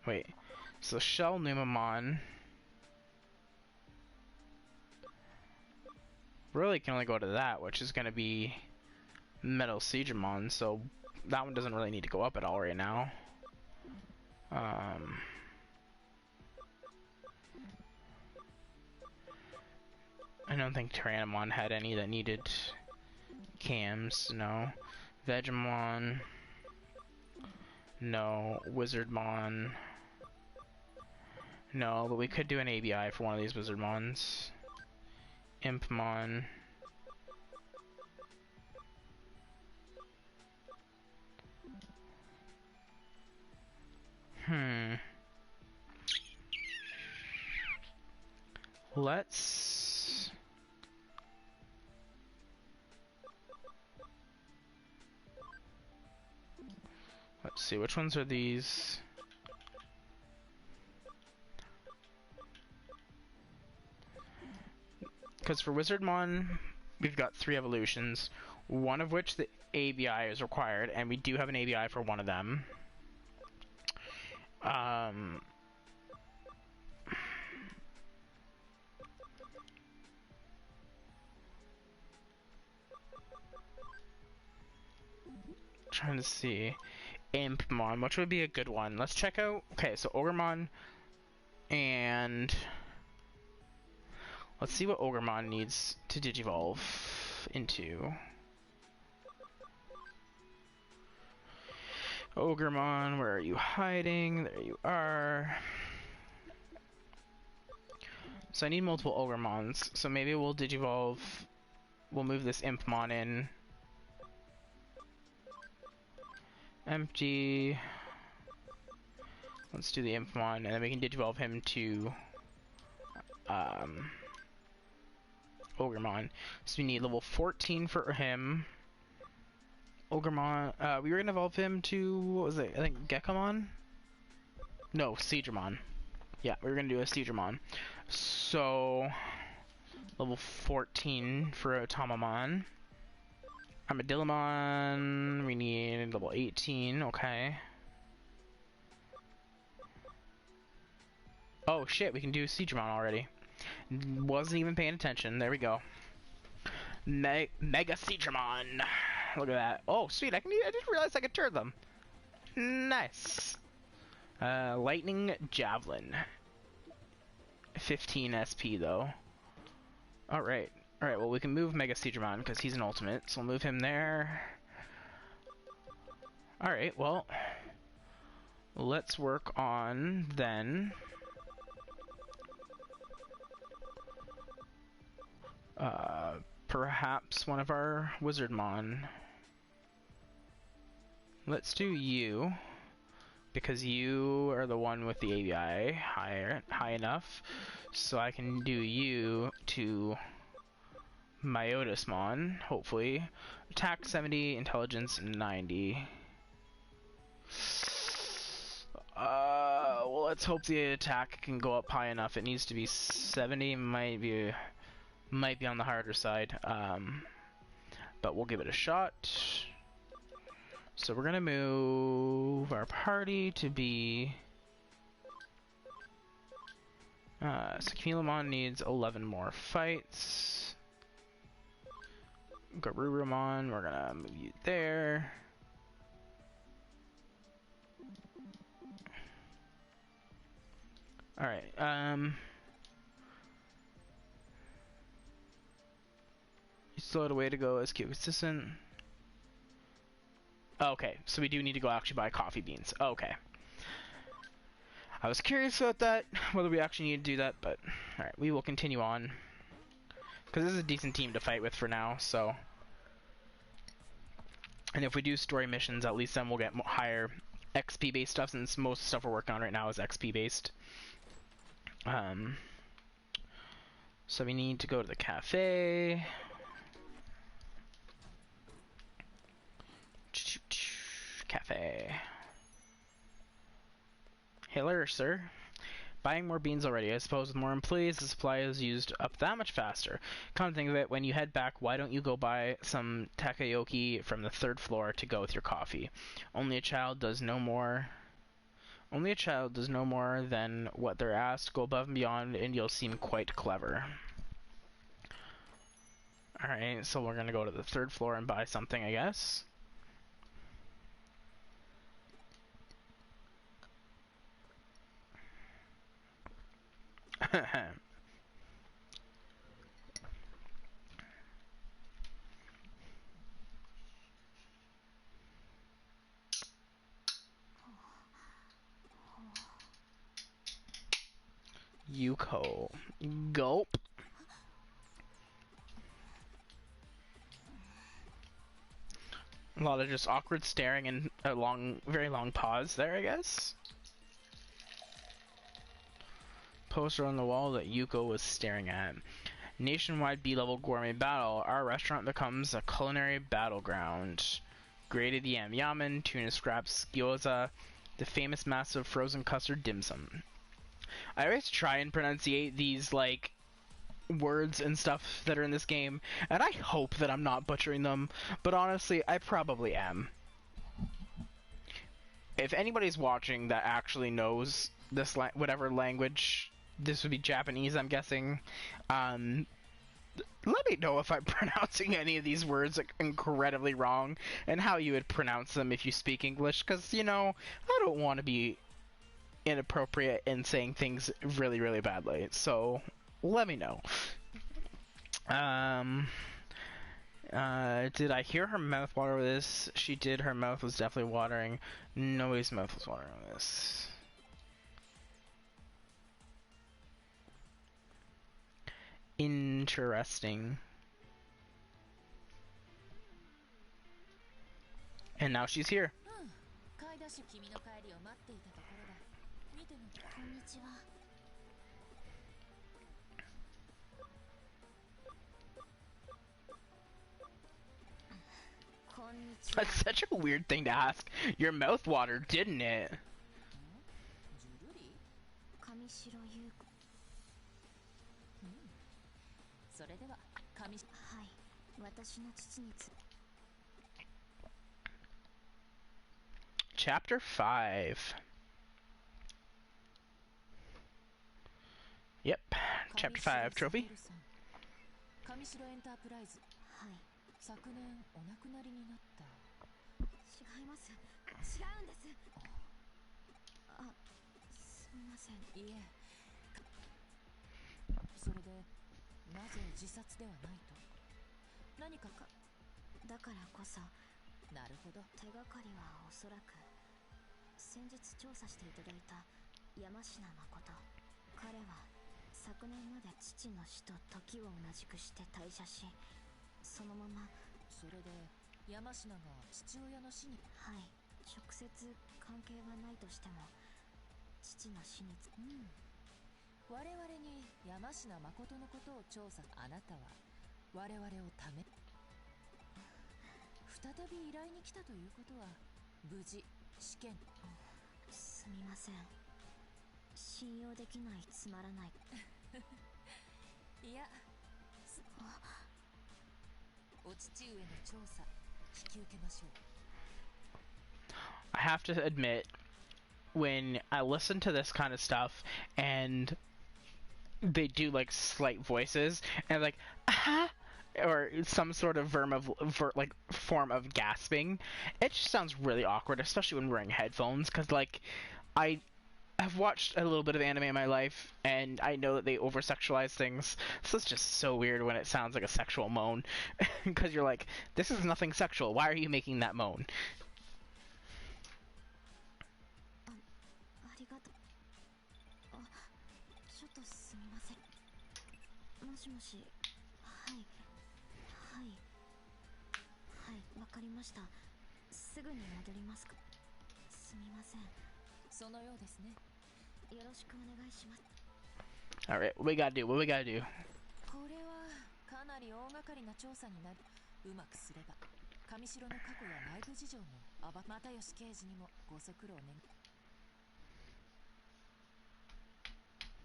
[SPEAKER 1] Wait, so Shell Numamon. Really can only go to that, which is going to be Metal Seadramon, so that one doesn't really need to go up at all right now. I don't think Tyrannomon had any that needed cams, no. Vegemon, no. Wizardmon, no, but we could do an ABI for one of these Wizardmons. Impmon. Let's... Let's see, which ones are these? Because for Wizardmon, we've got 3 evolutions, one of which the ABI is required, and we do have an ABI for one of them. Trying to see. Impmon, which would be a good one. Let's check out... Okay, so Ogremon, and... Let's see what Ogremon needs to Digivolve into. Ogremon, where are you hiding? There you are. So I need multiple Ogremons. So maybe we'll Digivolve. We'll move this Impmon in. Empty. Let's do the Impmon, and then we can Digivolve him to Ogremon. So we need level 14 for him. Ogremon. We were gonna evolve him to, what was it? I think Gekomon? No, Seadramon. Yeah, we were gonna do a Seadramon. So level 14 for Automamon. Armadillomon. We need level 18. Okay. Oh shit, we can do Seadramon already. Wasn't even paying attention. There we go. Mega Seadramon. Look at that. Oh, sweet. I didn't realize I could turn them. Nice. Lightning Javelin. 15 SP, though. Alright. Alright, well, we can move Mega Seadramon because he's an ultimate. So we'll move him there. Alright, well. Let's work on, then... perhaps one of our Wizardmon. Let's do you, because you are the one with the ABI high enough, so I can do you to Myotismon, hopefully. Attack 70, Intelligence 90. Well, let's hope the attack can go up high enough. It needs to be 70, might be on the harder side, but we'll give it a shot. So we're gonna move our party to be so Camelomon needs 11 more fights. Garurumon, we're gonna move you there. Alright, you still had a way to go as Q consistent. Okay, so we do need to go actually buy coffee beans. Okay. I was curious about that, whether we actually need to do that, but alright, we will continue on. Because this is a decent team to fight with for now, so. And if we do story missions, at least then we'll get higher XP based stuff, since most stuff we're working on right now is XP based. So we need to go to the cafe. Cafe. Hello, sir. Buying more beans already. I suppose with more employees, the supply is used up that much faster. Come to think of it, when you head back, why don't you go buy some takoyaki from the 3rd floor to go with your coffee? Only a child does no more. Only a child does no more than what they're asked. Go above and beyond, and you'll seem quite clever. Alright, so we're gonna go to the 3rd floor and buy something, I guess. Yuko. Gulp. A lot of just awkward staring and a very long pause there, I guess. Poster on the wall that Yuko was staring at. Nationwide B-level gourmet battle. Our restaurant becomes a culinary battleground. Grated yam yamen, tuna scraps, gyoza, the famous massive frozen custard dim sum. I always try and pronunciate these, like, words and stuff that are in this game, and I hope that I'm not butchering them, but honestly, I probably am. If anybody's watching that actually knows this whatever language, this would be Japanese, I'm guessing, let me know if I'm pronouncing any of these words incredibly wrong, and how you would pronounce them if you speak English, because, you know, I don't want to be inappropriate in saying things really, really badly, so let me know. Did I hear her mouth water with this? She did. Her mouth was definitely watering. Nobody's mouth was watering with this. Interesting. And now she's here. That's such a weird thing to ask. Your mouth watered, didn't it? Chapter 5. Yep, Chapter 5 trophy.
[SPEAKER 2] 昨年お亡くなりになった。違います。違うんです。あ、すみません。いえ。それでなぜ自殺ではないと？何かだからこそ。なるほど。手がかりはおそらく先日調査していただいた山科誠。彼は昨年まで父の死と時を同じくして退社し。そのまま。それで山科が父親の死に。はい、直接関係はないとしても父の死に我々に山科誠のことを調査。あなたは我々をため再び依頼に来たということは無事試験。すみません、信用できない。つまらない。いや、お父上の調査引き受けましょう。
[SPEAKER 1] I have to admit, when I listen to this kind of stuff and they do like slight voices and like or some sort of form of gasping, it just sounds really awkward, especially when wearing headphones, because like I've watched a little bit of anime in my life, and I know that they over-sexualize things, so it's just so weird when it sounds like a sexual moan, because you're like, this is nothing sexual, why are you making that moan?
[SPEAKER 2] ありがとう。あ、ちょっとすみません。もしもし。はいはい、わかりました。すぐに戻りますか。すみません。そのようですね。よろしくお願いします。
[SPEAKER 1] Alright, what we gotta do?
[SPEAKER 2] これはかなり大掛かりな調査になる。うまくすれば上城の過去や内部事情も又吉刑事にもご足労願う。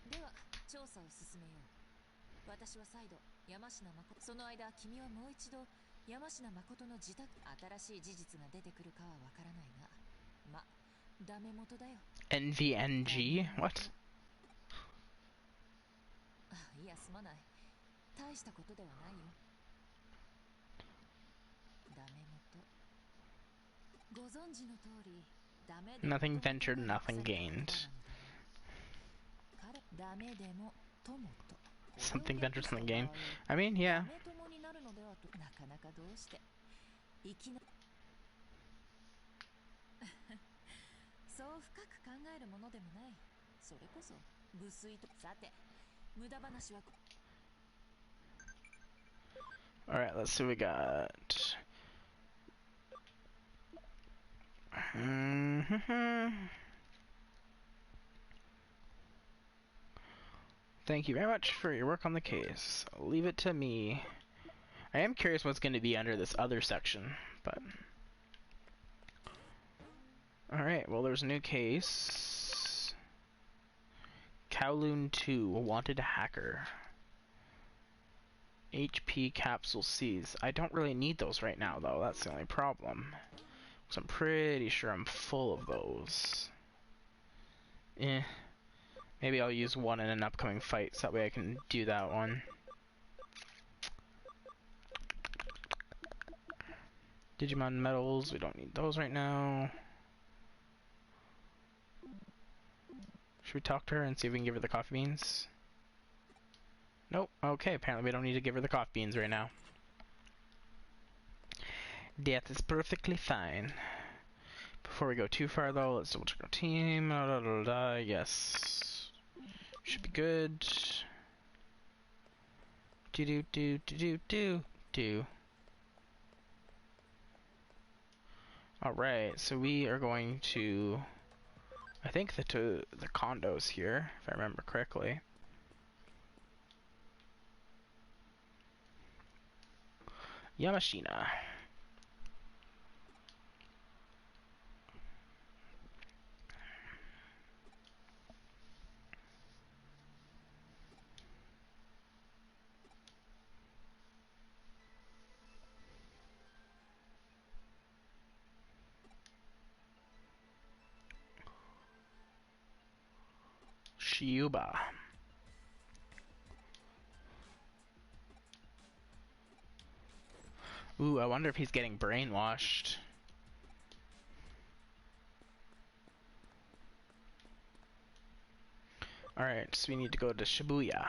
[SPEAKER 2] では調査を進めよう。私は再度山科誠。その間君はもう一度山科誠の自宅。新しい事実が出てくるかはわからないが、ま、ダメ元だよ。
[SPEAKER 1] NVNG? What?
[SPEAKER 2] いや、すまない。大したことではないよ。ダメ元。ご存知の通り、ダメでも
[SPEAKER 1] Nothing ventured, nothing gained.
[SPEAKER 2] ダメでも友と
[SPEAKER 1] Something ventured, something gained. I mean, yeah.
[SPEAKER 2] ダメ友になるのではと。なかなかどうしていきなそう深く考えるものでもない。それこそ無粋と。さて、無駄話は。
[SPEAKER 1] Alright, let's see what we got. Thank you very much for your work on the case. Leave it to me. I am curious what's going to be under this other section, but... Alright, well there's a new case. Kowloon 2, a wanted hacker. HP capsule Cs. I don't really need those right now though, that's the only problem. So I'm pretty sure I'm full of those. Maybe I'll use one in an upcoming fight, so that way I can do that one. Digimon medals, we don't need those right now. Should we talk to her and see if we can give her the coffee beans? Nope. Okay, apparently we don't need to give her the coffee beans right now. That is perfectly fine. Before we go too far though, let's double check our team. Yes. Should be good. do do do do do do do. Alright, so we are going to, I think, the condos here, if I remember correctly. Yamashina. Shiuba. Ooh, I wonder if he's getting brainwashed. Alright, so we need to go to Shibuya.